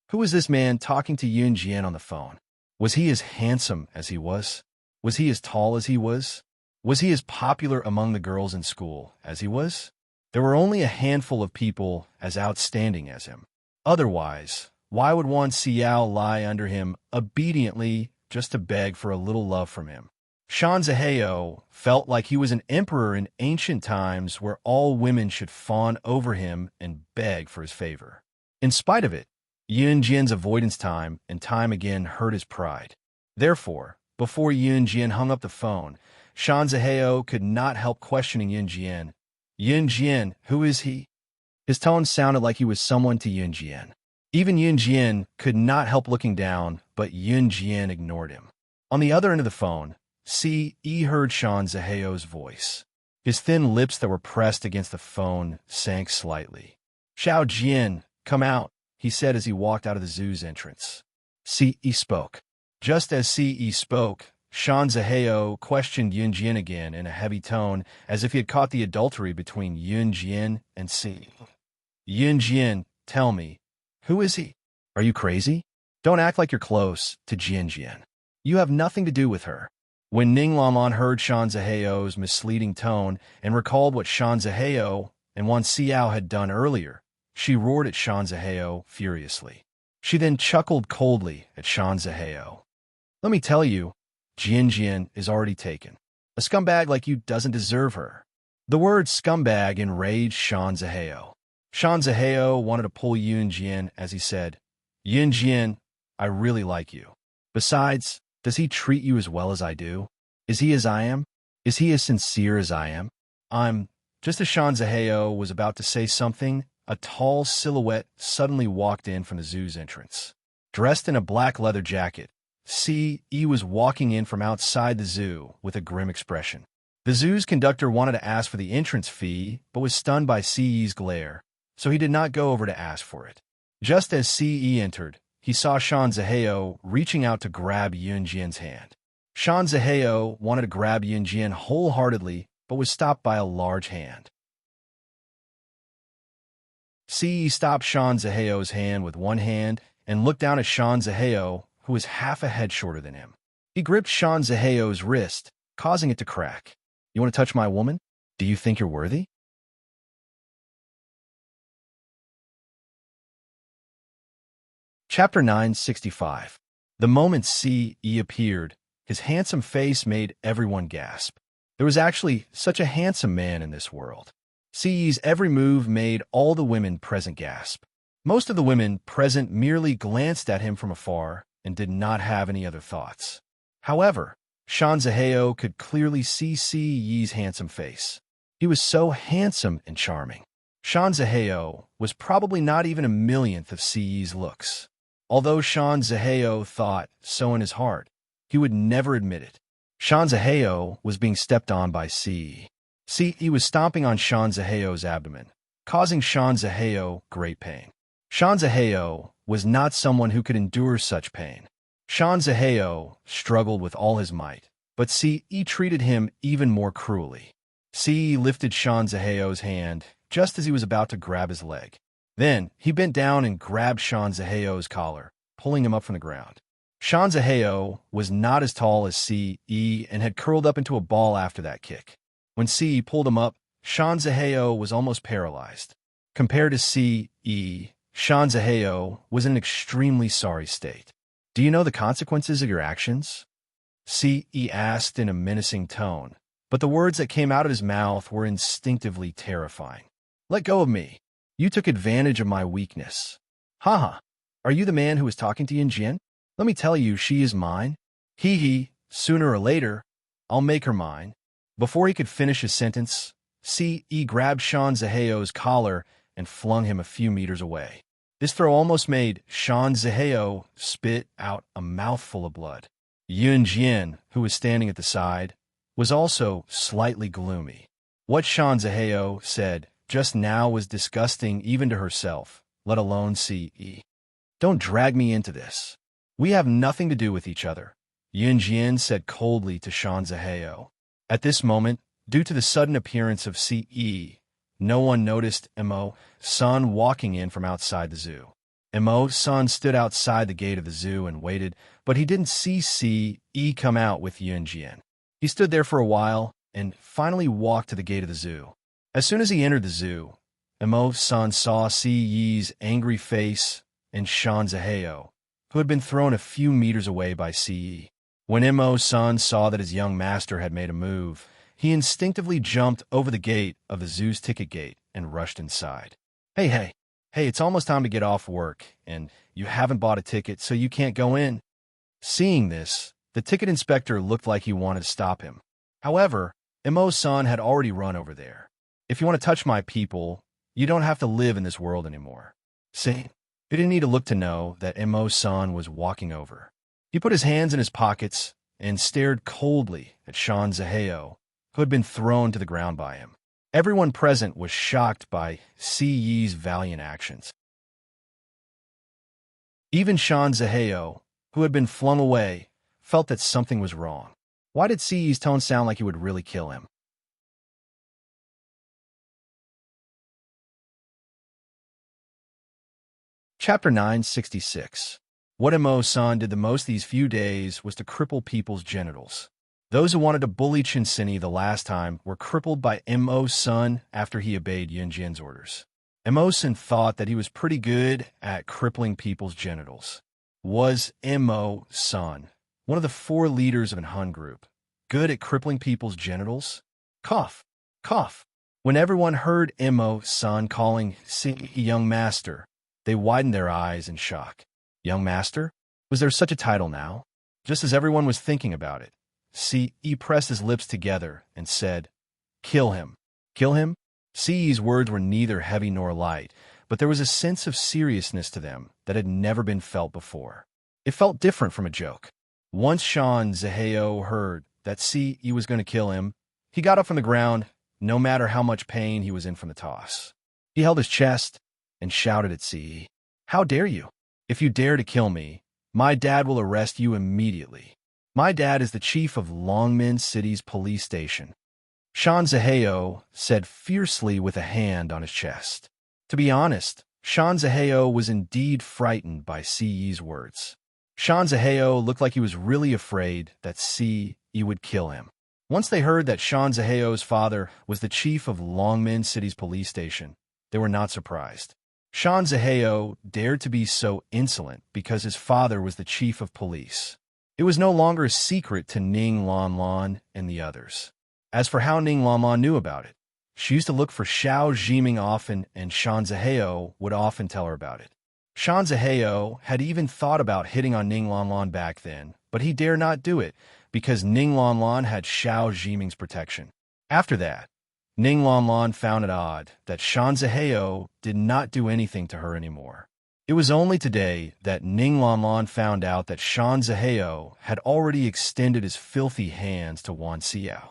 who was this man talking to Yun Jin on the phone? Was he as handsome as he was? Was he as tall as he was? Was he as popular among the girls in school as he was? There were only a handful of people as outstanding as him. Otherwise, why would Wan Xiao lie under him obediently just to beg for a little love from him? Shan Zihao felt like he was an emperor in ancient times where all women should fawn over him and beg for his favor. In spite of it, Yun Jin's avoidance time and time again hurt his pride. Therefore, before Yunjian hung up the phone, Shanzaheo could not help questioning Yunjian. Yunjian, who is he? His tone sounded like he was someone to Yunjian. Even Yunjian could not help looking down, but Yunjian ignored him. On the other end of the phone, C.E. heard Shanzaheo's voice. His thin lips that were pressed against the phone sank slightly. "Xiao Jian, come out," he said as he walked out of the zoo's entrance. C.E. spoke. Just as C.E. spoke, Shanzaheo questioned Yunjian again in a heavy tone, as if he had caught the adultery between Yunjian and C. "Yunjian, tell me, who is he? Are you crazy? Don't act like you're close to Jianjian. You have nothing to do with her." When Ninglaman heard Shanzaheo's misleading tone and recalled what Shanzaheo and Wan Xiao had done earlier, she roared at Shanzaheo furiously. She then chuckled coldly at Shanzaheo. "Let me tell you, Jianjian is already taken. A scumbag like you doesn't deserve her." The word scumbag enraged Shanzaheo. Shanzaheo wanted to pull Yunjian as he said, "Yunjian, I really like you. Besides, does he treat you as well as I do? Is he as I am? Is he as sincere as I am?" Just as Shanzaheo was about to say something, a tall silhouette suddenly walked in from the zoo's entrance. Dressed in a black leather jacket, C.E. was walking in from outside the zoo with a grim expression. The zoo's conductor wanted to ask for the entrance fee, but was stunned by C.E.'s glare, so he did not go over to ask for it. Just as C.E. entered, he saw Shanzaheo reaching out to grab Yunjian's hand. Shanzaheo wanted to grab Yunjian wholeheartedly, but was stopped by a large hand. C.E. stopped Shanzaheo's hand with one hand and looked down at Shanzaheo, who was half a head shorter than him. He gripped Shanzaheo's wrist, causing it to crack. "You want to touch my woman? Do you think you're worthy?" Chapter 965. The moment C.E. appeared, his handsome face made everyone gasp. There was actually such a handsome man in this world. C.E.'s every move made all the women present gasp. Most of the women present merely glanced at him from afar and did not have any other thoughts. However, Shanzaheo could clearly see C.E.'s handsome face. He was so handsome and charming. Shanzaheo was probably not even a millionth of C.E.'s looks. Although Shanzaheo thought so in his heart, he would never admit it. Shanzaheo was being stepped on by C.E. C.E. was stomping on Shanzaheo's abdomen, causing Shanzaheo great pain. Shanzaheo was not someone who could endure such pain. Shanzaheo struggled with all his might, but C.E. treated him even more cruelly. C.E. lifted Shanzaheo's hand just as he was about to grab his leg. Then, he bent down and grabbed Shanzaheo's collar, pulling him up from the ground. Shanzaheo was not as tall as C.E. and had curled up into a ball after that kick. When C.E. pulled him up, Shanzaheo was almost paralyzed. Compared to C.E., Shanzaheo was in an extremely sorry state. "Do you know the consequences of your actions?" C.E. asked in a menacing tone, but the words that came out of his mouth were instinctively terrifying. "Let go of me. You took advantage of my weakness. Haha, are you the man who was talking to Yunjian? Let me tell you, she is mine. Hee, sooner or later, I'll make her mine." Before he could finish his sentence, C.E. grabbed Shanzaheo's collar and flung him a few meters away. This throw almost made Shanzaheo spit out a mouthful of blood. Yunjian, who was standing at the side, was also slightly gloomy. What Shanzaheo said just now was disgusting even to herself, let alone C.E. "Don't drag me into this. We have nothing to do with each other," Yunjian said coldly to Shanzaheo. At this moment, due to the sudden appearance of C.E., no one noticed Imo-san walking in from outside the zoo. Imo-san stood outside the gate of the zoo and waited, but he didn't see C.E. come out with Yunjian. He stood there for a while and finally walked to the gate of the zoo. As soon as he entered the zoo, Imo-san saw C.E.'s angry face and Shanzaheo, who had been thrown a few meters away by C.E. When Imo-san saw that his young master had made a move, he instinctively jumped over the gate of the zoo's ticket gate and rushed inside. Hey, it's almost time to get off work, and you haven't bought a ticket, so you can't go in." Seeing this, The ticket inspector looked like he wanted to stop him. However, Immerse had already run over there. If you want to touch my people, you don't have to live in this world anymore. See? He didn't need to look to know that Immerse was walking over. He put his hands in his pockets and stared coldly at Sean Zaheo, who had been thrown to the ground by him. Everyone present was shocked by Si's valiant actions. Even Sean Zaheo, who had been flung away, felt that something was wrong. Why did Si's tone sound like he would really kill him? Chapter 966. What Immerse did the most these few days was to cripple people's genitals. Those who wanted to bully Chinsini the last time were crippled by Immerse after he obeyed Yunjian's orders. Immerse thought that he was pretty good at crippling people's genitals. Was Immerse, one of the 4 leaders of an Hun group, good at crippling people's genitals? Cough, cough. When everyone heard Immerse calling Si young master, they widened their eyes in shock. Young master? Was there such a title now? Just as everyone was thinking about it, Si pressed his lips together and said, "Kill him." Kill him? Si's words were neither heavy nor light, but there was a sense of seriousness to them that had never been felt before. It felt different from a joke. Once Sean Zaheo heard that Si was going to kill him, he got up from the ground, no matter how much pain he was in from the toss. He held his chest and shouted at Si, "How dare you? If you dare to kill me, my dad will arrest you immediately. My dad is the chief of Longmen City's police station." Sean Zaheo said fiercely with a hand on his chest. To be honest, Sean Zaheo was indeed frightened by Si's words. Sean Zaheo looked like he was really afraid that Si would kill him. Once they heard that Sean Zaheo's father was the chief of Longmen City's police station, they were not surprised. Sean Zaheo dared to be so insolent because his father was the chief of police. It was no longer a secret to Ning Lanlan and the others. As for how Ning Lanlan knew about it, she used to look for Xiao Jiming often, and Sean Zaheo would often tell her about it. Sean Zaheo had even thought about hitting on Ning Lanlan back then, but he dare not do it because Ning Lanlan had Xiao Jiming's protection. After that, Ning Lanlan found it odd that Sean Zaheo did not do anything to her anymore. It was only today that Ning Lanlan found out that Sean Zaheo had already extended his filthy hands to Wan Xiao.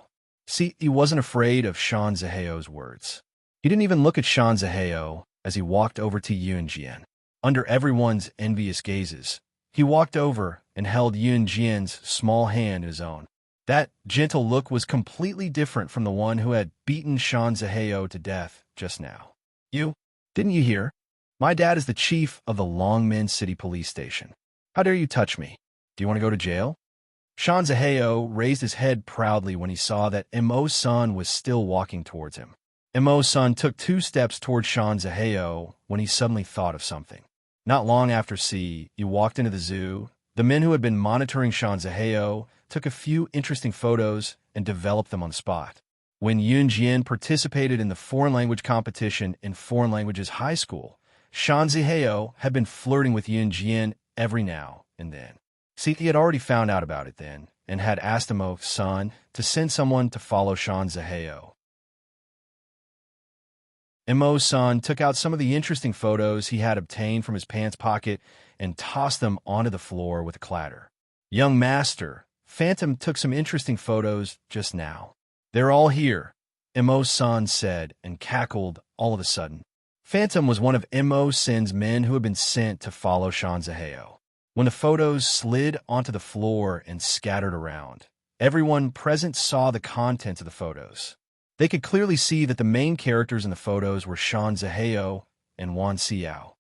See, he wasn't afraid of Sean Zaheo's words. He didn't even look at Sean Zaheo as he walked over to Yunjian. Under everyone's envious gazes, he walked over and held Yunjian's small hand in his own. That gentle look was completely different from the one who had beaten Sean Zaheo to death just now. Didn't you hear? My dad is the chief of the Longmen City police station. How dare you touch me? Do you want to go to jail? Sean Zaheo raised his head proudly when he saw that Immerse was still walking towards him. Immerse took 2 steps towards Sean Zaheo when he suddenly thought of something. Not long after he walked into the zoo, the men who had been monitoring Sean Zaheo took a few interesting photos and developed them on the spot. When Yunjian participated in the foreign language competition in Foreign Languages High School, Sean Zaheo had been flirting with Yunjian every now and then. See, he had already found out about it then and had asked Immerse to send someone to follow Sean Zaheo. Immerse took out some of the interesting photos he had obtained from his pants pocket and tossed them onto the floor with a clatter. Young master, Phantom took some interesting photos just now. They're all here, Immerse said and cackled all of a sudden. Phantom was one of Immerse's men who had been sent to follow Sean Zaheo. When the photos slid onto the floor and scattered around, everyone present saw the contents of the photos. They could clearly see that the main characters in the photos were Sean Zaheo and Wan Xiao.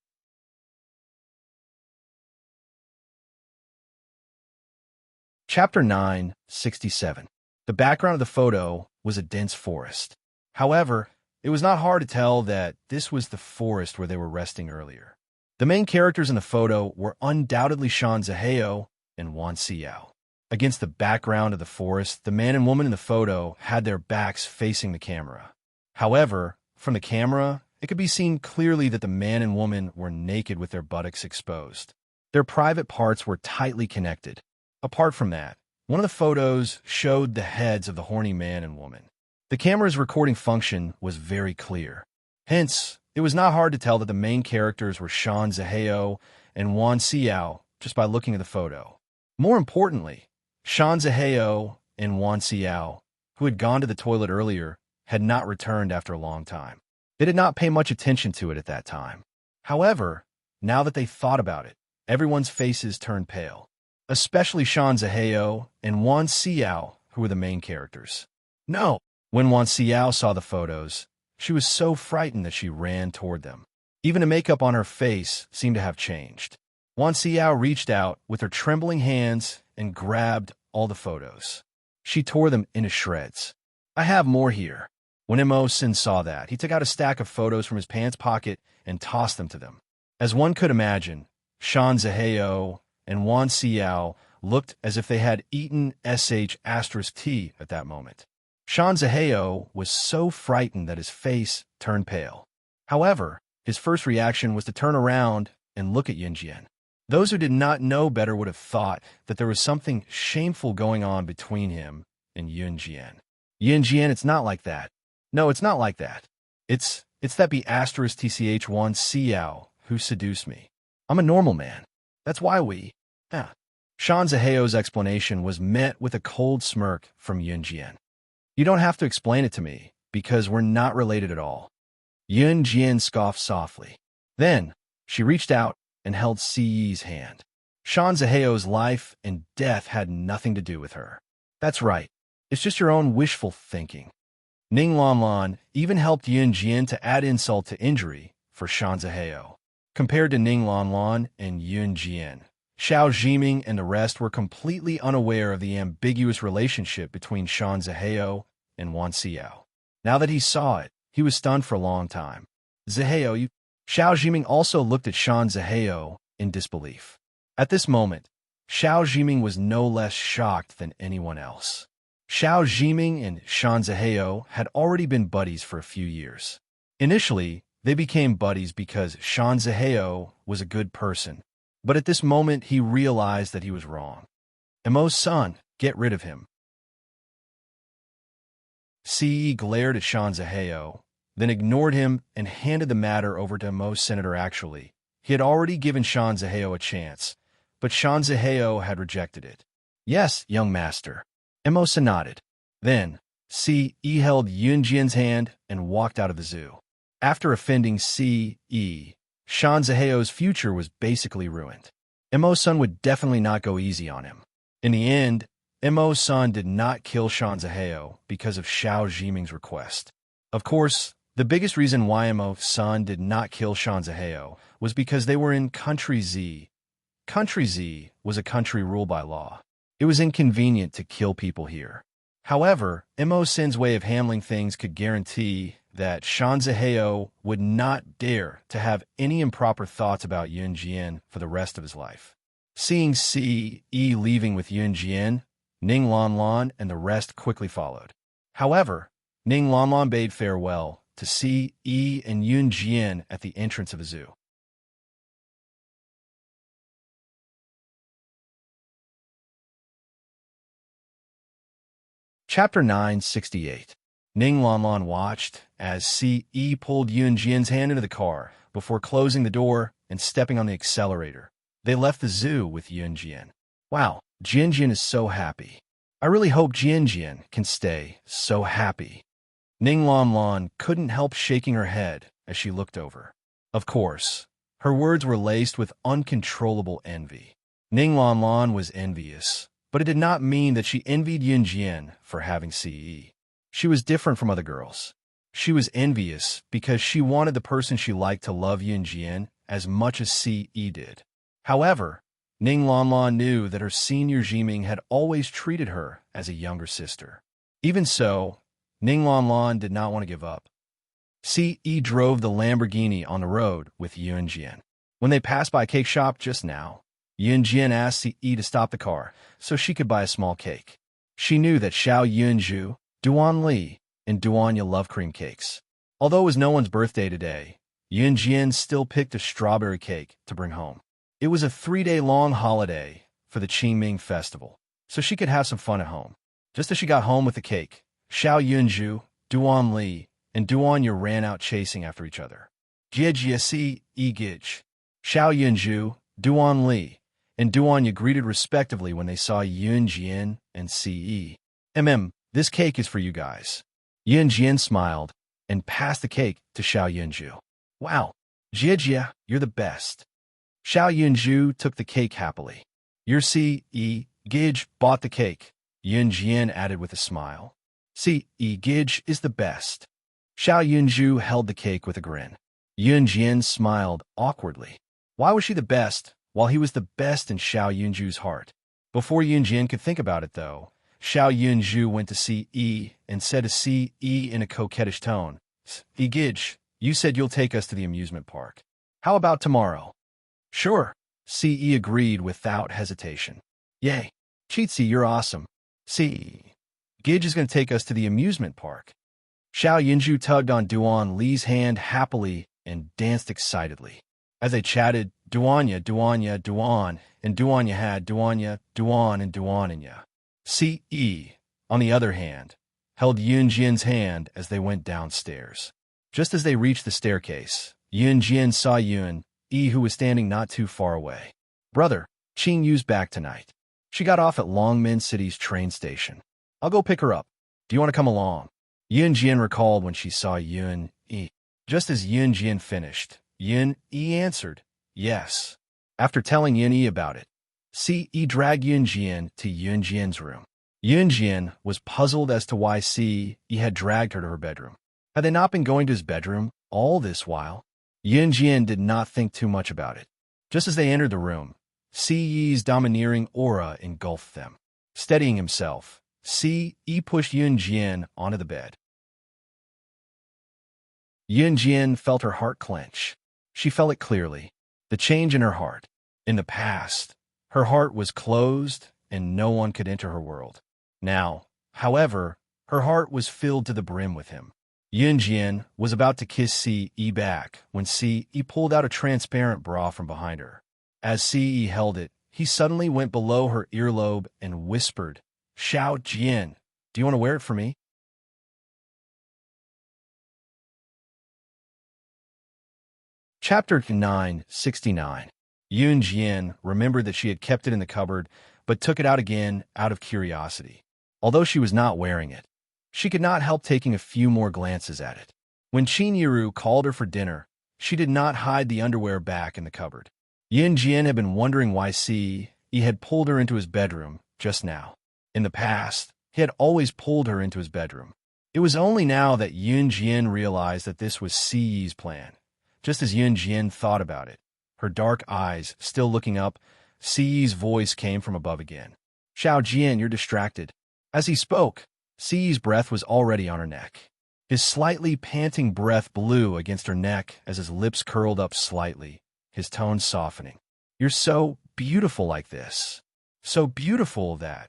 Chapter 967. The background of the photo was a dense forest. However, it was not hard to tell that this was the forest where they were resting earlier. The main characters in the photo were undoubtedly Sean Zaheo and Wan Xiao. Against the background of the forest, the man and woman in the photo had their backs facing the camera. However, from the camera, it could be seen clearly that the man and woman were naked with their buttocks exposed. Their private parts were tightly connected. Apart from that, One of the photos showed the heads of the horny man and woman. The camera's recording function was very clear. Hence, it was not hard to tell that the main characters were Sean Zaheo and Wan Xiao just by looking at the photo. More importantly, Sean Zaheo and Wan Xiao, who had gone to the toilet earlier, had not returned after a long time. They did not pay much attention to it at that time. However, now that they thought about it, everyone's faces turned pale, especially Sean Zaheo and Wan Xiao, who were the main characters. No! When Wan Xiao saw the photos, she was so frightened that she ran toward them. Even the makeup on her face seemed to have changed. Wan Xiao reached out with her trembling hands and grabbed all the photos. She tore them into shreds. I have more here. When Immerse saw that, he took out a stack of photos from his pants pocket and tossed them to them. As one could imagine, Sean Zaheo and Wan Xiao looked as if they had eaten *T at that moment. Sean Zaheo was so frightened that his face turned pale. However, his first reaction was to turn around and look at Yunjian. Those who did not know better would have thought that there was something shameful going on between him and Yunjian. Yunjian, it's not like that. No, it's not like that. It's that *TCH Wan Xiao who seduced me. I'm a normal man. That's why we... Sean Zaheo's explanation was met with a cold smirk from Yunjian. You don't have to explain it to me, because we're not related at all. Yunjian scoffed softly. Then, she reached out and held Si's hand. Sean Zaheo's life and death had nothing to do with her. That's right. It's just your own wishful thinking. Ning Lanlan even helped Yunjian to add insult to injury for Sean Zaheo. Compared to Ning Lanlan and Yunjian, Xiao Jiming and the rest were completely unaware of the ambiguous relationship between Sean Zaheo and Wan Xiao. Now that he saw it, he was stunned for a long time. Zaheo, you... Xiao Jiming also looked at Sean Zaheo in disbelief. At this moment, Xiao Jiming was no less shocked than anyone else. Xiao Jiming and Sean Zaheo had already been buddies for a few years. Initially, they became buddies because Sean Zaheo was a good person, but at this moment he realized that he was wrong. Emo-san, get rid of him. Ce glared at Sean Zaheo, then ignored him and handed the matter over to Emo Senator. Actually, he had already given Sean Zaheo a chance, but Sean Zaheo had rejected it. Yes, young master. Emo nodded. Then, Ce held Yunjian's hand and walked out of the zoo. After offending Ce, Sean Zaheo's future was basically ruined. Emo-san would definitely not go easy on him. In the end, Emo-san did not kill Sean Zaheo because of Xiao Jiming's request. Of course, the biggest reason why Emo-san did not kill Sean Zaheo was because they were in Country Z. Country Z was a country ruled by law. It was inconvenient to kill people here. However, Emo-san's way of handling things could guarantee that Sean Zaheo would not dare to have any improper thoughts about Yunjian for the rest of his life. Seeing Ce leaving with Yunjian, Ning Lanlan and the rest quickly followed. However, Ning Lanlan bade farewell to Ce and Yunjian at the entrance of the zoo. Chapter 968. Ning Lanlan watched as Ce pulled Yunjian's hand into the car before closing the door and stepping on the accelerator. They left the zoo with Yunjian. Wow, Jinjian is so happy. I really hope Jinjian can stay so happy. Ning Lanlan couldn't help shaking her head as she looked over. Of course, her words were laced with uncontrollable envy. Ning Lanlan was envious, but it did not mean that she envied Yunjian for having Ce. She was different from other girls. She was envious because she wanted the person she liked to love Yunjian as much as Ce did. However, Ning Lanlan knew that her senior Jiming had always treated her as a younger sister. Even so, Ning Lanlan did not want to give up. Ce drove the Lamborghini on the road with Yunjian. When they passed by a cake shop just now, Yunjian asked Ce to stop the car so she could buy a small cake. She knew that Xiao Yunju, Duan Li, and Duanya love cream cakes. Although it was no one's birthday today, Yunjian still picked a strawberry cake to bring home. It was a 3-day-long holiday for the Qingming Festival. so she could have some fun at home. Just as she got home with the cake, Xiao Yunju, Duan Li, and Duanya ran out chasing after each other. Jie Si E Gij. Xiao Yunju, Duan Li, and Duanya greeted respectively when they saw Yun Jian and Ce. This cake is for you guys. Yun Jian smiled and passed the cake to Xiao Yunju. Wow, Jie, you're the best. Xiao Yunju took the cake happily. Your Ce. Gij bought the cake, Yun Jian added with a smile. Ce. Gij is the best. Xiao Yunju held the cake with a grin. Yun Jian smiled awkwardly. Why was she the best, while he was the best in Xiao Yunju's heart? Before Yun Jian could think about it, though, Xiao Yunju went to Ce and said to Ce in a coquettish tone, Gij, you said you'll take us to the amusement park. How about tomorrow? Sure, Ce agreed without hesitation. Yay, Cheatsy, you're awesome. Ce. Gij is going to take us to the amusement park. Xiao Yunju tugged on Duan Li's hand happily and danced excitedly. As they chatted, Duanya, Duan, and Duanya had Duanya, Duan, and Duaninya. Ce, on the other hand, held Yun Jian's hand as they went downstairs. Just as they reached the staircase, Yun Jian saw Yun, who was standing not too far away. Brother, Qing Yu's back tonight. She got off at Longmen City's train station. I'll go pick her up. Do you want to come along? Yun Jian recalled when she saw Yun, Just as Yun Jian finished, Yun, answered, yes. After telling Yun, about it, Ce dragged Yun Jian to Yun Jian's room. Yun Jian was puzzled as to why Ce had dragged her to her bedroom. Had they not been going to his bedroom all this while? Yun Jian did not think too much about it. Just as they entered the room, Ce's domineering aura engulfed them. Steadying himself, Ce pushed Yun Jian onto the bed. Yun Jian felt her heart clench. She felt it clearly, the change in her heart. In the past, her heart was closed and no one could enter her world. Now, however, her heart was filled to the brim with him. Yun Jian was about to kiss Ce back when Ce pulled out a transparent bra from behind her. As Ce held it, he suddenly went below her earlobe and whispered, Xiao Jian, do you want to wear it for me? Chapter 969. Yun Jian remembered that she had kept it in the cupboard, but took it out again out of curiosity. Although she was not wearing it, she could not help taking a few more glances at it. When Qin Yiru called her for dinner, she did not hide the underwear back in the cupboard. Yun Jian had been wondering why Ce had pulled her into his bedroom just now. In the past, he had always pulled her into his bedroom. It was only now that Yun Jian realized that this was Ce's plan. Just as Yun Jian thought about it, her dark eyes still looking up, Ce's voice came from above again. Xiao Jian, you're distracted. As he spoke, Ce's breath was already on her neck. His slightly panting breath blew against her neck as his lips curled up slightly, his tone softening. You're so beautiful like this. So beautiful that.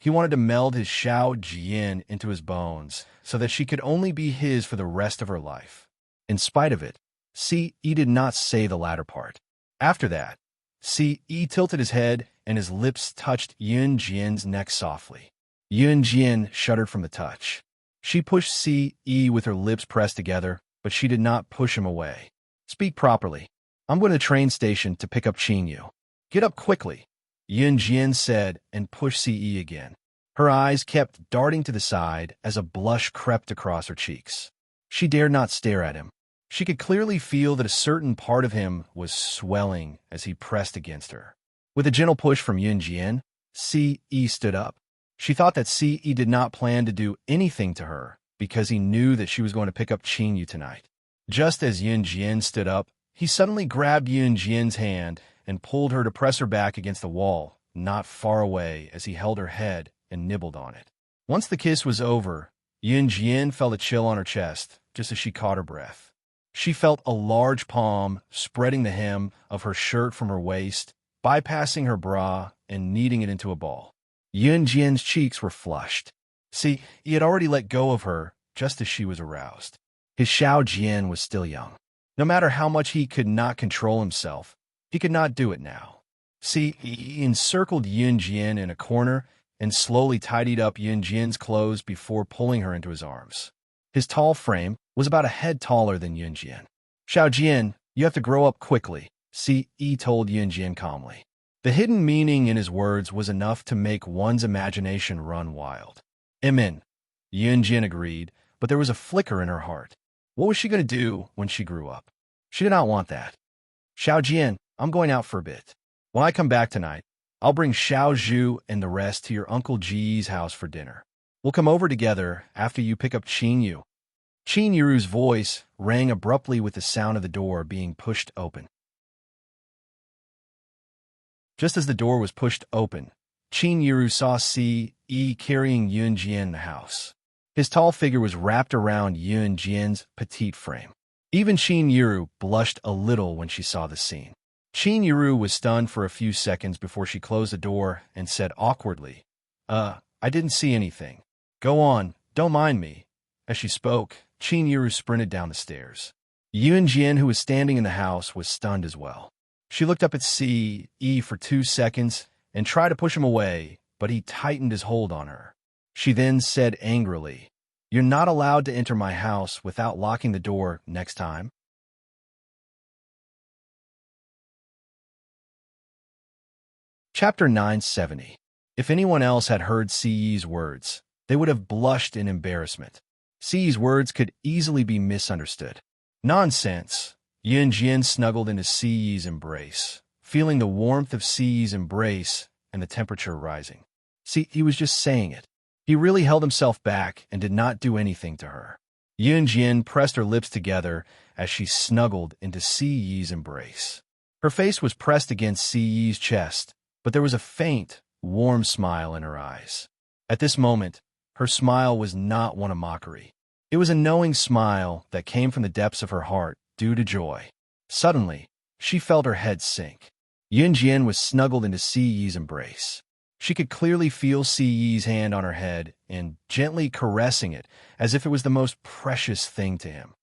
He wanted to meld his Xiao Jian into his bones so that she could only be his for the rest of her life. In spite of it, Ce did not say the latter part. After that, Ce tilted his head and his lips touched Yun Jian's neck softly. Yun Jian shuddered from the touch. She pushed Ce with her lips pressed together, but she did not push him away. Speak properly. I'm going to the train station to pick up Qin Yu. Get up quickly, Yun Jian said and pushed Ce again. Her eyes kept darting to the side as a blush crept across her cheeks. She dared not stare at him. She could clearly feel that a certain part of him was swelling as he pressed against her. With a gentle push from Yun Jian, Ce stood up. She thought that Ce did not plan to do anything to her because he knew that she was going to pick up Qin Yu tonight. Just as Yun Jian stood up, he suddenly grabbed Yun Jian's hand and pulled her to press her back against the wall, not far away as he held her head and nibbled on it. Once the kiss was over, Yun Jian felt a chill on her chest just as she caught her breath. She felt a large palm spreading the hem of her shirt from her waist, bypassing her bra and kneading it into a ball. Yun Jian's cheeks were flushed. See, he had already let go of her just as she was aroused. His Xiao Jian was still young. No matter how much he could not control himself, he could not do it now. See, he encircled Yun Jian in a corner and slowly tidied up Yun Jian's clothes before pulling her into his arms. His tall frame was about a head taller than Yun Jian. "Xiao Jian, you have to grow up quickly," Ce told Yun Jian calmly. The hidden meaning in his words was enough to make one's imagination run wild. "Amen," Yun Jian agreed, but there was a flicker in her heart. What was she going to do when she grew up? She did not want that. "Xiao Jian, I'm going out for a bit. When I come back tonight, I'll bring Xiao Zhu and the rest to your Uncle Ji's house for dinner. We'll come over together after you pick up Qin Yu." Qin Yu's voice rang abruptly with the sound of the door being pushed open. Just as the door was pushed open, Qin Yu saw Ce carrying Yun Jian in the house. His tall figure was wrapped around Yun Jian's petite frame. Even Qin Yu blushed a little when she saw the scene. Qin Yu was stunned for a few seconds before she closed the door and said awkwardly, I didn't see anything. Go on, don't mind me." As she spoke, Qin Yu sprinted down the stairs. Yun Jian, who was standing in the house, was stunned as well. She looked up at Ce for 2 seconds and tried to push him away, but he tightened his hold on her. She then said angrily, "You're not allowed to enter my house without locking the door next time." Chapter 970. If anyone else had heard Ce's words, they would have blushed in embarrassment. Ce's words could easily be misunderstood. "Nonsense." Yun Jian snuggled into Ce's embrace, feeling the warmth of Ce's embrace and the temperature rising. He was just saying it. He really held himself back and did not do anything to her. Yun Jian pressed her lips together as she snuggled into Ce's embrace. Her face was pressed against Ce's chest, but there was a faint, warm smile in her eyes. At this moment, her smile was not one of mockery. It was a knowing smile that came from the depths of her heart due to joy. Suddenly, she felt her head sink. Yun Jian was snuggled into Ce's embrace. She could clearly feel Ce's hand on her head and gently caressing it as if it was the most precious thing to him.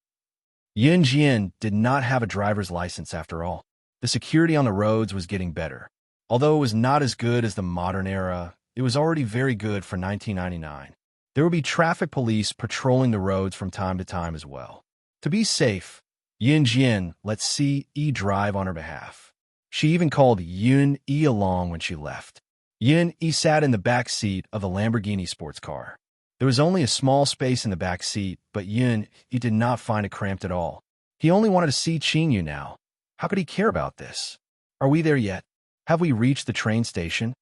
Yun Jian did not have a driver's license after all. The security on the roads was getting better. Although it was not as good as the modern era, it was already very good for 1999. There would be traffic police patrolling the roads from time to time as well. To be safe, Yun Jian let Ce drive on her behalf. She even called Yun along when she left. Yun sat in the back seat of the Lamborghini sports car. There was only a small space in the back seat, but Yun did not find it cramped at all. He only wanted to see Qin Yu now. How could he care about this? "Are we there yet? Have we reached the train station?"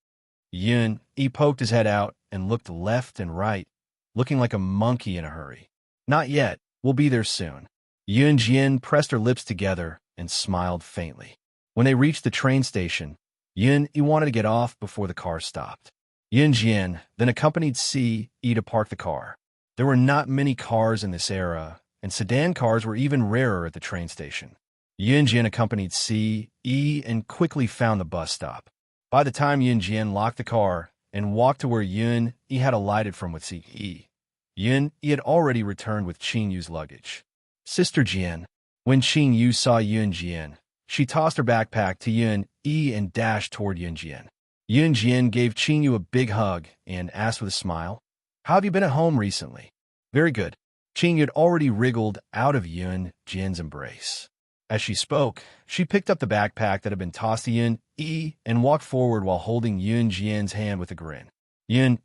Yun poked his head out and looked left and right, looking like a monkey in a hurry. "Not yet. We'll be there soon." Yun Jian pressed her lips together and smiled faintly. When they reached the train station, Yun wanted to get off before the car stopped. Yun Jian then accompanied Ce to park the car. There were not many cars in this era, and sedan cars were even rarer at the train station. Yun Jian accompanied Ce and quickly found the bus stop. By the time Yun Jian locked the car and walked to where Yun had alighted from with Ce, Yun had already returned with Qin Yu's luggage. "Sister Jian." When Qin Yu saw Yun Jian, she tossed her backpack to Yun and dashed toward Yun Jian. Yun Jian gave Qin Yu a big hug and asked with a smile, "How have you been at home recently?" "Very good." Qin Yu had already wriggled out of Yun Jian's embrace. As she spoke, she picked up the backpack that had been tossed to Yun and walked forward while holding Yun Jian's hand with a grin. Yun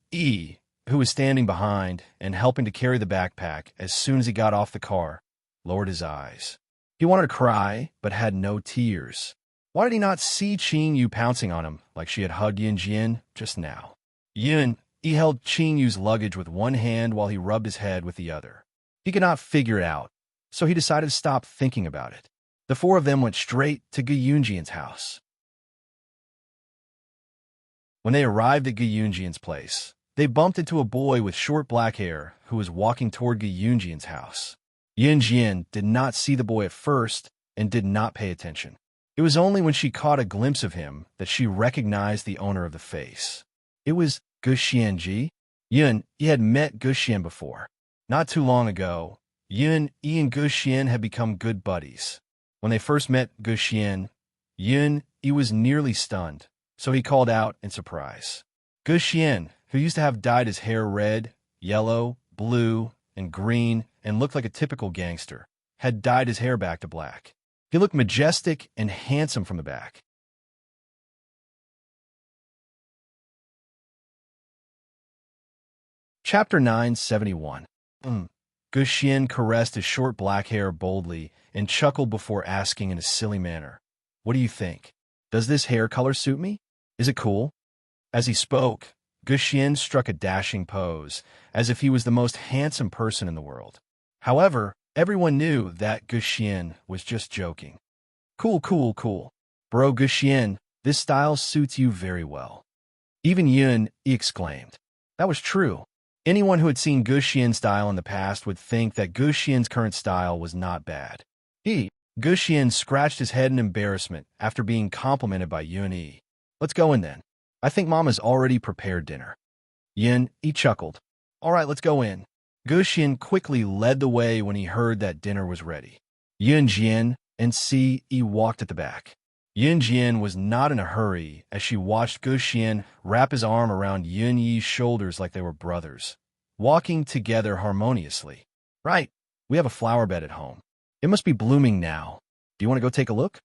who was standing behind and helping to carry the backpack as soon as he got off the car, lowered his eyes. He wanted to cry, but had no tears. Why did he not see Qin Yu pouncing on him like she had hugged Yun Jian just now? Yun held Qin Yu's luggage with one hand while he rubbed his head with the other. He could not figure it out, so he decided to stop thinking about it. The four of them went straight to Gu Yunjian's house. When they arrived at Gu Yunjian's place, they bumped into a boy with short black hair who was walking toward Gu Yunjian's house. Yun Jian did not see the boy at first and did not pay attention. It was only when she caught a glimpse of him that she recognized the owner of the face. It was Gu Xianji. Yun had met Gu Xian before. Not too long ago, Yun and Gu Xian had become good buddies. When they first met Gu Xian, Yun was nearly stunned, so he called out in surprise, "Gu Xian, who used to have dyed his hair red, yellow, blue, and green and looked like a typical gangster, had dyed his hair back to black. He looked majestic and handsome from the back. Chapter 971. Gu Xian caressed his short black hair boldly and chuckled before asking in a silly manner, "What do you think? Does this hair color suit me? Is it cool?" As he spoke, Gu Xian struck a dashing pose, as if he was the most handsome person in the world. However, everyone knew that Gu Xian was just joking. Cool, cool, cool. Bro Gu Xian, this style suits you very well. Even Yun exclaimed. That was true. Anyone who had seen Gu Xian's style in the past would think that Gu Xian's current style was not bad. Gu Xian scratched his head in embarrassment after being complimented by Yun. Let's go in then. I think Mama's already prepared dinner. Yun chuckled. All right, let's go in. Gu Xian quickly led the way when he heard that dinner was ready. Yun Jian and Si walked at the back. Yun Jian was not in a hurry as she watched Gu Xian wrap his arm around Yun Yi's shoulders like they were brothers, walking together harmoniously. Right, we have a flower bed at home. It must be blooming now. Do you want to go take a look?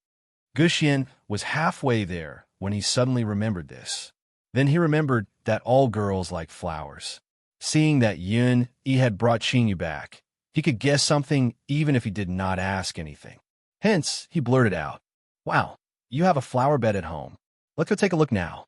Gu Xian was halfway there when he suddenly remembered this. Then he remembered that all girls like flowers. Seeing that Yun had brought Qingyu back, he could guess something even if he did not ask anything. Hence, he blurted out, "Wow, you have a flower bed at home. Let's go take a look now."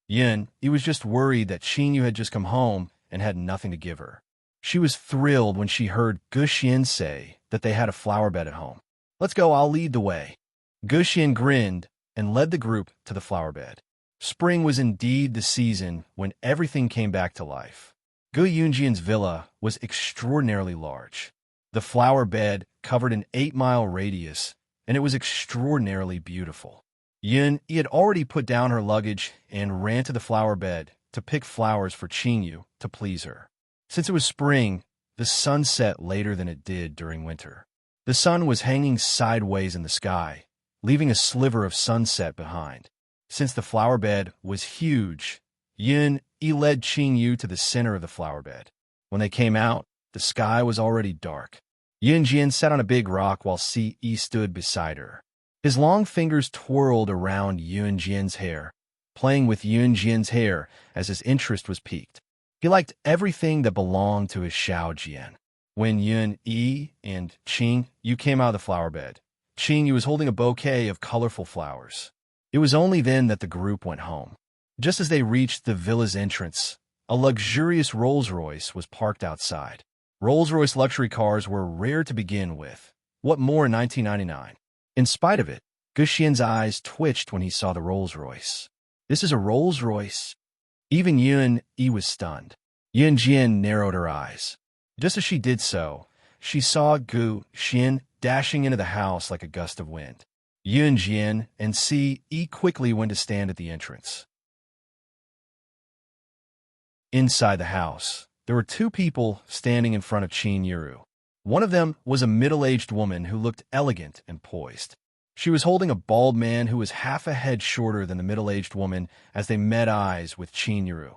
Yun was just worried that Qingyu had just come home and had nothing to give her. She was thrilled when she heard Gu Xian say that they had a flower bed at home. Let's go, I'll lead the way. Gu Xian grinned and led the group to the flower bed. Spring was indeed the season when everything came back to life. Gu Yunjian's villa was extraordinarily large. The flower bed covered an 8-mile radius, and it was extraordinarily beautiful. Yun had already put down her luggage and ran to the flower bed to pick flowers for Qingyu to please her. Since it was spring, the sun set later than it did during winter. The sun was hanging sideways in the sky, leaving a sliver of sunset behind. Since the flower bed was huge, Yun led Qingyu to the center of the flower bed. When they came out, the sky was already dark. Yun Jian sat on a big rock while Si stood beside her. His long fingers twirled around Yun Jian's hair, playing with Yun Jian's hair as his interest was piqued. He liked everything that belonged to his Xiao Jian. When Yun and Qingyu came out of the flower bed, Qingyu was holding a bouquet of colorful flowers. It was only then that the group went home. Just as they reached the villa's entrance, a luxurious Rolls-Royce was parked outside. Rolls-Royce luxury cars were rare to begin with. What more in 1999? In spite of it, Gu Xian's eyes twitched when he saw the Rolls-Royce. This is a Rolls-Royce? Even Yun was stunned. Yun Jian narrowed her eyes. Just as she did so, she saw Gu Xian dashing into the house like a gust of wind. Yun Jian and Si quickly went to stand at the entrance. Inside the house, there were two people standing in front of Qingyu. One of them was a middle-aged woman who looked elegant and poised. She was holding a bald man who was half a head shorter than the middle-aged woman as they met eyes with Qingyu.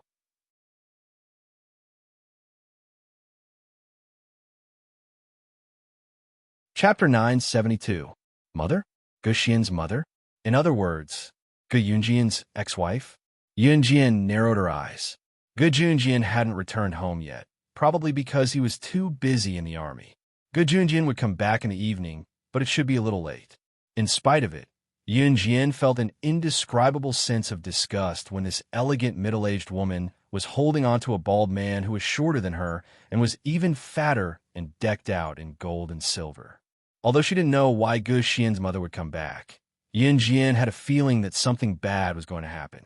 Chapter 972. Mother? Gu Xian's mother? In other words, Gu Yunjian's ex-wife? Yun Jian narrowed her eyes. Gu Junjian hadn't returned home yet, probably because he was too busy in the army. Gu Junjian would come back in the evening, but it should be a little late. In spite of it, Yun Jian felt an indescribable sense of disgust when this elegant middle-aged woman was holding onto a bald man who was shorter than her and was even fatter and decked out in gold and silver. Although she didn't know why Gu Xian's mother would come back, Yun Jian had a feeling that something bad was going to happen.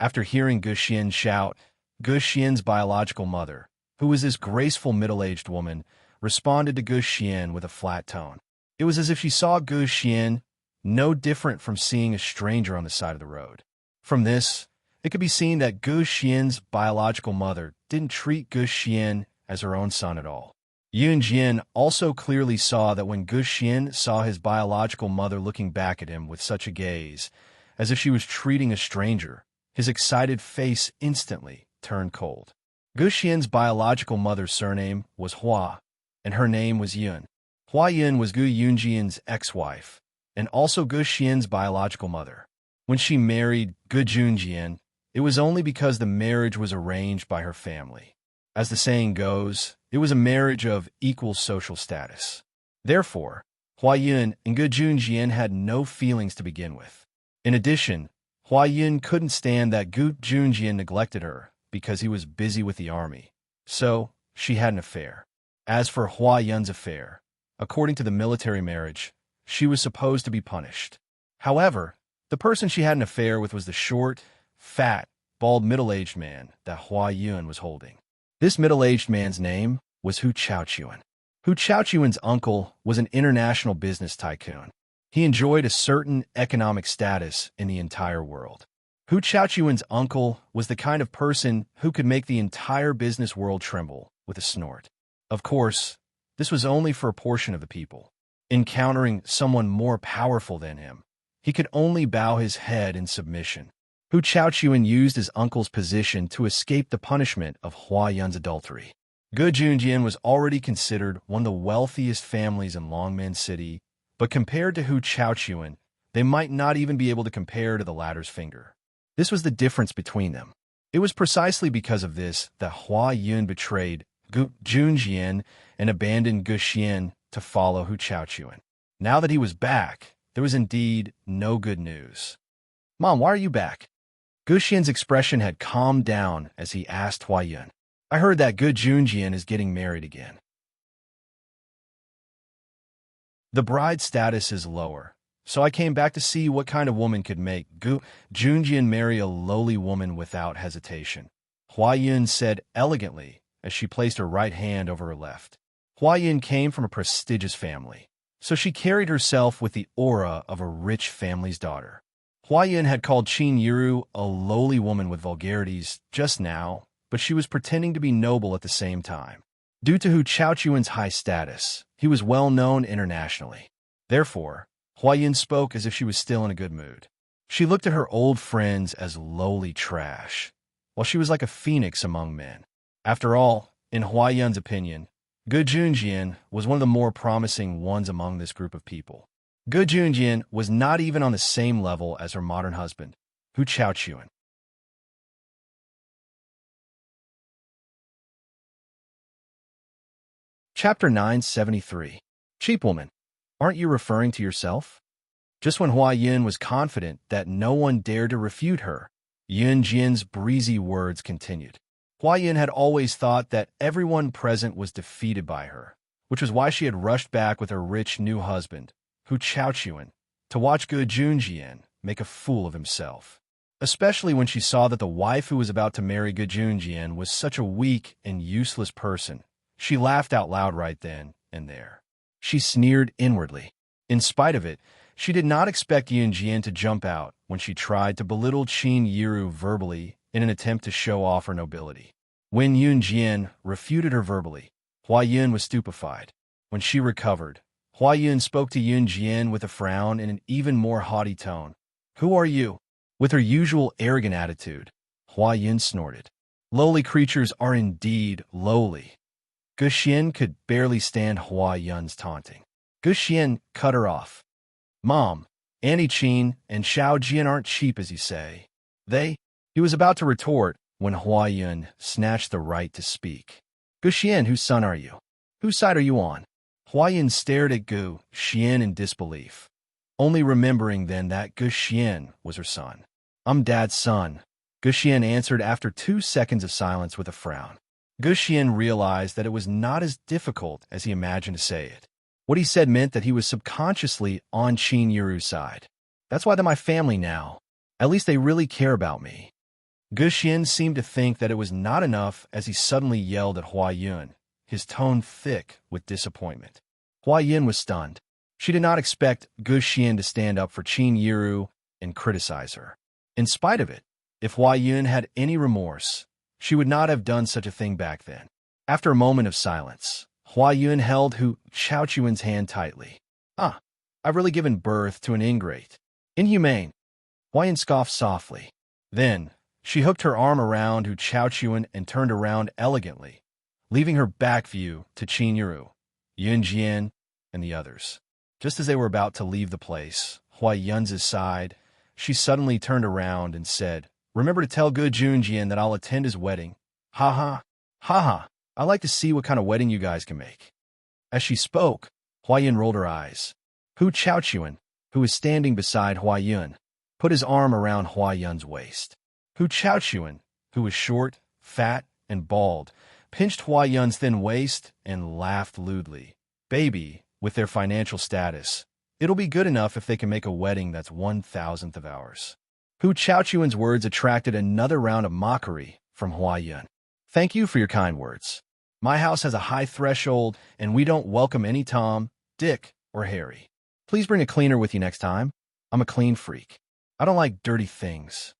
After hearing Gu Xian shout, Gu Xian's biological mother, who was this graceful middle-aged woman, responded to Gu Xian with a flat tone. It was as if she saw Gu Xian no different from seeing a stranger on the side of the road. From this, it could be seen that Gu Xian's biological mother didn't treat Gu Xian as her own son at all. Yun Jian also clearly saw that when Gu Xian saw his biological mother looking back at him with such a gaze, as if she was treating a stranger, his excited face instantly turned cold. Gu Xian's biological mother's surname was Hua, and her name was Yun. Hua Yun was Gu Yunjian's ex-wife, and also Gu Xian's biological mother. When she married Gu Junjian, it was only because the marriage was arranged by her family. As the saying goes, it was a marriage of equal social status. Therefore, Hua Yun and Gu Junjian had no feelings to begin with. In addition, Hua Yun couldn't stand that Gu Junjian neglected her because he was busy with the army, so she had an affair. As for Hua Yun's affair, according to the military marriage, she was supposed to be punished. However, the person she had an affair with was the short, fat, bald middle-aged man that Hua Yun was holding. This middle-aged man's name was Hu Chaochuan. Hu Chaochuan's uncle was an international business tycoon. He enjoyed a certain economic status in the entire world. Hu Chaochuan's uncle was the kind of person who could make the entire business world tremble with a snort. Of course, this was only for a portion of the people. Encountering someone more powerful than him, he could only bow his head in submission. Hu Chaochuan used his uncle's position to escape the punishment of Hua Yun's adultery. Gu Junjian was already considered one of the wealthiest families in Longmen City, but compared to Hu Chaochuan, they might not even be able to compare to the latter's finger. This was the difference between them. It was precisely because of this that Hua Yun betrayed Gu Junjian and abandoned Gu Xian to follow Hu Chaochuan. Now that he was back, there was indeed no good news. "Mom, why are you back?" Gu Xian's expression had calmed down as he asked Hua Yun. "I heard that Gu Junjian is getting married again. The bride's status is lower, so I came back to see what kind of woman could make Gu Junjian marry a lowly woman without hesitation," Hua Yun said elegantly as she placed her right hand over her left. Hua Yun came from a prestigious family, so she carried herself with the aura of a rich family's daughter. Hua Yun had called Qin Yiru a lowly woman with vulgarities just now, but she was pretending to be noble at the same time. Due to Hu Chaochuan's high status, he was well known internationally. Therefore, Hua Yun spoke as if she was still in a good mood. She looked at her old friends as lowly trash, while she was like a phoenix among men. After all, in Hua Yun's opinion, Gu Junjian was one of the more promising ones among this group of people. Gu Junjian was not even on the same level as her modern husband, Hu Chaochuan. Chapter 973. Cheap woman, aren't you referring to yourself? Just when Hua Yun was confident that no one dared to refute her, Yun Jin's breezy words continued. Hua Yun had always thought that everyone present was defeated by her, which was why she had rushed back with her rich new husband, Hu Chaochuan, to watch Gu Junjian make a fool of himself. Especially when she saw that the wife who was about to marry Gu Junjian was such a weak and useless person. She laughed out loud right then and there. She sneered inwardly. In spite of it, she did not expect Yun Jian to jump out when she tried to belittle Qin Yiru verbally in an attempt to show off her nobility. When Yun Jian refuted her verbally, Hua Yun was stupefied. When she recovered, Hua Yun spoke to Yun Jian with a frown in an even more haughty tone. "Who are you?" With her usual arrogant attitude, Hua Yun snorted. Lowly creatures are indeed lowly. Gu Xian could barely stand Hua Yun's taunting. Gu Xian cut her off. "Mom, Annie Qin and Xiao Jian aren't cheap, as you say. He was about to retort when Hua Yun snatched the right to speak. "Gu Xian, whose son are you? Whose side are you on?" Hua Yun stared at Gu Xian in disbelief, only remembering then that Gu Xian was her son. "I'm Dad's son," Gu Xian answered after 2 seconds of silence with a frown. Gu Xian realized that it was not as difficult as he imagined to say it. What he said meant that he was subconsciously on Qin Yiru's side. "That's why they're my family now. At least they really care about me." Gu Xian seemed to think that it was not enough as he suddenly yelled at Hua Yun, his tone thick with disappointment. Hua Yun was stunned. She did not expect Gu Xian to stand up for Qin Yiru and criticize her. In spite of it, if Hua Yun had any remorse, she would not have done such a thing back then. After a moment of silence, Hua Yun held Hu Chaochuan's hand tightly. I've really given birth to an ingrate. Inhumane." Hua Yun scoffed softly. Then, She hooked her arm around Hu Chaochuan and turned around elegantly, leaving her back view to Qin Yiru, Yunjian, and the others. Just as they were about to leave the place, Hua Yun's side, she suddenly turned around and said, "Remember to tell good Junjian that I'll attend his wedding. Ha ha, ha ha. I like to see what kind of wedding you guys can make." As she spoke, Hua Yun rolled her eyes. Hu Chaochuan, who was standing beside Hua Yun, put his arm around Hua Yun's waist. Hu Chaochuan, who was short, fat, and bald, pinched Hua Yun's thin waist and laughed lewdly. "Baby, with their financial status, it'll be good enough if they can make a wedding that's 1,000th of ours." Hu Chaochuan's words attracted another round of mockery from Hua Yun. "Thank you for your kind words. My house has a high threshold, and we don't welcome any Tom, Dick, or Harry. Please bring a cleaner with you next time. I'm a clean freak. I don't like dirty things."